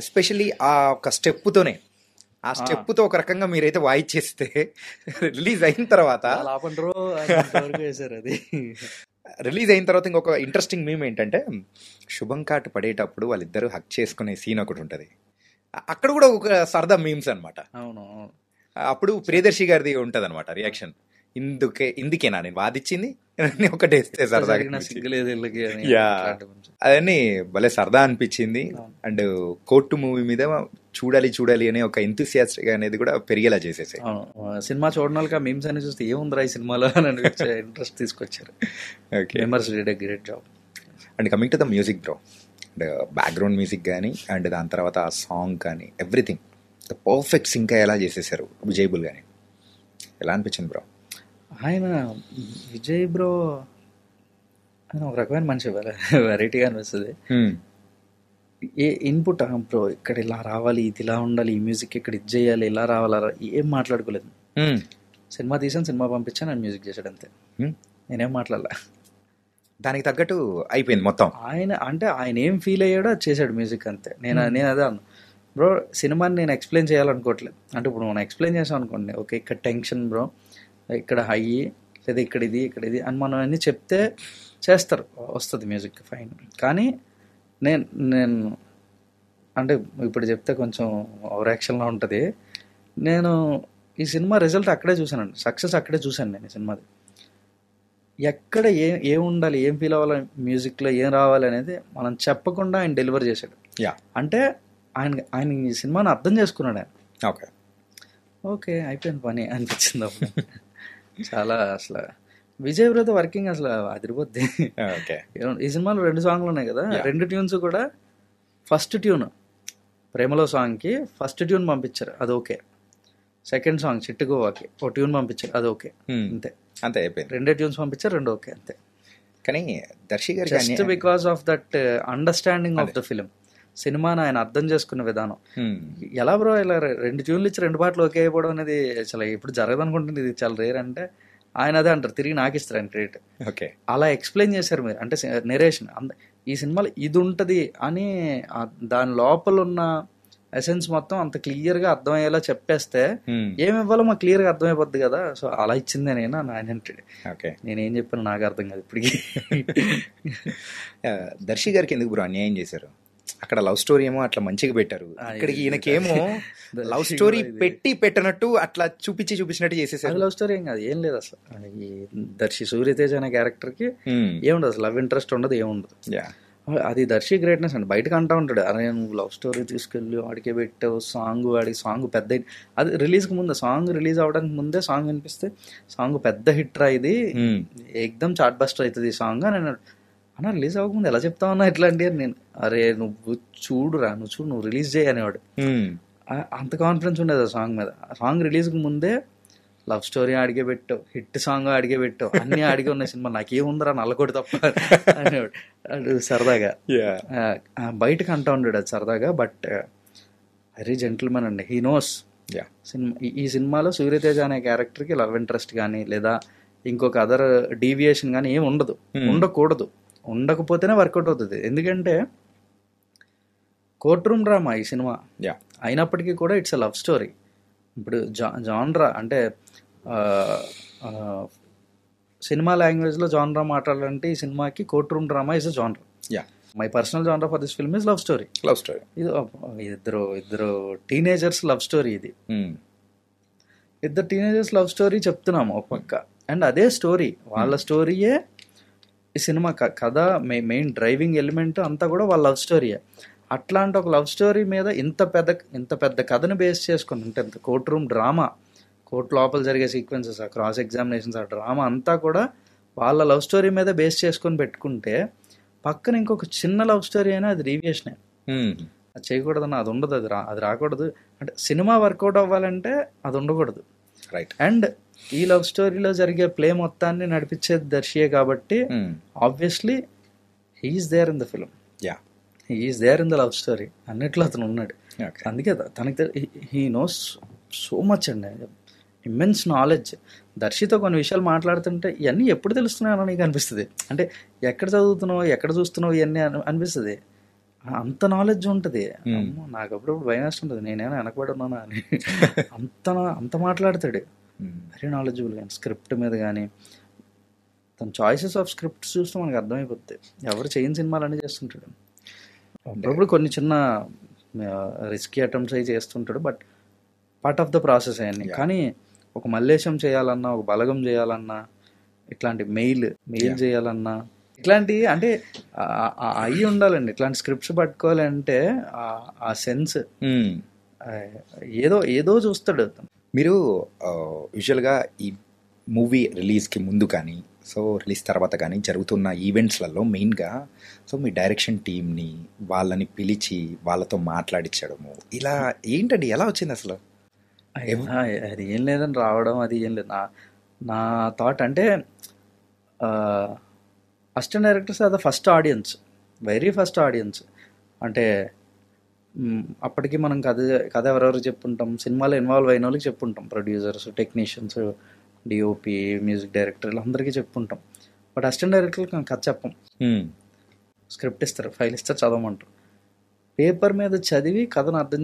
ఎస్పెషల్లీ ఆ ఒక స్టెప్తోనే ఆ స్టెప్తో ఒక రకంగా మీరైతే వాయిచ్చేస్తే రిలీజ్ అయిన తర్వాత రిలీజ్ అయిన తర్వాత ఇంకొక ఇంట్రెస్టింగ్ మీమ్ ఏంటంటే శుభం కాటు పడేటప్పుడు వాళ్ళిద్దరూ హక్ చేసుకునే సీన్ ఒకటి ఉంటుంది. అక్కడ కూడా ఒక సరదా మీమ్స్ అనమాట. అవును, అప్పుడు ప్రియదర్శి గారిది ఉంటుంది అనమాట రియాక్షన్, ఇందుకేనా నేను వాదిచ్చింది ఒకటే సరదాగా. అవన్నీ భలే సరదా అనిపించింది. అండ్ కోర్టు మూవీ మీద చూడాలి అనే ఒక ఎంతూసియాస్టిక్ అనేది కూడా పెరిగేలా చేసేసాయి. సినిమా చూడడం వాళ్ళకి ఆ మీమ్స్ అని చూస్తే ఏముందిరా ఈ సినిమాలో అని ఇంట్రెస్ట్ తీసుకొచ్చారు. Great job. And coming to the music bro, and background music కానీ అండ్ దాని తర్వాత ఆ సాంగ్ కానీ ఎవ్రీథింగ్ ద పర్ఫెక్ట్ సింక్ అయ్యేలా చేసేసారు విజయబుల్ కానీ. ఎలా అనిపించింది బ్రో? ఆయన విజయ్ బ్రో ఆయన ఒక రకమైన మనిషి, వెరైటీగా అనిపిస్తుంది. ఏ ఇన్పుట్ బ్రో ఇక్కడ ఇలా రావాలి, ఇది ఇలా ఉండాలి, ఈ మ్యూజిక్ ఇక్కడ ఇది చేయాలి, ఇలా రావాలా, ఏం మాట్లాడుకోలేదు. సినిమా తీసాను, సినిమా పంపించాను, నేను మ్యూజిక్ చేశాడు అంతే, నేనేం మాట్లాడలే. దానికి తగ్గట్టు అయిపోయింది మొత్తం. ఆయన ఏం ఫీల్ అయ్యాడో అది చేశాడు మ్యూజిక్ అంతే. నేను అదే అన్నా బ్రో, సినిమాని నేను ఎక్స్ప్లెయిన్ చేయాలనుకోవట్లేదు. అంటే ఇప్పుడు మనం ఎక్స్ప్లెయిన్ చేసాం అనుకోండి, ఓకే ఇక్కడ టెన్షన్ బ్రో, ఇక్కడ హై లేదా ఇక్కడ ఇది అని మనం అన్నీ చెప్తే చేస్తారు, వస్తుంది మ్యూజిక్ ఫైన్. కానీ నేను అంటే ఇప్పుడు చెప్తే కొంచెం ఓవర్ యాక్షన్లో ఉంటుంది. నేను ఈ సినిమా రిజల్ట్ అక్కడే చూశానండి, సక్సెస్ అక్కడే చూశాను నేను ఈ సినిమాది. ఎక్కడ ఏం ఉండాలి, ఏం ఫీల్ అవ్వాలి, మ్యూజిక్లో ఏం రావాలి అనేది మనం చెప్పకుండా ఆయన డెలివర్ చేశాడు. అంటే ఆయన ఈ సినిమాని అర్థం చేసుకున్నాడు ఆయన. ఓకే అయిపోయింది పని అనిపించింది అప్పుడు. చాలా అసలు విజయ్ బ్రో వర్కింగ్ అసలు అదిరిపోద్ది. ఓకే. ఈ సినిమాలో 2 సాంగ్లు ఉన్నాయి కదా, Yeah. 2 ట్యూన్స్ కూడా ఫస్ట్ ట్యూన్ ప్రేమలో సాంగ్కి ఫస్ట్ ట్యూన్ పంపించారు, అది ఓకే. సెకండ్ సాంగ్ చిట్టుగోవాకి ఒక ట్యూన్ పంపించారు, అది ఓకే. అంతే అంతే అయిపోయింది. 2 ట్యూన్స్ పంపించారు, 2 ఓకే అంతే. కానీ దర్శి గారికి just because of that understanding of the film, సినిమాని ఆయన అర్థం చేసుకున్న విధానం. ఎలా బ్రో ఇలా 2 ట్యూన్లు ఇచ్చి 2 పాటలు ఓకే అయిపోవడం అనేది చాలా ఇప్పుడు జరగదు అనుకుంటుంది, ఇది చాలా రేర్. అంటే ఆయన అదే అంటారు, తిరిగి నాకు ఇస్తారు ఆయన క్రెడిట్. ఓకే. అలా ఎక్స్ప్లెయిన్ చేశారు మీరు, అంటే నెరేషన్ ఈ సినిమాలో ఇది ఉంటుంది అని దాని లోపల ఉన్న ఎసెన్స్ మొత్తం అంత క్లియర్గా అర్థమయ్యేలా చెప్పేస్తే ఏమి ఇవ్వాలో మాకు క్లియర్గా అర్థమైపోద్ది కదా. సో అలా ఇచ్చిందే నేను ఆయన అంటాడు. ఓకే. నేనేం చెప్పాను నాకు అర్థం కాదు ఇప్పటికి. దర్శి గారికి ఎందుకు బ్రో అన్యాయం చేశారు? అక్కడ లవ్ స్టోరీ ఏమో అట్లా మంచిగా పెట్టారు, ఇక్కడికి ఈయనకేమో లవ్ స్టోరీ పెట్టనట్టు అట్లా చూపించినట్టు చేసేసారు. లవ్ స్టోరీ ఏం కాదు, ఏం లేదు అసలు. ఈ దర్శి సూర్యతేజ్ అనే క్యారెక్టర్కి ఏముండదు అసలు, లవ్ ఇంట్రెస్ట్ ఉండదు, ఏముండదు. అది దర్శి గ్రేట్నెస్ అండి. బయటకు అంటా ఉంటాడు, అరే నువ్వు లవ్ స్టోరీ తీసుకెళ్ళి వాడికే పెట్టావు సాంగ్, వాడికి సాంగ్ పెద్ద హిట్. అది రిలీజ్కి ముందే, సాంగ్ రిలీజ్ అవ్వడానికి ముందే సాంగ్ వినిపిస్తే సాంగ్ పెద్ద హిట్ రా, ఇది ఎక్దమ్ చాట్ బస్టర్ అవుతుంది ఈ సాంగ్ అని అన్నాడు. అన్న రిలీజ్ అవ్వకముందు ఎలా చెప్తా ఉన్నా ఇట్లాంటి అని నేను, అరే నువ్వు చూడురా, నువ్వు రిలీజ్ చేయి అనేవాడు. అంత కాన్ఫిడెన్స్ ఉండేది ఆ సాంగ్ మీద. ఆ సాంగ్ రిలీజ్కి ముందే లవ్ స్టోరీ అడిగే పెట్టావు, హిట్ సాంగ్ అడిగే పెట్టావు, అన్నీ అడిగే ఉన్నాయి సినిమా, నాకేముందరా నల్లకొడి తప్ప అనేవాడు. అది సరదాగా బయటకు అంటా ఉండేది అది సరదాగా. బట్ వెరీ జెంటిల్మెన్ అండి, హీ నోస్. సినిమా ఈ సినిమాలో సూర్యతేజ అనే క్యారెక్టర్కి లవ్ ఇంట్రెస్ట్ కానీ లేదా ఇంకొక అదర్ డీవియేషన్ కానీ ఏమి ఉండదు, ఉండకూడదు. ఉండకపోతేనే వర్కౌట్ అవుతుంది. ఎందుకంటే కోర్ట్ రూమ్ డ్రామా ఈ సినిమా అయినప్పటికీ కూడా ఇట్స్ అ లవ్ స్టోరీ. ఇప్పుడు జాన్రా అంటే సినిమా లాంగ్వేజ్లో జాన్రా మాట్లాడాలంటే ఈ సినిమాకి court room drama is a genre. My personal genre for this film is love story. ఇది ఇద్దరు టీనేజర్స్ లవ్ స్టోరీ. ఇది ఇద్దరు టీనేజర్స్ లవ్ స్టోరీ చెప్తున్నాము ఒక పక్క, అండ్ అదే స్టోరీ వాళ్ళ స్టోరీయే ఈ సినిమా కథ, మెయిన్ డ్రైవింగ్ ఎలిమెంట్ అంతా కూడా వాళ్ళ లవ్ స్టోరీయే. అట్లాంటి ఒక లవ్ స్టోరీ మీద ఇంత పెద్ద కథను బేస్ చేసుకుని అంటే కోర్ట్ రూమ్ డ్రామా, కోర్టు లోపల జరిగే సీక్వెన్సెస్, ఆ క్రాస్ ఎగ్జామినేషన్స్, ఆ డ్రామా అంతా కూడా వాళ్ళ లవ్ స్టోరీ మీద బేస్ చేసుకొని పెట్టుకుంటే పక్కన ఇంకొక చిన్న లవ్ స్టోరీ అయినా అది డీవియేషనే. అది చేయకూడదన్న, అది ఉండదు, అది రాకూడదు. అంటే సినిమా వర్కౌట్ అవ్వాలంటే అది ఉండకూడదు. రైట్. అండ్ ఈ లవ్ స్టోరీలో జరిగే ప్లే మొత్తాన్ని నడిపించేది దర్శియే కాబట్టి obviously he's there in the film, he's there in the love story, అన్నిట్లో అతను ఉన్నాడు. అందుకే తనకి హీ నోస్ సో మచ్ అండి, ఇమ్మెన్స్ నాలెడ్జ్. దర్శితో కొన్ని విషయాలు మాట్లాడుతుంటే ఇవన్నీ ఎప్పుడు తెలుస్తున్నాయో నీకు అనిపిస్తుంది. అంటే ఎక్కడ చదువుతున్నావు, ఎక్కడ చూస్తున్నావు, ఇవన్నీ అనిపిస్తుంది. అంత నాలెడ్జ్ ఉంటుంది. నాకు అప్పుడప్పుడు భయం వేస్తుంటుంది, నేనేమైనా వెనకబడి ఉన్నానా అని. అంత మాట్లాడతాడు, వెరీ నాలెడ్జబుల్. కానీ స్క్రిప్ట్ మీద కానీ తన చాయిసెస్ ఆఫ్ స్క్రిప్ట్స్ చూస్తే మనకు అర్థమైపోద్ది. ఎవరు చేయని సినిమాలన్నీ చేస్తుంటాడు. అప్పుడప్పుడు కొన్ని చిన్న రిస్కీ అటెంప్ట్స్ అవి చేస్తుంటాడు, but part of the process అవన్నీ. కానీ ఒక మల్లేశం చేయాలన్నా, ఒక బలగం చేయాలన్నా, ఇట్లాంటి మెయిల్ చేయాలన్నా, ఇట్లాంటివి అంటే అయ్యి ఉండాలండి. ఇట్లాంటి స్క్రిప్ట్స్ పట్టుకోవాలంటే ఆ సెన్స్ ఏదో చూస్తాడు. మీరు యూజువల్గా ఈ మూవీ రిలీజ్కి ముందు కానీ సో రిలీజ్ తర్వాత కానీ జరుగుతున్న ఈవెంట్స్లలో మెయిన్గా సో మీ డైరెక్షన్ టీమ్ని వాళ్ళని పిలిచి వాళ్ళతో మాట్లాడించడము, ఇలా ఏంటండి, ఎలా వచ్చింది అసలు? అది ఏం లేదని రావడం, అది ఏం లేదు. నా థాట్ అంటే assistant directors are the first audience, very first audience. అంటే అప్పటికి మనం కథ ఎవరెవరు చెప్పుంటాం, సినిమాలో ఇన్వాల్వ్ అయిన వాళ్ళకి చెప్పుంటాం, ప్రొడ్యూసర్స్, టెక్నీషియన్స్, డిఓపి, మ్యూజిక్ డైరెక్టర్లు అందరికీ చెప్పుంటాం. బట్ అసిస్టెంట్ డైరెక్టర్కి కథ చెప్పం. స్క్రిప్ట్ ఇస్తారు, ఫైల్ ఇస్తారు, చదవమంటారు. పేపర్ మీద చదివి కథను అర్థం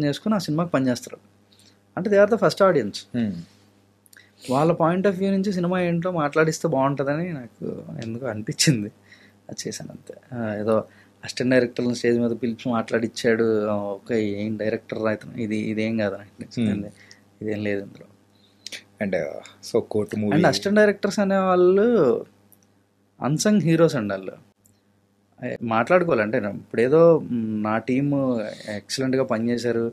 చేసుకుని ఆ సినిమాకి పనిచేస్తారు. అంటే they are the first audience. వాళ్ళ పాయింట్ ఆఫ్ వ్యూ నుంచి సినిమా ఏంటో మాట్లాడిస్తే బాగుంటుందని నాకు ఎందుకు అనిపించింది, అది చేశాను అంతే. ఏదో అసిస్టెంట్ డైరెక్టర్ని స్టేజ్ మీద పిలిచి మాట్లాడిచ్చాడు, ఓకే ఏం డైరెక్టర్ రైతు, ఇదేం కాదు ఇదేం లేదు ఇందులో. And so court movie and assistant directors అనే వాళ్ళు అన్సంగ్ హీరోస్ అండి. వాళ్ళు మాట్లాడుకోవాలంటే ఇప్పుడు ఏదో నా టీము ఎక్సలెంట్గా పనిచేశారు,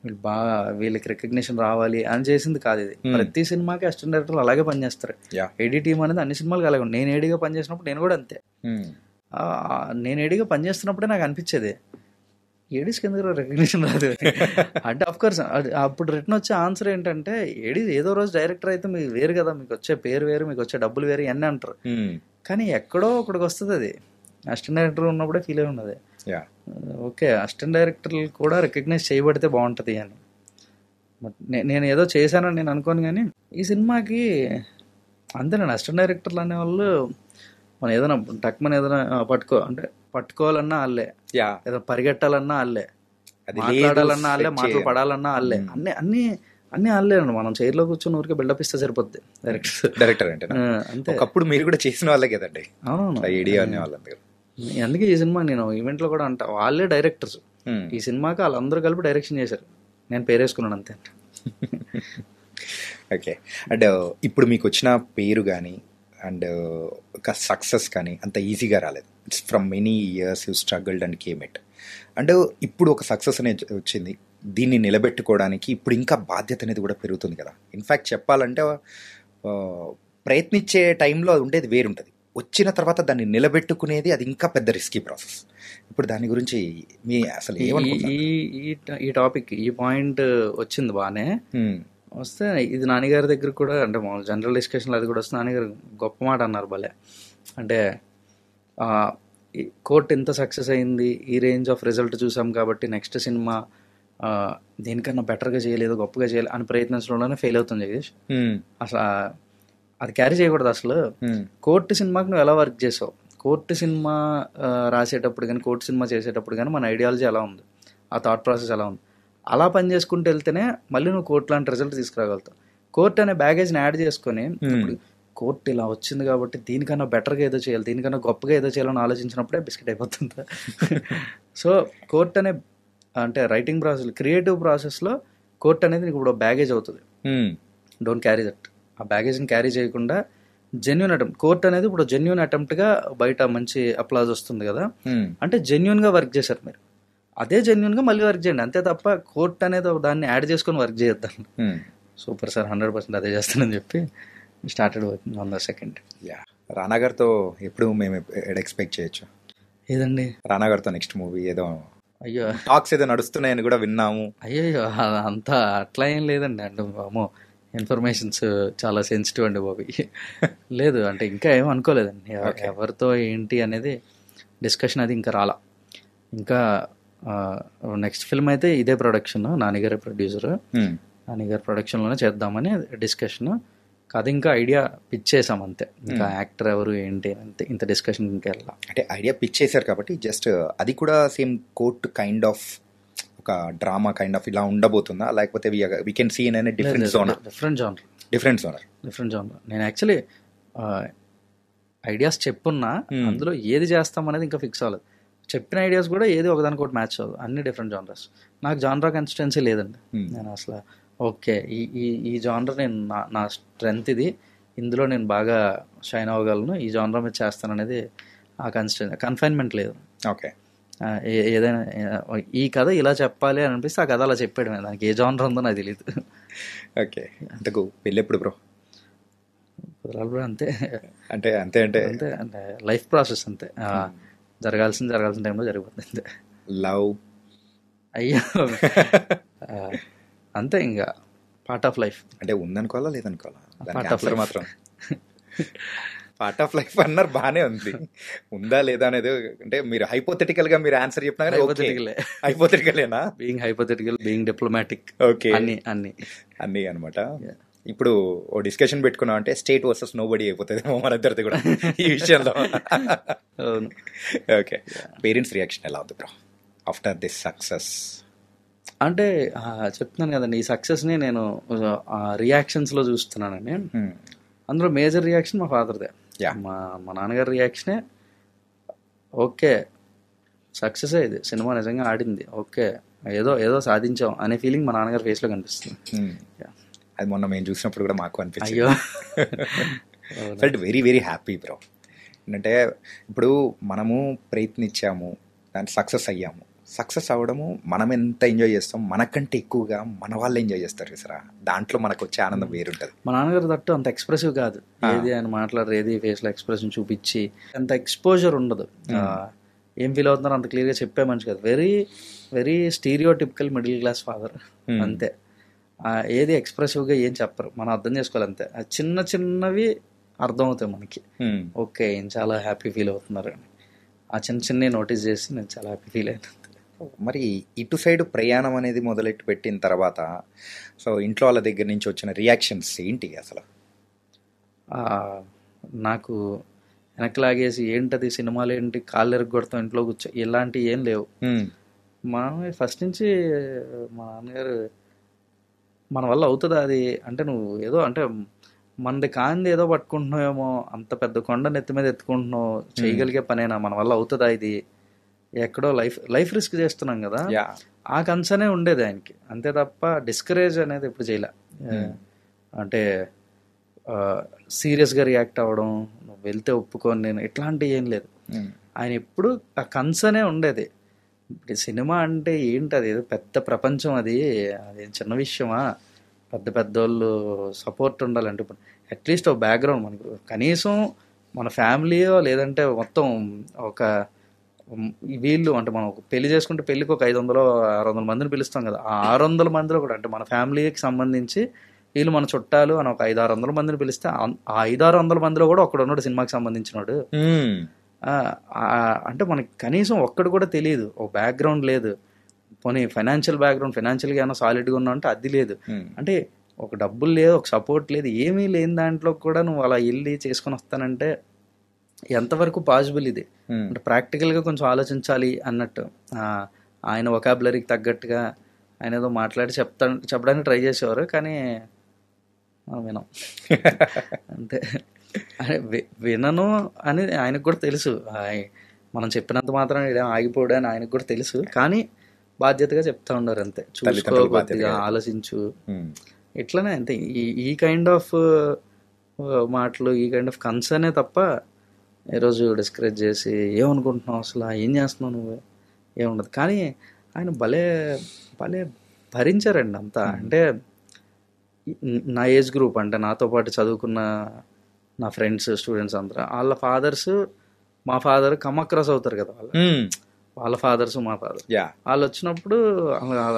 వీళ్ళు బాగా వీళ్ళకి రికగ్నిషన్ రావాలి అని చేసింది కాదు ఇది. ప్రతి సినిమాకి అసిస్టెంట్ డైరెక్టర్లు అలాగే పనిచేస్తారు. ఏడీ టీం అనేది అన్ని సినిమాలకు అలాగే. నేను ఏడీగా పనిచేసినప్పుడు నేను కూడా అంతే. నేను ఏడీగా పనిచేస్తున్నప్పుడే నాకు అనిపించేది ఏడీస్ కింద రికగ్నిషన్ రాదు అంటే. ఆఫ్ కోర్స్ అప్పుడు రిటర్న్ వచ్చే ఆన్సర్ ఏంటంటే, ఏడీ ఏదో రోజు డైరెక్టర్ అయితే మీకు వేరు కదా, మీకు వచ్చే పేరు వేరు, మీకు వచ్చే డబ్బులు వేరు అన్నీ అంటారు. కానీ ఎక్కడో ఒకడికి వస్తుంది అది. అసిస్టెంట్ డైరెక్టర్ ఉన్నప్పుడే ఫీల్ అయి ఉన్నది, ఓకే అసిస్టెంట్ డైరెక్టర్లు కూడా రికగ్నైజ్ చేయబడితే బాగుంటుంది అని. నేను ఏదో చేశానని నేను అనుకోను. కానీ ఈ సినిమాకి అంతేనండి, అసిస్టెంట్ డైరెక్టర్లు అనేవాళ్ళు మనం ఏదైనా టక్మని ఏదైనా పట్టుకోవాలన్నా వాళ్ళే, ఏదో పరిగెట్టాలన్నా వాళ్ళే, మాట్లాడాలన్నా వాళ్ళే, మాటలు పడాలన్నా వాళ్ళే, అన్ని వాళ్ళే అండి. మనం చైర్లో కూర్చొని ఊరికే బిల్డప్ ఇస్తే సరిపోద్ది. డైరెక్టర్ అంటే అంతే. ఒకప్పుడు మీరు కూడా చేసిన వాళ్ళే కదండి. అవును, ఐడియా అనే వాళ్ళ దగ్గర. అందుకే ఈ సినిమా నేను ఈవెంట్ లో కూడా అంటా, వాళ్ళే డైరెక్టర్స్. ఈ సినిమాకి వాళ్ళందరూ కలిపి డైరెక్షన్ చేశారు, నేను పేరేసుకున్నాను అంతే. ఓకే. అండ్ ఇప్పుడు మీకు వచ్చిన పేరు కానీ అండ్ ఒక సక్సెస్ కానీ అంత ఈజీగా రాలేదు. It's from many years you struggled and came it. And ఇప్పుడు ఒక సక్సెస్ అనేది వచ్చింది, దీన్ని నిలబెట్టుకోవడానికి ఇప్పుడు ఇంకా బాధ్యత అనేది కూడా పెరుగుతుంది కదా. ఇన్ఫ్యాక్ట్ చెప్పాలంటే ప్రయత్నించే టైంలో అది ఉండేది వేరుంటుంది, వచ్చిన తర్వాత దాన్ని నిలబెట్టుకునేది అది ఇంకా పెద్ద రిస్కీ ప్రాసెస్. ఇప్పుడు దాని గురించి మీ అసలు ఈ టాపిక్ ఈ పాయింట్ వచ్చింది బాగానే వస్తే, ఇది నాన్నగారి దగ్గర కూడా అంటే జనరల్ డిస్కషన్లో అది కూడా వస్తే నాన్నగారు గొప్ప మాట అన్నారు భలే. అంటే కోర్ట్ ఎంత సక్సెస్ అయింది, ఈ రేంజ్ ఆఫ్ రిజల్ట్ చూసాం కాబట్టి నెక్స్ట్ సినిమా దేనికన్నా బెటర్గా చేయలేదు, గొప్పగా చేయలేదు అని ప్రయత్నించడంలోనే ఫెయిల్ అవుతుంది జగదీష్. అసలు అది క్యారీ చేయకూడదు. అసలు కోర్టు సినిమాకి నువ్వు ఎలా వర్క్ చేసావు, కోర్టు సినిమా రాసేటప్పుడు కానీ కోర్టు సినిమా చేసేటప్పుడు కానీ మన ఐడియాలజీ ఎలా ఉంది, ఆ థాట్ ప్రాసెస్ ఎలా ఉంది, అలా పని చేసుకుంటూ వెళ్తేనే మళ్ళీ నువ్వు కోర్టు లాంటి రిజల్ట్ తీసుకురాగలుగుతావు. కోర్టు అనే బ్యాగేజ్ని యాడ్ చేసుకొని ఇప్పుడు కోర్టు ఇలా వచ్చింది కాబట్టి దీనికన్నా బెటర్గా ఏదో చేయాలి, దీనికన్నా గొప్పగా ఏదో చేయాలని ఆలోచించినప్పుడే బిస్కెట్ అయిపోతుంది. సో కోర్టు అనే అంటే రైటింగ్ ప్రాసెస్, క్రియేటివ్ ప్రాసెస్లో కోర్టు అనేది నీకు ఇప్పుడు బ్యాగేజ్ అవుతుంది. Don't carry that. ఆ బ్యాగేజ్ని క్యారీ చేయకుండా జెన్యున్ అటెంప్ట్, కోర్ట్ అనేది ఇప్పుడు జెన్యున్ అటెంప్ట్గా బయట మంచి అప్లాజ్ వస్తుంది కదా, అంటే జెన్యున్గా వర్క్ చేశారు మీరు, అదే జెన్యున్గా మళ్ళీ వర్క్ చేయండి అంతే తప్ప కోర్ట్ అనేది దాన్ని యాడ్ చేసుకొని వర్క్ చేయొద్దాం. సూపర్ సార్, 100% అదే చేస్తానని చెప్పి started working on the second. రానా గారితో ఎప్పుడు మేము ఎక్స్పెక్ట్ చేయొచ్చు? ఏదండి రానా గారితో నెక్స్ట్ మూవీ ఏదో అయ్యో టాక్స్ ఏదో నడుస్తున్నాయని కూడా విన్నాము. అయ్యో అంతా అట్లా ఏం లేదండి. అంటే అమ్మో ఇన్ఫర్మేషన్స్ చాలా సెన్సిటివ్ అండి బాబు. లేదు అంటే ఇంకా ఏం అనుకోలేదండి, ఎవరితో ఏంటి అనేది డిస్కషన్ అది ఇంకా రాలా. ఇంకా నెక్స్ట్ ఫిల్మ్ అయితే ఇదే ప్రొడక్షన్, నాన్నగారి ప్రొడ్యూసర్, నాన్నగారి ప్రొడక్షన్లోనే చేద్దామని డిస్కషన్. అది ఇంకా ఐడియా పిచ్ చేసాం అంతే, ఇంకా యాక్టర్ ఎవరు ఏంటి అంతే, ఇంత డిస్కషన్ ఇంకా వెళ్ళా. అంటే ఐడియా పిచ్ చేశారు కాబట్టి జస్ట్ అది కూడా సేమ్ కోర్ట్ కైండ్ ఆఫ్ ఒక డ్రామా కైండ్ ఆఫ్ ఇలా ఉండబోతుందా, లేకపోతే we can see in different genre? నేను యాక్చువల్లీ ఐడియాస్ చెప్పున్నా, అందులో ఏది చేస్తాం అనేది ఇంకా ఫిక్స్ అవ్వలేదు. చెప్పిన ఐడియాస్ కూడా ఏది ఒకదానికొకటి మ్యాచ్ అవ్వదు, అన్ని డిఫరెంట్ జానర్స్. నాకు జానరా కన్సిస్టెన్సీ లేదండి. నేను అసలు ఓకే ఈ జానర్ నేను నా స్ట్రెంగ్త్ ఇది, ఇందులో నేను బాగా షైన్ అవ్వగలను, ఈ జానర్ మీద చేస్తాను అనేది ఆ కన్ఫైన్మెంట్ లేదు. ఓకే, ఏదైనా ఈ కథ ఇలా చెప్పాలి అని అనిపిస్తే ఆ కథ అలా చెప్పాడు, దానికి ఏ జానర్ ఉందో నాకు తెలియదు. ఓకే, అంతకు పెళ్ళి ఎప్పుడు బ్రో? బ్రో అంతే అంటే అంతే అంటే అంతే అంటే లైఫ్ ప్రాసెస్ అంతే, జరగాల్సిన టైంలో జరిగిపోతుంది. లవ్ అయ్యో అంతే, ఇంకా పార్ట్ ఆఫ్ లైఫ్. అంటే ఉందనుకోవాలా లేదనుకోవాలా? పార్ట్ ఆఫ్ లైఫ్ మాత్రం పార్ట్ ఆఫ్ లైఫ్ అన్నారు, బాగానే ఉంది. ఉందా లేదా అనేది అంటే మీరు హైపోథెటికల్ గా మీరు ఆన్సర్ చెప్పినా హైపోథెటికలేనా? Being hypothetical, being diplomatic, okay అన్ని అనమాట. ఇప్పుడు ఓ డిస్కషన్ పెట్టుకున్నాం అంటే స్టేట్ వర్సెస్ నో బడీ అయిపోతుంది మనిద్దరిది కూడా ఈ విషయంలో. అవును. ఓకే, పేరెంట్స్ రియాక్షన్ ఎలా ఉంది బ్రో ఆఫ్టర్ దిస్ సక్సెస్? అంటే చెప్తున్నాను కదండి, ఈ సక్సెస్ని నేను రియాక్షన్స్లో చూస్తున్నానండి. అందులో మేజర్ రియాక్షన్ మా ఫాదర్దే. మా నాన్నగారి రియాక్షనే ఓకే సక్సెస్ ఇది, సినిమా నిజంగా ఆడింది, ఓకే ఏదో సాధించాం అనే ఫీలింగ్ మా నాన్నగారి ఫేస్లో కనిపిస్తుంది. అది మొన్న మేము చూసినప్పుడు కూడా మాకు అనిపించింది. అయ్యో felt very very happy bro. ఏంటంటే ఇప్పుడు మనము ప్రయత్నించాము, దాన్ని సక్సెస్ అయ్యాము, సక్సెస్ అవ్వడము మనం ఎంత ఎంజాయ్ చేస్తాం, మనకంటే ఎక్కువగా మన వాళ్ళు ఎంజాయ్ చేస్తారు చూసారా, దాంట్లో మనకు వచ్చే ఆనందం వేరుంటుంది. మా నాన్నగారు తట్టు అంత ఎక్స్ప్రెసివ్ కాదు, ఏది ఆయన మాట్లాడరు, ఏది ఫేస్లో ఎక్స్ప్రెషన్ చూపించి అంత ఎక్స్పోజర్ ఉండదు. ఏం ఫీల్ అవుతున్నారో అంత క్లియర్గా చెప్పే మనిషి కాదు. Very very stereo typical middle class father అంతే. ఏది ఎక్స్ప్రెసివ్గా ఏం చెప్పరు, మనం అర్థం చేసుకోవాలి అంతే. చిన్న చిన్నవి అర్థమవుతాయి మనకి, ఓకే ఈయన చాలా హ్యాపీ ఫీల్ అవుతున్నారు అని. ఆ చిన్న చిన్నవి నోటీస్ చేసి నేను చాలా హ్యాపీ ఫీల్ అయినా. మరి ఇటు సైడ్ ప్రయాణం అనేది మొదలెట్టి పెట్టిన తర్వాత సో ఇంట్లో వాళ్ళ దగ్గర నుంచి వచ్చిన రియాక్షన్స్ ఏంటి అసలు? నాకు వెనక్కి లాగేసి ఏంటది సినిమాలు ఏంటి కాళ్ళు ఎరగొడతాం ఇంట్లో కూర్చో ఇలాంటివి ఏం లేవు. మా ఫస్ట్ నుంచి మా నాన్నగారు మన వల్ల అవుతుందా అది అంటే, నువ్వు ఏదో అంటే మనది కాంది ఏదో పట్టుకుంటున్నావేమో, అంత పెద్ద కొండ నెత్తి మీద ఎత్తుకుంటున్నావు, చేయగలిగే పనేనా, మన వల్ల అవుతుందా ఇది, ఎక్కడో లైఫ్ రిస్క్ చేస్తున్నాం కదా, ఆ కన్సర్నే ఉండేది ఆయనకి అంతే తప్ప డిస్కరేజ్ అనేది ఎప్పుడు చేయలే. అంటే సీరియస్గా రియాక్ట్ అవ్వడం, నువ్వు వెళ్తే ఒప్పుకోని నేను ఇట్లాంటివి ఏం లేదు. ఆయన ఎప్పుడు ఆ కన్సర్నే ఉండేది. ఇప్పుడు సినిమా అంటే ఏంటి, అది ఏదో పెద్ద ప్రపంచం, అదేం చిన్న విషయమా, పెద్ద పెద్దోళ్ళు సపోర్ట్ ఉండాలంటే ఇప్పుడు అట్లీస్ట్ ఒక బ్యాక్గ్రౌండ్ మనకు కనీసం మన ఫ్యామిలీయో లేదంటే మొత్తం ఒక వీళ్ళు అంటే మనం పెళ్లి చేసుకుంటే పెళ్ళికి ఒక 500-600 మందిని పిలుస్తాం కదా, ఆ 600 మందిలో కూడా అంటే మన ఫ్యామిలీకి సంబంధించి వీళ్ళు మన చుట్టాలు అని ఒక 500-600 మందిని పిలిస్తే ఆ 500-600 మందిలో కూడా ఒక్కడు ఉన్నాడు సినిమాకి సంబంధించినాడు. అంటే మనకి కనీసం ఒక్కడు కూడా తెలియదు, ఒక బ్యాక్గ్రౌండ్ లేదు. పోనీ ఫైనాన్షియల్గా ఏమైనా సాలిడ్గా ఉన్నావు అంటే అది లేదు. అంటే ఒక డబ్బులు లేదు, ఒక సపోర్ట్ లేదు, ఏమీ లేని దాంట్లో కూడా నువ్వు అలా వెళ్ళి చేసుకొని వస్తానంటే ఎంతవరకు పాసిబుల్ ఇది అంటే ప్రాక్టికల్గా కొంచెం ఆలోచించాలి అన్నట్టు. ఆయన వొకాబులరీకి తగ్గట్టుగా ఆయన ఏదో మాట్లాడి చెప్పడానికి ట్రై చేసేవారు, కానీ మనం వినం అంతే. వినను అని ఆయనకు కూడా తెలుసు, మనం చెప్పినంత మాత్రం ఆగిపోడు అని ఆయనకు కూడా తెలుసు, కానీ బాధ్యతగా చెప్తా ఉన్నారు అంతే, చూసుకో కొద్దిగా ఆలోచించు ఇట్లనే అంతే. ఈ కైండ్ ఆఫ్ మాటలు, ఈ కైండ్ ఆఫ్ కన్సర్నే తప్ప ఈరోజు డిస్కరేజ్ చేసి ఏమనుకుంటున్నావు అసలు, ఏం చేస్తున్నావు నువ్వు, ఏముండదు. కానీ ఆయన భలే భరించారండి అంతా. అంటే నా ఏజ్ గ్రూప్ అంటే నాతో పాటు చదువుకున్న నా ఫ్రెండ్స్ స్టూడెంట్స్ అందరూ వాళ్ళ ఫాదర్స్ మా ఫాదర్ కమక్రాస్ అవుతారు కదా, వాళ్ళ ఫాదర్స్ మా ఫాదర్ వాళ్ళు వచ్చినప్పుడు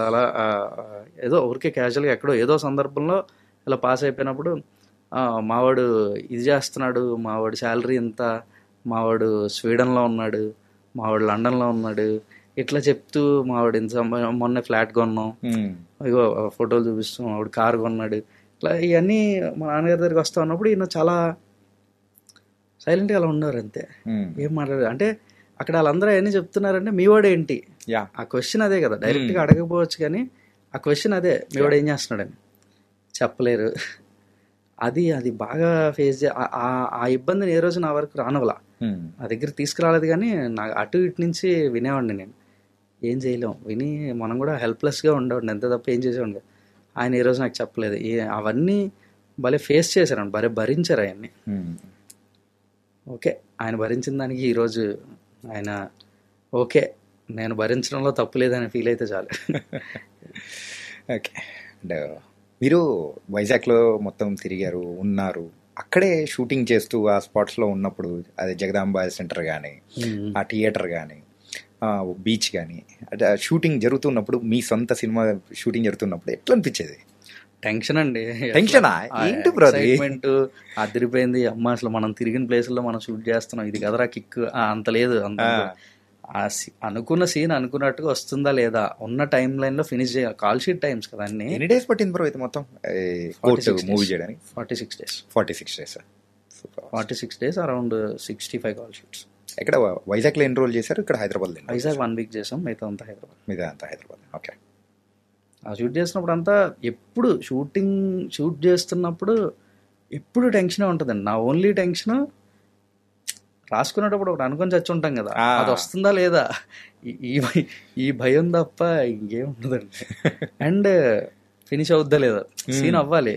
అలా ఏదో ఊరికే క్యాజువల్గా ఎక్కడో ఏదో సందర్భంలో ఇలా పాస్ అయిపోయినప్పుడు మావాడు ఇది చేస్తున్నాడు, మావాడు శాలరీ ఎంత, మావాడు స్వీడన్లో ఉన్నాడు, మావాడు లండన్లో ఉన్నాడు, ఇట్లా చెప్తూ మావాడు ఇంత మొన్న ఫ్లాట్ కొన్నాం, ఇగో ఫోటోలు చూపిస్తూ మావాడు కారు కొన్నాడు, ఇట్లా ఇవన్నీ మా నాన్నగారి దగ్గరికి వస్తా ఉన్నప్పుడు ఈయన చాలా సైలెంట్గా అలా ఉన్నారు అంతే, ఏం మాట్లాడారు. అంటే అక్కడ వాళ్ళందరూ అవన్నీ చెప్తున్నారంటే మీవాడు ఏంటి, ఆ క్వశ్చన్ అదే కదా, డైరెక్ట్గా అడగకపోవచ్చు కానీ ఆ క్వశ్చన్ అదే, మీవాడు ఏం చేస్తున్నాడని చెప్పలేరు. అది బాగా ఫేస్ ఆ ఇబ్బందిని ఏ రోజు నా వరకు రానవలా, నా దగ్గర తీసుకురాలేదు. కానీ నాకు అటు ఇటు నుంచి వినేవాడిని నేను, ఏం చేయలేం, విని మనం కూడా హెల్ప్లెస్గా ఉండేవాడిని ఎంత తప్ప ఏం చేసేవాడిని. ఆయన ఈ రోజు నాకు చెప్పలేదు. అవన్నీ భలే ఫేస్ చేశారండి, భలే భరించారు అవన్నీ. ఓకే, ఆయన భరించిన దానికి ఈరోజు ఆయన ఓకే నేను భరించడంలో తప్పు లేదని ఫీల్ అయితే చాలు. ఓకే, అండ్ మీరు వైజాగ్లో మొత్తం తిరిగారు, ఉన్నారు, అక్కడే షూటింగ్ చేస్తూ ఆ స్పాట్స్లో ఉన్నప్పుడు అదే జగదాంబ సెంటర్ కానీ, ఆ థియేటర్ కానీ, బీచ్ కానీ, అదే షూటింగ్ జరుగుతున్నప్పుడు మీ సొంత సినిమా షూటింగ్ జరుగుతున్నప్పుడు ఎట్లా అనిపించేది? టెన్షన్ అండి, టెన్షనా ఏంటి బ్రో, ఎక్సైట్మెంట్ అదిరిపోయింది. అమ్మ అసలు మనం తిరిగిన ప్లేసుల్లో మనం షూట్ చేస్తున్నాం, ఇది కదరా కిక్ అంత లేదు. అంత అనుకున్న సీన్ అనుకున్నట్టుగా వస్తుందా లేదా, ఉన్న టైం లైన్ లో ఫినిష్ చేయాలి. కాల్ షీట్ టైమ్స్ కదా అన్ని. ఎన్ని డేస్ పట్టింది బ్రో ఇది మొత్తం మూవీ చేయడానికి? 46 days. 46 days, around 65 call sheets. ఎక్కడ వైజాగ్లో ఎన్ని రోజులు చేశారు? ఇక్కడ హైదరాబాద్? వైజాగ్ 1 week చేసాం, మిగతా అంతా హైదరాబాద్. ఓకే. ఆ షూట్ చేస్తున్నప్పుడు అంతా ఎప్పుడు షూట్ చేస్తున్నప్పుడు ఎప్పుడు టెన్షనే ఉంటుందండి. నా ఓన్లీ టెన్షన్ రాసుకునేటప్పుడు ఒకటి అనుకొని చచ్చి ఉంటాం కదా, అది వస్తుందా లేదా, ఈ భయం తప్ప ఇంకేం ఉండదండి. అండ్ ఫినిష్ అవుద్దా లేదా, సీన్ అవ్వాలి,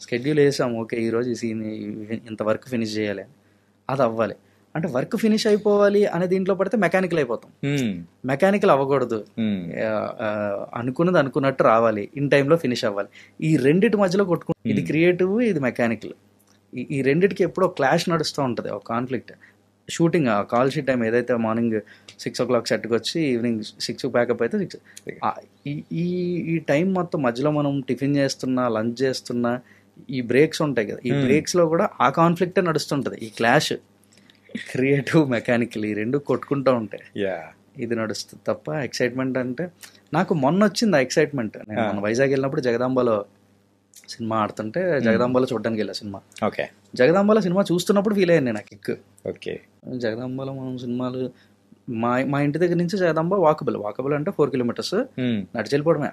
స్కెడ్యూల్ వేసాం, ఓకే ఈరోజు ఈ సీన్ ఇంతవరకు ఫినిష్ చేయాలి, అది అవ్వాలి. అంటే వర్క్ ఫినిష్ అయిపోవాలి అనే దీంట్లో పడితే మెకానికల్ అయిపోతాం. మెకానికల్ అవ్వకూడదు, అనుకున్నది అనుకున్నట్టు రావాలి, ఇన్ టైంలో ఫినిష్ అవ్వాలి. ఈ రెండిటి మధ్యలో ఇది క్రియేటివ్, ఇది మెకానికల్. ఈ రెండిటికి ఎప్పుడో క్లాష్ నడుస్తూ ఉంటుంది, ఒక conflict. Shooting call sheet time ఏదైతే మార్నింగ్ 6 o'clock సెట్కి వచ్చి ఈవినింగ్ 6 ప్యాకప్ అయితే 6 ఈ టైం మొత్తం మధ్యలో మనం టిఫిన్ చేస్తున్నా, లంచ్ చేస్తున్నా, ఈ బ్రేక్స్ ఉంటాయి కదా, ఈ బ్రేక్స్లో కూడా ఆ కాన్ఫ్లిక్టే నడుస్తుంటుంది. ఈ క్లాష్ క్రియేటివ్ మెకానికల్ ఈ రెండు కొట్టుకుంటూ ఉంటాయి. ఇది నడుస్తుంది తప్ప ఎక్సైట్మెంట్ అంటే నాకు మొన్న వచ్చింది ఆ ఎక్సైట్మెంట్. నేను మొన్న వైజాగ్ వెళ్ళినప్పుడు జగదాంబలో సినిమా ఆడుతుంటే జగదాంబలో చూడడానికి వెళ్ళా సినిమా. ఓకే, జగదాంబలో సినిమా చూస్తున్నప్పుడు ఫీల్ అయ్యాను నేను ఆ కిక్. ఓకే, జగదాంబలో మనం సినిమాలు మా ఇంటి దగ్గర నుంచి జగదాంబ వాకబుల్ అంటే 4 kilometers నడిచి వెళ్ళిపోవడమే.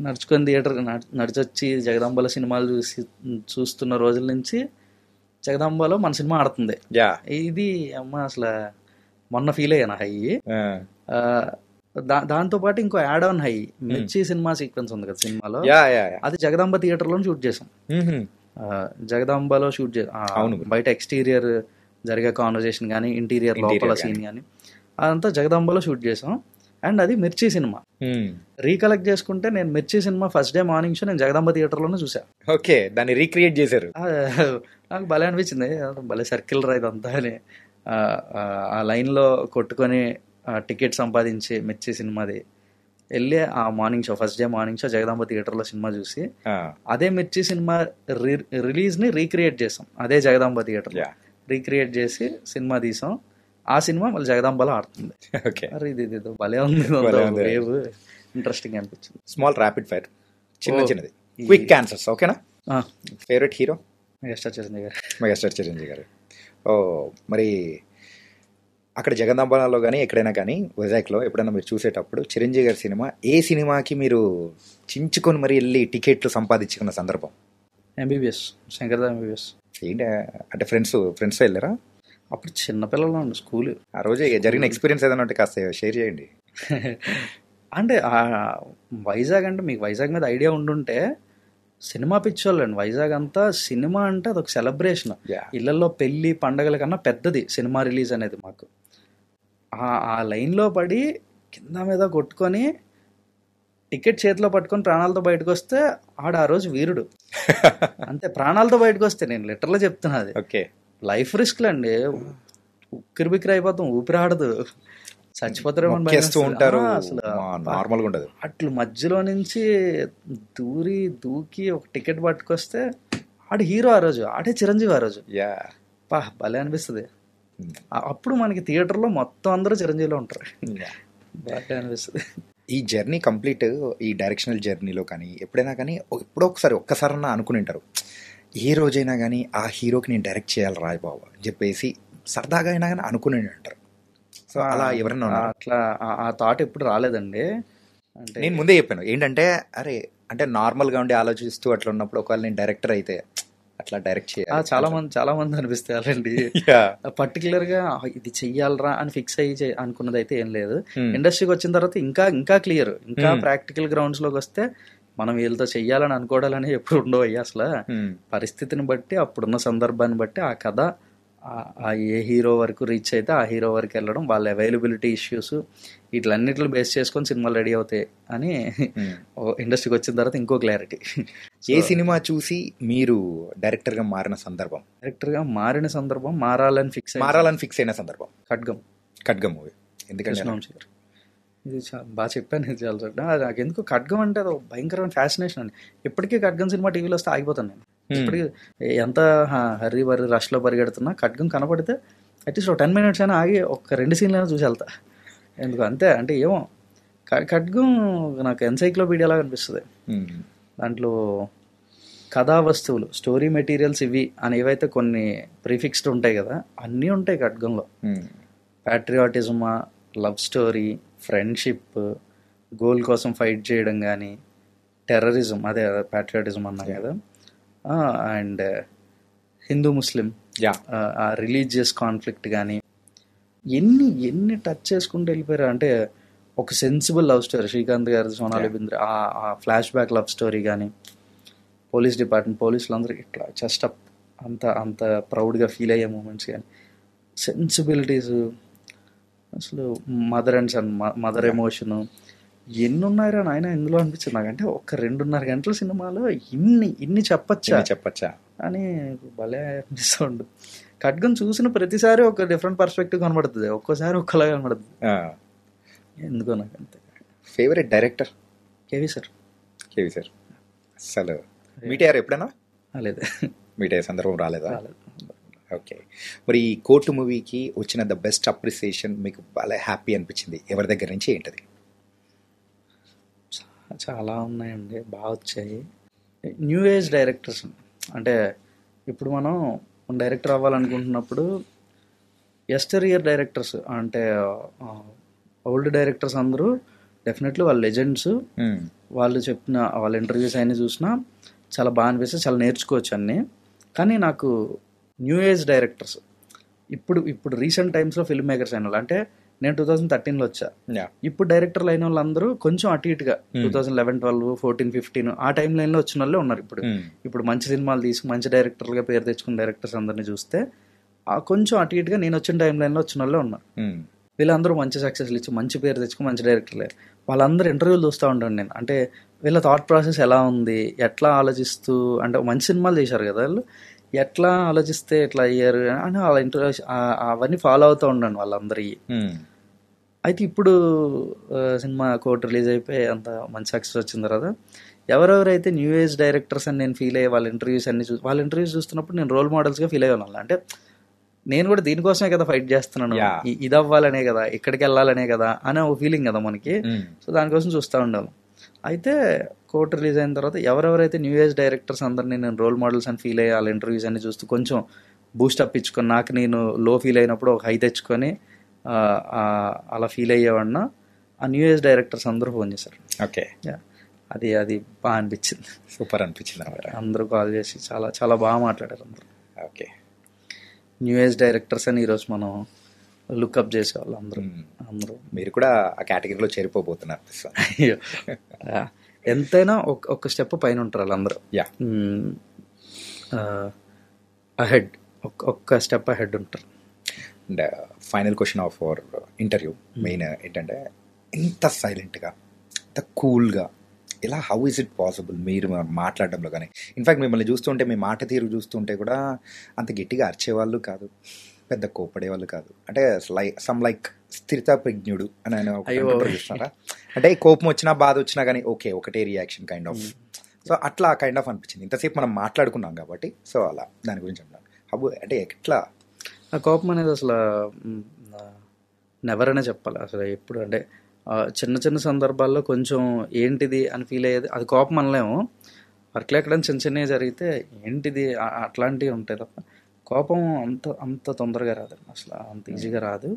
నడుచుకొని థియేటర్ నడిచొచ్చి జగదాంబలో సినిమాలు చూస్తున్న రోజుల నుంచి జగదాంబలో మన సినిమా ఆడుతుంది. ఇది అమ్మ అసలు మొన్న ఫీల్ అయ్యాను హై. దాంతో పాటు ఇంకో యాడ్ ఆన్ హై, మిర్చి సినిమా సీక్వెన్స్ ఉంది కదా సినిమాలో, అది జగదాంబ థియేటర్ లో షూట్ చేసాం. జగదాంబలో షూట్ చేసాం. బయట ఎక్స్టీరియర్ జరిగే కాన్వర్జేషన్ కానీ, ఇంటీరియర్ లోపల సీన్ కానీ అదంతా జగదాంబలో షూట్ చేసాం. అండ్ అది మిర్చి సినిమా. రీకలెక్ట్ చేసుకుంటే నేను మిర్చి cinema first day morning show నేను జగదాంబ థియేటర్ లోనే చూసా. ఓకే, దాన్ని రీక్రియేట్ చేశారు. నాకు భలే అనిపించింది, భలే సర్కిల్ రా ఇదంతా అని. ఆ లైన్ లో కొట్టుకొని టికెట్ సంపాదించి మిర్చి సినిమాది వెళ్ళి ఆ morning show, first day morning show Jagadamba theatre లో సినిమా చూసి అదే మిర్చి సినిమా రిలీజ్ ని రీక్రియేట్ చేసాం. అదే జగదాంబ థియేటర్ లో రీక్రియేట్ చేసి సినిమా తీసాం. ఆ సినిమా మళ్ళీ జగదాంబలో ఆడుతుంది. ఇది భలే ఉంది, వేవ్ ఇంట్రెస్టింగ్ అనిపించింది. స్మాల్ ర్యాపిడ్ ఫైర్, చిన్నది క్విక్ ఆన్సర్స్. ఓకేనా? Favourite hero? మెగాస్టార్ చిరంజీవి గారు. ఓ, మరి అక్కడ జగదాంబలో కానీ ఎక్కడైనా కానీ వైజాగ్లో ఎప్పుడైనా మీరు చూసేటప్పుడు చిరంజీవి గారి సినిమా, ఏ సినిమాకి మీరు చించుకొని మరి వెళ్ళి టికెట్లు సంపాదించుకున్న సందర్భం? MBBS, Shankardas MBBS. ఏంటి అంటే ఫ్రెండ్స్ వెళ్ళారా? అప్పుడు చిన్నపిల్లలు ఉండు స్కూల్. ఆ రోజు జరిగిన ఎక్స్పీరియన్స్ ఏదైనా ఉంటే కాస్త షేర్ చేయండి. అంటే వైజాగ్ అంటే మీకు వైజాగ్ మీద ఐడియా ఉండుంటే సినిమా పిచ్చోళ్ళండి. వైజాగ్ అంతా సినిమా అంటే అదొక సెలబ్రేషన్. ఇళ్లలో పెళ్లి పండగల కన్నా పెద్దది సినిమా రిలీజ్ అనేది. మాకు ఆ లైన్లో పడి కింద మీద కొట్టుకొని టికెట్ చేతిలో పట్టుకొని ప్రాణాలతో బయటకు వస్తే ఆ రోజు వీరుడు. అంతే, ప్రాణాలతో బయటకు వస్తే, నేను లిటరల్గా చెప్తున్నా, అది లైఫ్ రిస్క్లు అండి. ఉక్కిరి బిక్కిరి అయిపోతాం, ఊపిరి ఆడదు, చచ్చిపోతారేమో అసలు. నార్మల్గా ఉండదు. అట్లు మధ్యలో నుంచి దూకి ఒక టికెట్ పట్టుకొస్తే ఆడు హీరో ఆ రోజు, ఆడే చిరంజీవి ఆ రోజు. భలే అనిపిస్తుంది. అప్పుడు మనకి థియేటర్లో మొత్తం అందరూ చిరంజీవిలో ఉంటారు. భలే అనిపిస్తుంది. ఈ జర్నీ కంప్లీట్, ఈ డైరెక్షనల్ జర్నీలో కానీ ఎప్పుడైనా కానీ ఒక్కసారన్నా అనుకుని ఉంటారు, ఏ రోజైనా కానీ ఆ హీరోకి నేను డైరెక్ట్ చేయాలి రాయబాబు అని చెప్పేసి సరదాగా అయినా కానీ అనుకుని అంటారు. సో అలా ఎవరైనా అట్లా ఆ థాట్ ఎప్పుడు రాలేదండి. అంటే నేను ముందే చెప్పాను ఏంటంటే, అరే అంటే నార్మల్గా ఉండి ఆలోచిస్తూ అట్లా ఉన్నప్పుడు ఒకవేళ నేను డైరెక్టర్ అయితే అట్లా డైరెక్ట్ చేయాలి. చాలా మంది అనిపిస్తాయి అలాంటి. పర్టికులర్ గా ఇది చెయ్యాలరా అని ఫిక్స్ అయ్యి అనుకున్నది అయితే ఏం లేదు. ఇండస్ట్రీకి వచ్చిన తర్వాత ఇంకా క్లియర్, ఇంకా ప్రాక్టికల్ గ్రౌండ్స్ లోకి వస్తే మనం వీళ్ళతో చెయ్యాలని అనుకోవడాలని ఎప్పుడు ఉండవు అయ్యా. అసలు పరిస్థితిని బట్టి, అప్పుడున్న సందర్భాన్ని బట్టి ఆ కథ ఏ హీరో వరకు రీచ్ అయితే ఆ హీరో వరకు వెళ్ళడం, వాళ్ళ అవైలబిలిటీ ఇష్యూస్ వీటిలన్నిటిలో బేస్ చేసుకొని సినిమాలు రెడీ అవుతాయి అని ఇండస్ట్రీకి వచ్చిన తర్వాత ఇంకో క్లారిటీ. ఏ సినిమా చూసి మీరు డైరెక్టర్గా మారిన సందర్భం? మారాలని ఫిక్స్ అయిన సందర్భం ఖడ్గం మూవీ. ఎందుకంటే ఇది బాగా చెప్పాను చాలా. నాకు ఎందుకు ఖడ్గం అంటే అది భయంకరమైన ఫ్యాసినేషన్ అండి. ఇప్పటికీ ఖడ్గం సినిమా టీవీలో వస్తే ఆగిపోతాను నేను. ఇప్పటికీ ఎంత హర్రీ రష్లో పరిగెడుతున్నా ఖడ్గం కనపడితే అట్లీస్ట్ 10 minutes అయినా ఆగి ఒక 2 scenes అయినా చూసి వెళ్తా. ఎందుకు అంతే అంటే ఏమో ఖడ్గం నాకు ఎన్సైక్లోపీడియా లాగా అనిపిస్తుంది. దాంట్లో కథా వస్తువులు, స్టోరీ మెటీరియల్స్ ఇవి అని ఏవైతే కొన్ని ప్రీఫిక్స్డ్ ఉంటాయి కదా, అన్నీ ఉంటాయి ఖడ్గంలో. ప్యాట్రియాటిజమా, లవ్ స్టోరీ, ఫ్రెండ్షిప్, గోల్ కోసం ఫైట్ చేయడం కానీ, టెర్రరిజం, అదే ప్యాట్రియాటిజం అన్నా కదా, and Hindu Muslim religious conflict కానీ ఎన్ని టచ్ చేసుకుంటూ వెళ్ళిపోయారు. అంటే ఒక సెన్సిబుల్ లవ్ స్టోరీ, శ్రీకాంత్ గారి, సోనాలి బింద్రే ఆ ఫ్లాష్ బ్యాక్ లవ్ స్టోరీ కానీ, పోలీసులు అందరూ ఇట్లా చెస్ట్ అప్ అంత ప్రౌడ్గా ఫీల్ అయ్యే మూమెంట్స్ కానీ సెన్సిబిలిటీస్, అసలు mother and son, mother emotion ఎన్ని ఉన్నాయరా నాయన ఇందులో అనిపించింది నాకంటే. ఒక 2.5 గంటల సినిమాలో ఇన్ని చెప్పచ్చా అని భలే అనిపిస్తుంది. ఖడ్గం చూసిన ప్రతిసారి ఒక డిఫరెంట్ పర్స్పెక్టివ్ కనబడుతుంది, ఒక్కోసారి ఒక్కలా కనబడుతుంది. ఎందుకో నాకు అంతే. Favourite director? KV sir. అసలు మీట్ అయ్యారు ఎప్పుడైనా? లేదు, మీట్ అయ్యే సందర్భం రాలేదా? ఓకే. మరి ఈ కోర్టు మూవీకి వచ్చిన ద బెస్ట్ అప్రిసియేషన్, మీకు బాగా హ్యాపీ అనిపించింది ఎవరి దగ్గర నుంచి, ఏంటది? చాలా ఉన్నాయండి, బాగా వచ్చాయి. న్యూ ఏజ్ డైరెక్టర్స్ అంటే ఇప్పుడు మనం డైరెక్టర్ అవ్వాలనుకుంటున్నప్పుడు ఎస్టర్ ఇయర్ డైరెక్టర్స్ అంటే ఓల్డ్ డైరెక్టర్స్ అందరూ డెఫినెట్లీ వాళ్ళ లెజెండ్స్. వాళ్ళు చెప్పిన వాళ్ళ ఇంటర్వ్యూస్ అయినా చూసినా చాలా బాగా అనిపిస్తే చాలా నేర్చుకోవచ్చు అన్నీ. కానీ నాకు న్యూ ఏజ్ డైరెక్టర్స్ ఇప్పుడు రీసెంట్ టైమ్స్లో ఫిల్మ్ మేకర్స్ అయిన వాళ్ళు, అంటే నేను 2013లో వచ్చా, ఇప్పుడు డైరెక్టర్లు అయిన వాళ్ళందరూ కొంచెం అటు ఇటుగా 2011, 12, 14, 15 ఆ టైం లైన్లో వచ్చిన వాళ్ళే ఉన్నారు. ఇప్పుడు మంచి సినిమాలు తీసి మంచి డైరెక్టర్లుగా పేరు తెచ్చుకున్న డైరెక్టర్స్ అందరినీ చూస్తే కొంచెం అటు ఇటుగా నేను వచ్చిన టైం లైన్లో వచ్చిన వాళ్ళే ఉన్నారు. వీళ్ళందరూ మంచి సక్సెస్లు ఇచ్చి మంచి పేరు తెచ్చుకుని మంచి డైరెక్టర్లే. వాళ్ళందరూ ఇంటర్వ్యూలు చూస్తూ ఉంటాను నేను. అంటే వీళ్ళ థాట్ ప్రాసెస్ ఎలా ఉంది, ఎట్లా ఆలోచిస్తూ, అంటే మంచి సినిమాలు చేశారు కదా వాళ్ళు, ఎట్లా ఆలోచిస్తే ఎట్లా అయ్యారు అని వాళ్ళ ఇంటర్వ్యూ అవన్నీ ఫాలో అవుతూ ఉన్నాను వాళ్ళందరికీ. అయితే ఇప్పుడు సినిమా కోర్ట్ రిలీజ్ అయిపోయి అంత మంచి సక్సెస్ వచ్చిన తర్వాత ఎవరెవరైతే న్యూ ఏజ్ డైరెక్టర్స్ అని నేను ఫీల్ అయ్యే వాళ్ళ ఇంటర్వ్యూస్ చూస్తున్నప్పుడు నేను రోల్ మోడల్స్గా ఫీల్ అయ్యాను. అంటే నేను కూడా దీనికోసమే కదా ఫైట్ చేస్తున్నాను, ఇది అవ్వాలనే కదా, ఇక్కడికి వెళ్ళాలనే కదా అనే ఒక ఫీలింగ్ కదా మనకి. సో దానికోసం చూస్తూ ఉండాలి. అయితే కోర్ట్ రిలీజ్ అయిన తర్వాత ఎవరెవరైతే న్యూ ఏజ్ డైరెక్టర్స్ అందరినీ నేను రోల్ మోడల్స్ అని ఫీల్ అయ్యి వాళ్ళ ఇంటర్వ్యూస్ అన్ని చూస్తూ కొంచెం బూస్టప్ ఇచ్చుకొని, నాకు నేను లో ఫీల్ అయినప్పుడు ఒక హై తెచ్చుకొని అలా ఫీల్ అయ్యేవాడిన ఆ న్యూ ఏజ్ డైరెక్టర్స్ అందరూ ఫోన్ చేశారు. ఓకే, అది బాగా అనిపించింది, సూపర్ అనిపించింది. అందరూ కాల్ చేసి చాలా చాలా బాగా మాట్లాడారు అందరూ. ఓకే, న్యూ ఏజ్ డైరెక్టర్స్ అని ఈరోజు మనం లుక్అప్ చేసేవాళ్ళు అందరూ. మీరు కూడా ఆ కేటగిరీలో చేరిపోబోతున్నారు. అయ్యో, ఎంతైనా ఒక స్టెప్ పైన ఉంటారు వాళ్ళందరూ. అహెడ్, ఒక్క స్టెప్ అహెడ్ ఉంటారు. And final question of our interview main ఏంటంటే, ఇంత సైలెంట్గా, ఇంత కూల్గా ఇలా హౌ ఇస్ ఇట్ పాసిబుల్ మీరు మాట్లాడడంలో? కానీ ఇన్ఫ్యాక్ట్ మిమ్మల్ని చూస్తుంటే, మీ మాట తీరు చూస్తుంటే కూడా అంత గట్టిగా అరిచేవాళ్ళు కాదు, పెద్ద కోపడేవాళ్ళు కాదు. అంటే లైక్ స్థిరతా ప్రజ్ఞుడు అని ఆయన చూస్తున్నారా? అంటే కోపం వచ్చినా బాధ వచ్చినా కానీ ఓకే ఒకటే రియాక్షన్ కైండ్ ఆఫ్. సో అట్లా కైండ్ ఆఫ్ అనిపించింది. ఇంతసేపు మనం మాట్లాడుకున్నాం కాబట్టి, సో అలా దాని గురించి అన్నాను. హౌ అంటే ఎట్లా ఆ కోపం అనేది అసలు నెవర్ అనే చెప్పాలి. అసలు ఎప్పుడు అంటే చిన్న చిన్న సందర్భాల్లో కొంచెం ఏంటిది అని ఫీల్ అయ్యేది, అది కోపం అనలేము. వర్క్లో ఎక్కడైనా చిన్న చిన్నవి జరిగితే ఏంటిది అట్లాంటివి ఉంటాయి తప్ప కోపం అంత తొందరగా రాదు, అసలు అంత ఈజీగా రాదు.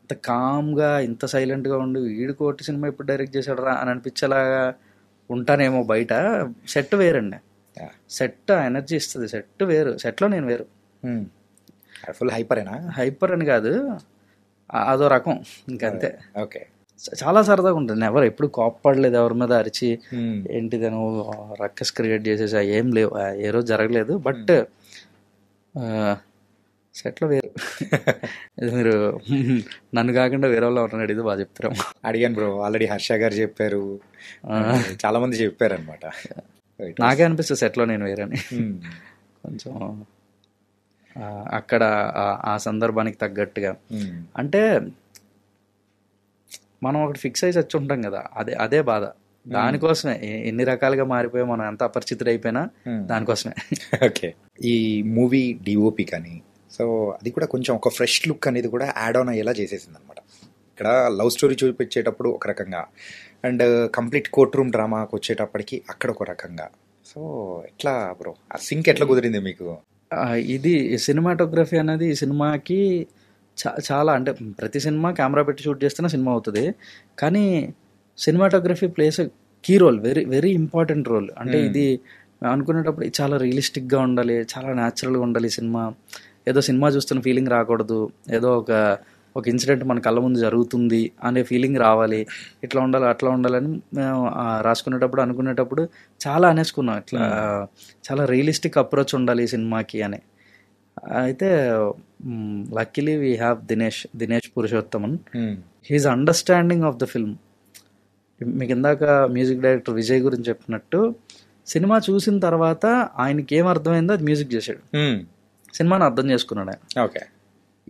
అంత కామ్గా ఇంత సైలెంట్గా ఉండి వీడి కోటి సినిమా ఇప్పుడు డైరెక్ట్ చేశాడు రా అని అనిపించేలాగా ఉంటానేమో. బయట సెట్ వేరండి, సెట్ ఎనర్జీ ఇస్తుంది, సెట్ వేరు, సెట్లో నేను వేరు. ఫుల్ హైపరేనా? హైపర్ అని కాదు, అదో రకం ఇంకంతే. ఓకే, చాలా సరదాగా ఉంటుంది. ఎవరు ఎప్పుడు కోప్పడలేదు ఎవరి మీద అరిచి ఏంటిదనో రక్కస్ క్రియేట్ చేసేసి ఏం లేవు, ఏ రోజు జరగలేదు. బట్ సెట్లో వేరు. మీరు నన్ను కాకుండా వేరే వాళ్ళు ఎవరైనా అడిగితే బాగా చెప్తారు. అడిగాను బ్రో, ఆల్రెడీ హర్ష గారు చెప్పారు, చాలా మంది చెప్పారు అనమాట. నాకే అనిపిస్తుంది సెట్లో నేను వేరని. కొంచెం అక్కడ ఆ సందర్భానికి తగ్గట్టుగా, అంటే మనం ఒకటి ఫిక్స్ అయి వచ్చి ఉంటాం కదా, అదే బాధ. దానికోసమే ఎన్ని రకాలుగా మారిపోయి మనం ఎంత అపరిచితుడు అయిపోయినా దానికోసమే. ఓకే, ఈ మూవీ డిఓపి కానీ సో అది కూడా కొంచెం ఒక ఫ్రెష్ లుక్ అనేది కూడా యాడ్ ఆన్ అయ్యేలా చేసేసింది అనమాట. ఇక్కడ లవ్ స్టోరీ చూపించేటప్పుడు ఒక రకంగా, అండ్ కంప్లీట్ కోర్ట్ రూమ్ డ్రామాకి వచ్చేటప్పటికి అక్కడ ఒక రకంగా. సో ఎట్లా బ్రో ఆ సింక్ ఎట్లా కుదిరింది మీకు? ఇది సినిమాటోగ్రఫీ అనేది ఈ సినిమాకి చాలా, అంటే ప్రతి సినిమా కెమెరా పెట్టి షూట్ చేస్తేనే సినిమా అవుతుంది, కానీ cinematography plays key role, very very important role. అంటే ఇది అనుకునేటప్పుడు చాలా రియలిస్టిక్గా ఉండాలి, చాలా న్యాచురల్గా ఉండాలి సినిమా. ఏదో సినిమా చూస్తున్న ఫీలింగ్ రాకూడదు, ఏదో ఒక ఇన్సిడెంట్ మన కళ్ళ ముందు జరుగుతుంది అనే ఫీలింగ్ రావాలి, ఇట్లా ఉండాలి అట్లా ఉండాలని మేము రాసుకునేటప్పుడు అనుకునేటప్పుడు చాలా అనేసుకున్నాం. ఇట్లా చాలా రియలిస్టిక్ అప్రోచ్ ఉండాలి ఈ సినిమాకి అని. అయితే luckily we have Dinesh Purushothaman. His understanding of the film. మీకు ఇందాక మ్యూజిక్ డైరెక్టర్ విజయ్ గురించి చెప్పినట్టు సినిమా చూసిన తర్వాత ఆయనకి ఏం అర్థమైందో అది మ్యూజిక్ చేశాడు, సినిమాని అర్థం చేసుకున్నాడు ఆయన. ఓకే.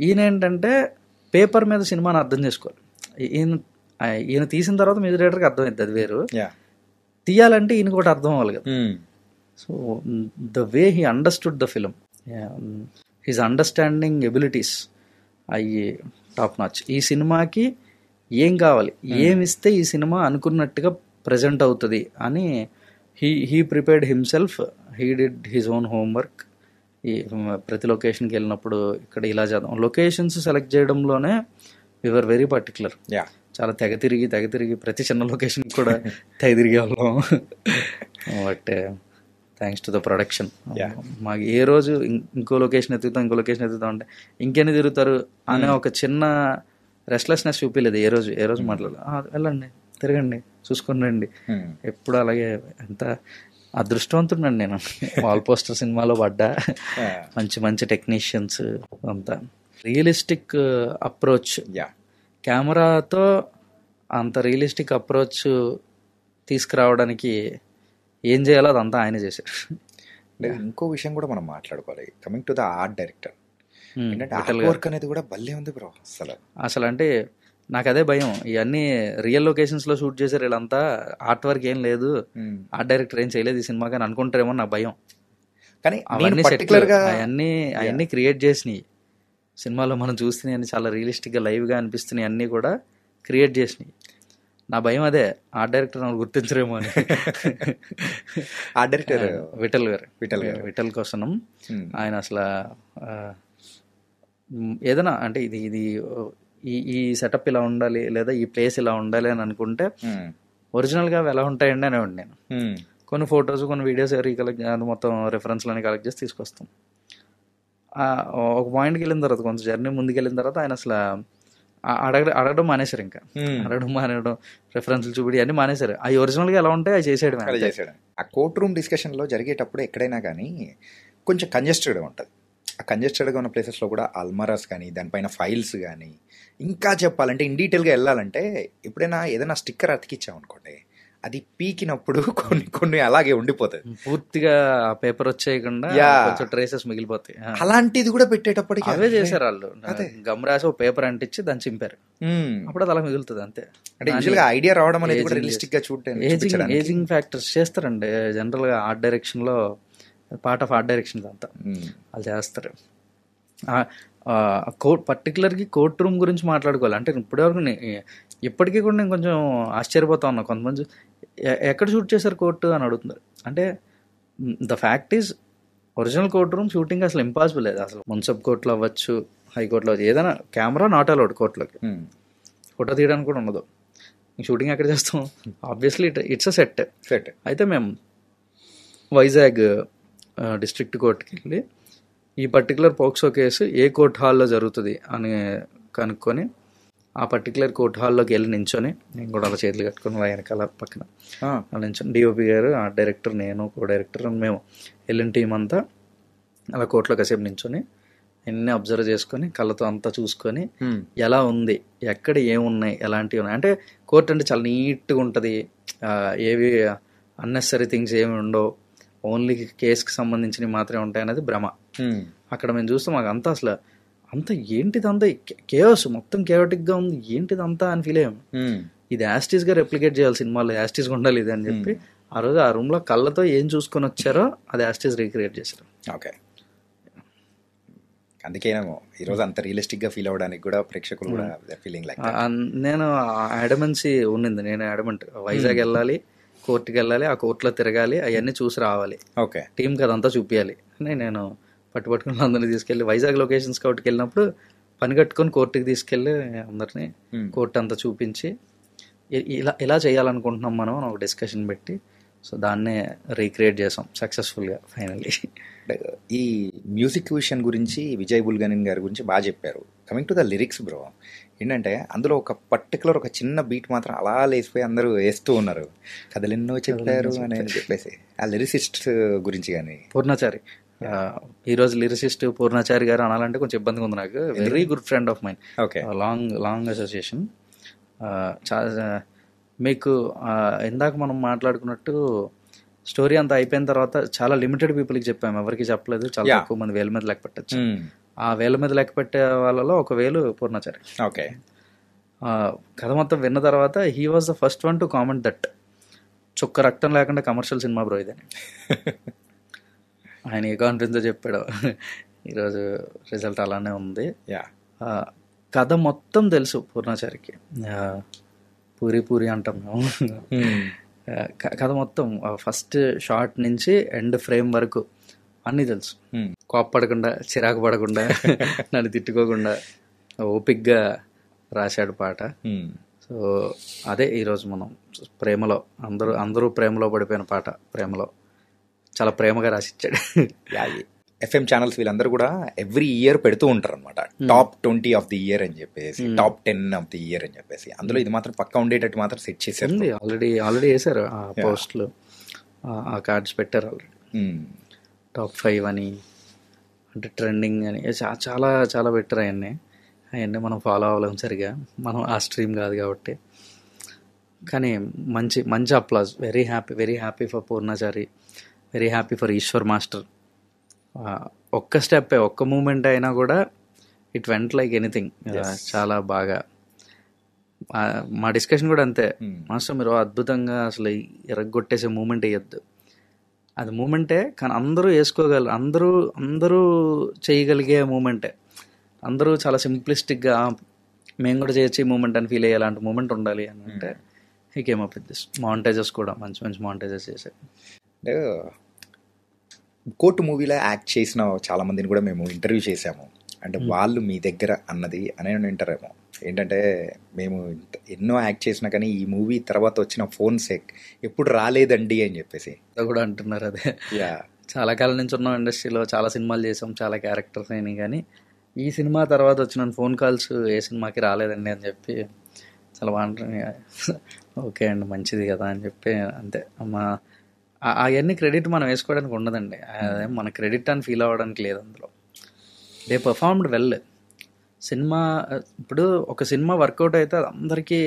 ఈయన ఏంటంటే పేపర్ మీద సినిమాని అర్థం చేసుకోవాలి. ఈయన తీసిన తర్వాత మ్యూజిక్ డైరెక్టర్కి అర్థమైంది, అది వేరు. తీయాలంటే ఈయన కూడా అర్థం అవ్వాలి కదా. So the way he understood the film, his understanding abilities అవి టాప్ నాచ్. ఈ సినిమాకి ఏం కావాలి, ఏమి ఇస్తే ఈ సినిమా అనుకున్నట్టుగా ప్రజెంట్ అవుతుంది అని he prepared himself. He did his own homework. ఈ ప్రతి లొకేషన్కి వెళ్ళినప్పుడు ఇక్కడ ఇలా చేద్దాం, లొకేషన్స్ సెలెక్ట్ చేయడంలోనే వీఆర్ వెరీ పర్టికులర్. చాలా తెగ తిరిగి ప్రతి చిన్న లొకేషన్ కూడా తెగ తిరిగే వాళ్ళం. But thanks to the production మాకు ఏ రోజు ఇంకో లొకేషన్ ఎత్తుకుతాం అంటే ఇంకెన్ని తిరుగుతారు అనే ఒక చిన్న రెస్ట్లెస్నెస్ చూపించలేదు. ఏ రోజు మాట్లాడలేదు, వెళ్ళండి తిరగండి చూసుకొని రండి. ఎప్పుడు అలాగే. ఎంత అదృష్టవంతుడండి నేను, వాల్ పోస్టర్ సినిమాలో పడ్డా. మంచి టెక్నీషియన్స్, అంతా రియలిస్టిక్ అప్రోచ్. కెమెరాతో అంత రియలిస్టిక్ అప్రోచ్ తీసుకురావడానికి ఏం చేయాలో అదంతా ఆయన చేశారు. ఇంకో విషయం కూడా మనం మాట్లాడుకోవాలి, coming to the art director. ఏంటంటే వర్క్ అనేది కూడా భలే ఉంది బ్రో. అసలు అంటే నాకు అదే భయం, ఇవన్నీ రియల్ లొకేషన్స్ లో షూట్ చేశారు వీళ్ళంతా, ఆర్ట్ వర్క్ ఏం లేదు, ఆర్ట్ డైరెక్టర్ ఏం చేయలేదు ఈ సినిమాకి అని అనుకుంటారేమో నా భయం. కానీ అవన్నీ క్రియేట్ చేసినాయి సినిమాలో మనం చూస్తున్నాయి అన్ని చాలా రియలిస్టిక్ గా లైవ్ గా అనిపిస్తున్నాయి, అన్ని కూడా క్రియేట్ చేసినాయి. నా భయం అదే, ఆర్ట్ డైరెక్టర్ నాకు గుర్తించరేమో అని. ఆర్ట్ డైరెక్టర్ విఠల్ కోసం ఆయన అసలు ఏదైనా అంటే ఇది ఈ సెటప్ ఇలా ఉండాలి లేదా ఈ ప్లేస్ ఇలా ఉండాలి అని అనుకుంటే ఒరిజినల్ గా ఎలా ఉంటాయండి అనేవాడు నేను. కొన్ని ఫొటోస్ కొన్ని వీడియోస్ రీకలెక్ట్ మొత్తం రెఫరెన్స్లని కలెక్ట్ చేసి తీసుకొస్తాం. ఒక పాయింట్కి వెళ్ళిన తర్వాత కొంచెం జర్నీ ముందుకు వెళ్ళిన తర్వాత ఆయన అసలు అడగడం మానేశారు. ఇంకా అడగడం రెఫరెన్స్లు చూపి అన్ని మానేశారు. అవి ఒరిజినల్ గా ఎలా ఉంటాయి అవి చేసాడు. ఆ కోర్ట్ రూమ్ డిస్కషన్ లో జరిగేటప్పుడు ఎక్కడైనా కానీ కొంచెం కంజెస్టెడ్గా ఉంటుంది. ఆ కంజెస్టెడ్గా ఉన్న ప్లేసెస్లో కూడా అల్మారాస్ కానీ దానిపైన ఫైల్స్ కానీ, ఇంకా చెప్పాలంటే ఇన్ డీటెయిల్గా వెళ్ళాలంటే ఎప్పుడైనా ఏదైనా స్టిక్కర్ అతికిచ్చామనుకోండి, అది పీకినప్పుడు కొన్ని అలాగే ఉండిపోతాయి, పూర్తిగా పేపర్ వచ్చేయకుండా కొంచెం ట్రేసెస్ మిగిలిపోతాయి. అలాంటిది కూడా పెట్టేటప్పటికి అవే చేశారు వాళ్ళు. గమ్ రాసి ఒక పేపర్ అంటించి దాన్ని చింపారు, అప్పుడు అది అలా మిగులుతుంది అంతే. అంటే యూజువల్గా ఐడియా రావడం అనేది కూడా రియలిస్టిక్ గా చూడటం, ఏజింగ్ ఫ్యాక్టర్స్ చేస్తారండి జనరల్ గా ఆర్ట్ డైరెక్షన్ లో. పార్ట్ ఆఫ్ ఆర్ట్ డైరెక్షన్ అంతా వాళ్ళు చేస్తారు. పర్టికులర్గా కోర్ట్ రూమ్ గురించి మాట్లాడుకోవాలి అంటే ఇప్పటివరకు ఇప్పటికీ కూడా నేను కొంచెం ఆశ్చర్యపోతా ఉన్నా. కొంతమంది ఎక్కడ షూట్ చేశారు కోర్టు అని అడుగుతున్నారు. అంటే the fact is original court room shooting అసలు ఇంపాసిబుల్ లేదు. అసలు మున్సిపల్ కోర్టులో అవ్వచ్చు, హైకోర్టులో అవ్వచ్చు, ఏదైనా కెమెరా నాట్ అలౌడ్ కోర్టులోకి, ఫోటో తీయడానికి కూడా ఉండదు. షూటింగ్ ఎక్కడ చేస్తాం? Obviously it's a set. అయితే మేము వైజాగ్ డిస్ట్రిక్ట్ కోర్టుకి వెళ్ళి ఈ పర్టికులర్ పోక్సో కేసు ఏ కోర్ట్ హాల్లో జరుగుతుంది అని కనుక్కొని ఆ పర్టికులర్ కోర్ట్ హాల్లోకి వెళ్ళి నించొని, నేను కూడా అలా చేతులు కట్టుకొని వెనకాల పక్కన నించొని డిఓపి గారు, ఆర్ట్ డైరెక్టర్, నేను కో డైరెక్టర్, మేము వెళ్ళిన టీం అంతా అలా కోర్టులో కాసేపు నించొని అన్నీ అబ్జర్వ్ చేసుకొని కళ్ళతో అంతా చూసుకొని ఎలా ఉంది, ఎక్కడ ఏమున్నాయి, ఎలాంటివి ఉన్నాయి. అంటే కోర్ట్ అంటే చాలా నీట్గా ఉంటుంది, ఏవి అన్నెసరీ థింగ్స్ ఏమి ఉండవు, ఓన్లీ కేసుకి సంబంధించినవి మాత్రమే ఉంటాయి అనేది భ్రమ. అక్కడ మేము చూస్తే మాకు అంతా అసలు అంతా ఏంటిదంతా కేవస్, మొత్తం కేవటిక్గా ఉంది, ఏంటిదంతా అని ఫీల్ అయ్యాము. ఇది యాస్టీస్గా రెప్లికేట్ చేయాలి సినిమాలో, యాస్టీస్గా ఉండాలి ఇది అని చెప్పి ఆ రోజు ఆ రూమ్లో కళ్ళతో ఏం చూసుకొని వచ్చారో అది యాస్టీస్ రీక్రియేట్ చేశారు. ఓకే, అందుకేనేమో ఈరోజు అంత రియలిస్టిక్గా ఫీల్ అవ్వడానికి కూడా ప్రేక్షకులు కూడా ఫీలింగ్ లైక్. నేను అడమెన్సీ ఉన్నింది, నేను అడమెంట్ వైజాగ్ వెళ్ళాలి, కోర్టుకి వెళ్ళాలి, ఆ కోర్టులో తిరగాలి, అవన్నీ చూసి రావాలి, ఓకే టీంకి అదంతా చూపించాలి అని నేను పట్టుకుని అందరినీ తీసుకెళ్ళి వైజాగ్ లొకేషన్ స్కౌట్కి వెళ్ళినప్పుడు పని కట్టుకొని కోర్టుకి తీసుకెళ్ళి అందరినీ కోర్టు అంతా చూపించి ఇలా చేయాలనుకుంటున్నాం మనం అని ఒక డిస్కషన్ పెట్టి, సో దాన్నే రీక్రియేట్ చేసాం సక్సెస్ఫుల్గా ఫైనల్లీ. ఈ మ్యూజిక్ విషయం గురించి విజయ్ బుల్గనిన్ గారి గురించి బాగా చెప్పారు. Coming to the lyrics bro, ఏంటంటే అందులో ఒక పర్టికులర్ ఒక చిన్న బీట్ మాత్రం అలా లేసిపోయి అందరూ వేస్తూ ఉన్నారు, కథలెన్నో చెప్పారు అని చెప్పేసి. ఆ లిరిసిస్ట్ గురించి కానీ పూర్ణచారి ఈరోజు లిరిసిస్ట్ పూర్ణాచారి గారు అనాలంటే కొంచెం ఇబ్బందిగా ఉంది నాకు. Very good friend of mine, okay. Long association. మీకు ఇందాక మనం మాట్లాడుకున్నట్టు స్టోరీ అంతా అయిపోయిన తర్వాత చాలా లిమిటెడ్ పీపుల్కి చెప్పాము, ఎవరికి చెప్పలేదు. చాలా తక్కువ మంది, వేల మీద లెక్క పెట్టచ్చు. ఆ వేల మీద లెక్క పెట్టే వాళ్ళలో ఒక వేలు పూర్ణాచారి. ఓకే. కథ మొత్తం విన్న తర్వాత he was the first one to comment that చుక్క రక్తం లేకుండా కమర్షియల్ సినిమా బ్రో ఇదని. ఆయన ఏ కాన్ఫిడెన్స్తో చెప్పాడు. ఈరోజు రిజల్ట్ అలానే ఉంది. కథ మొత్తం తెలుసు పూర్ణాచారికి. పూరి పూరి అంటాం మేము. కథ మొత్తం ఫస్ట్ షార్ట్ నుంచి ఎండ్ ఫ్రేమ్ వరకు అన్నీ తెలుసు. కోప్పడకుండా, చిరాకు పడకుండా, నన్ను తిట్టుకోకుండా ఓపిక్గా రాశాడు పాట. సో అదే ఈరోజు మనం ప్రేమలో అందరూ ప్రేమలో పడిపోయిన పాట. ప్రేమలో చాలా ప్రేమగా రాసిచ్చాడు. ఎఫ్ఎం ఛానల్స్ వీళ్ళందరూ కూడా ఎవ్రీ ఇయర్ పెడుతూ ఉంటారు అనమాట, టాప్ 20 ఆఫ్ ది ఇయర్ అని చెప్పేసి, టాప్ 10 ఆఫ్ ది ఇయర్ అని చెప్పేసి. అందులో ఇది మాత్రం పక్కా ఉండేటట్టు మాత్రం సెట్ చేశారు. ఆల్రెడీ వేసారు ఆ పోస్ట్లు, ఆ కార్డ్స్ పెట్టారు ఆల్రెడీ. టాప్ 5 అని, అంటే ట్రెండింగ్ అని చాలా చాలా పెట్టారు. అవన్నీ మనం ఫాలో అవ్వలేము సరిగా, మనం ఆ స్ట్రీమ్ కాదు కాబట్టి. కానీ మంచి applause. Very happy for Purnachari, very happy for Eshwar master. ఒక్క స్టెప్, ఒక్క మూమెంట్ అయినా కూడా ఇట్ వెంట్ లైక్ ఎనీథింగ్. చాలా బాగా. మా డిస్కషన్ కూడా అంతే, మాస్టర్ మీరు అద్భుతంగా అసలు ఎరగొట్టేసే మూమెంట్ వేయద్దు. అది మూమెంటే, కానీ అందరూ వేసుకోగలరు, అందరూ చేయగలిగే మూమెంటే. అందరూ చాలా సింప్లిస్టిక్గా మేము కూడా చేయొచ్చు ఈ మూమెంట్ అని ఫీల్ అయ్యే అలాంటి మూమెంట్ ఉండాలి అని అంటే he came up with this. Montages కూడా మంచి మాంటేజెస్ చేశారు. అంటే కోర్టు మూవీలో యాక్ట్ చేసిన చాలా మందిని కూడా మేము ఇంటర్వ్యూ చేసాము. అంటే వాళ్ళు మీ దగ్గర అన్నది అనే వింటారేమో ఏంటంటే, మేము ఎన్నో యాక్ట్ చేసినా కానీ ఈ మూవీ తర్వాత వచ్చిన ఫోన్స్ ఎప్పుడు రాలేదండి అని చెప్పేసి కూడా అంటున్నారు. అదే చాలా కాలం నుంచి ఉన్నాం ఇండస్ట్రీలో, చాలా సినిమాలు చేసాం, చాలా క్యారెక్టర్స్ అయినాయి, కానీ ఈ సినిమా తర్వాత వచ్చిన ఫోన్ కాల్స్ ఏ సినిమాకి రాలేదండి అని చెప్పి చాలా బాగుంటుంది. ఓకే అండి, మంచిది కదా అని చెప్పి అంతే. అవన్నీ క్రెడిట్ మనం వేసుకోవడానికి ఉండదండి, అదే మన క్రెడిట్ అని ఫీల్ అవ్వడానికి లేదు అందులో. They performed well. సినిమా ఇప్పుడు ఒక సినిమా వర్కౌట్ అయితే అందరికీ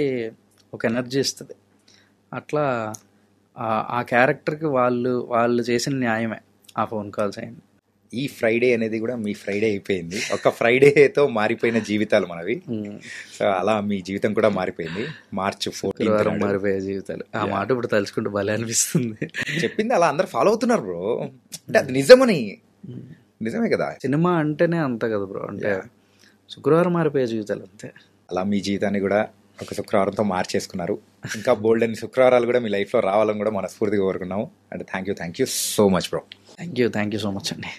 ఒక ఎనర్జీ ఇస్తుంది. అట్లా ఆ క్యారెక్టర్కి వాళ్ళు చేసిన న్యాయమే ఆ ఫోన్ కాల్స్ అయింది. ఈ ఫ్రైడే అనేది కూడా మీ ఫ్రైడే అయిపోయింది. ఒక ఫ్రైడేతో మారిపోయిన జీవితాలు మనవి. సో అలా మీ జీవితం కూడా మారిపోయింది. మార్చి 14 మారిపోయే జీవితాలు. ఆ మాట ఇప్పుడు తలుచుకుంటూ భలే అనిపిస్తుంది. చెప్పింది అలా అందరు ఫాలో అవుతున్నారు బ్రో. అంటే అది నిజమే కదా. సినిమా అంటేనే అంత కదా బ్రో. అంటే శుక్రవారం మారిపోయే జీవితాలు అంతే. అలా మీ జీవితాన్ని కూడా ఒక శుక్రవారంతో మార్చేసుకున్నారు. ఇంకా బోల్డ్ అని శుక్రవారాలు కూడా మీ లైఫ్లో రావాలని కూడా మనస్ఫూర్తిగా కోరుకున్నాము. అంటే thank you so much bro. Thank you so much అండి.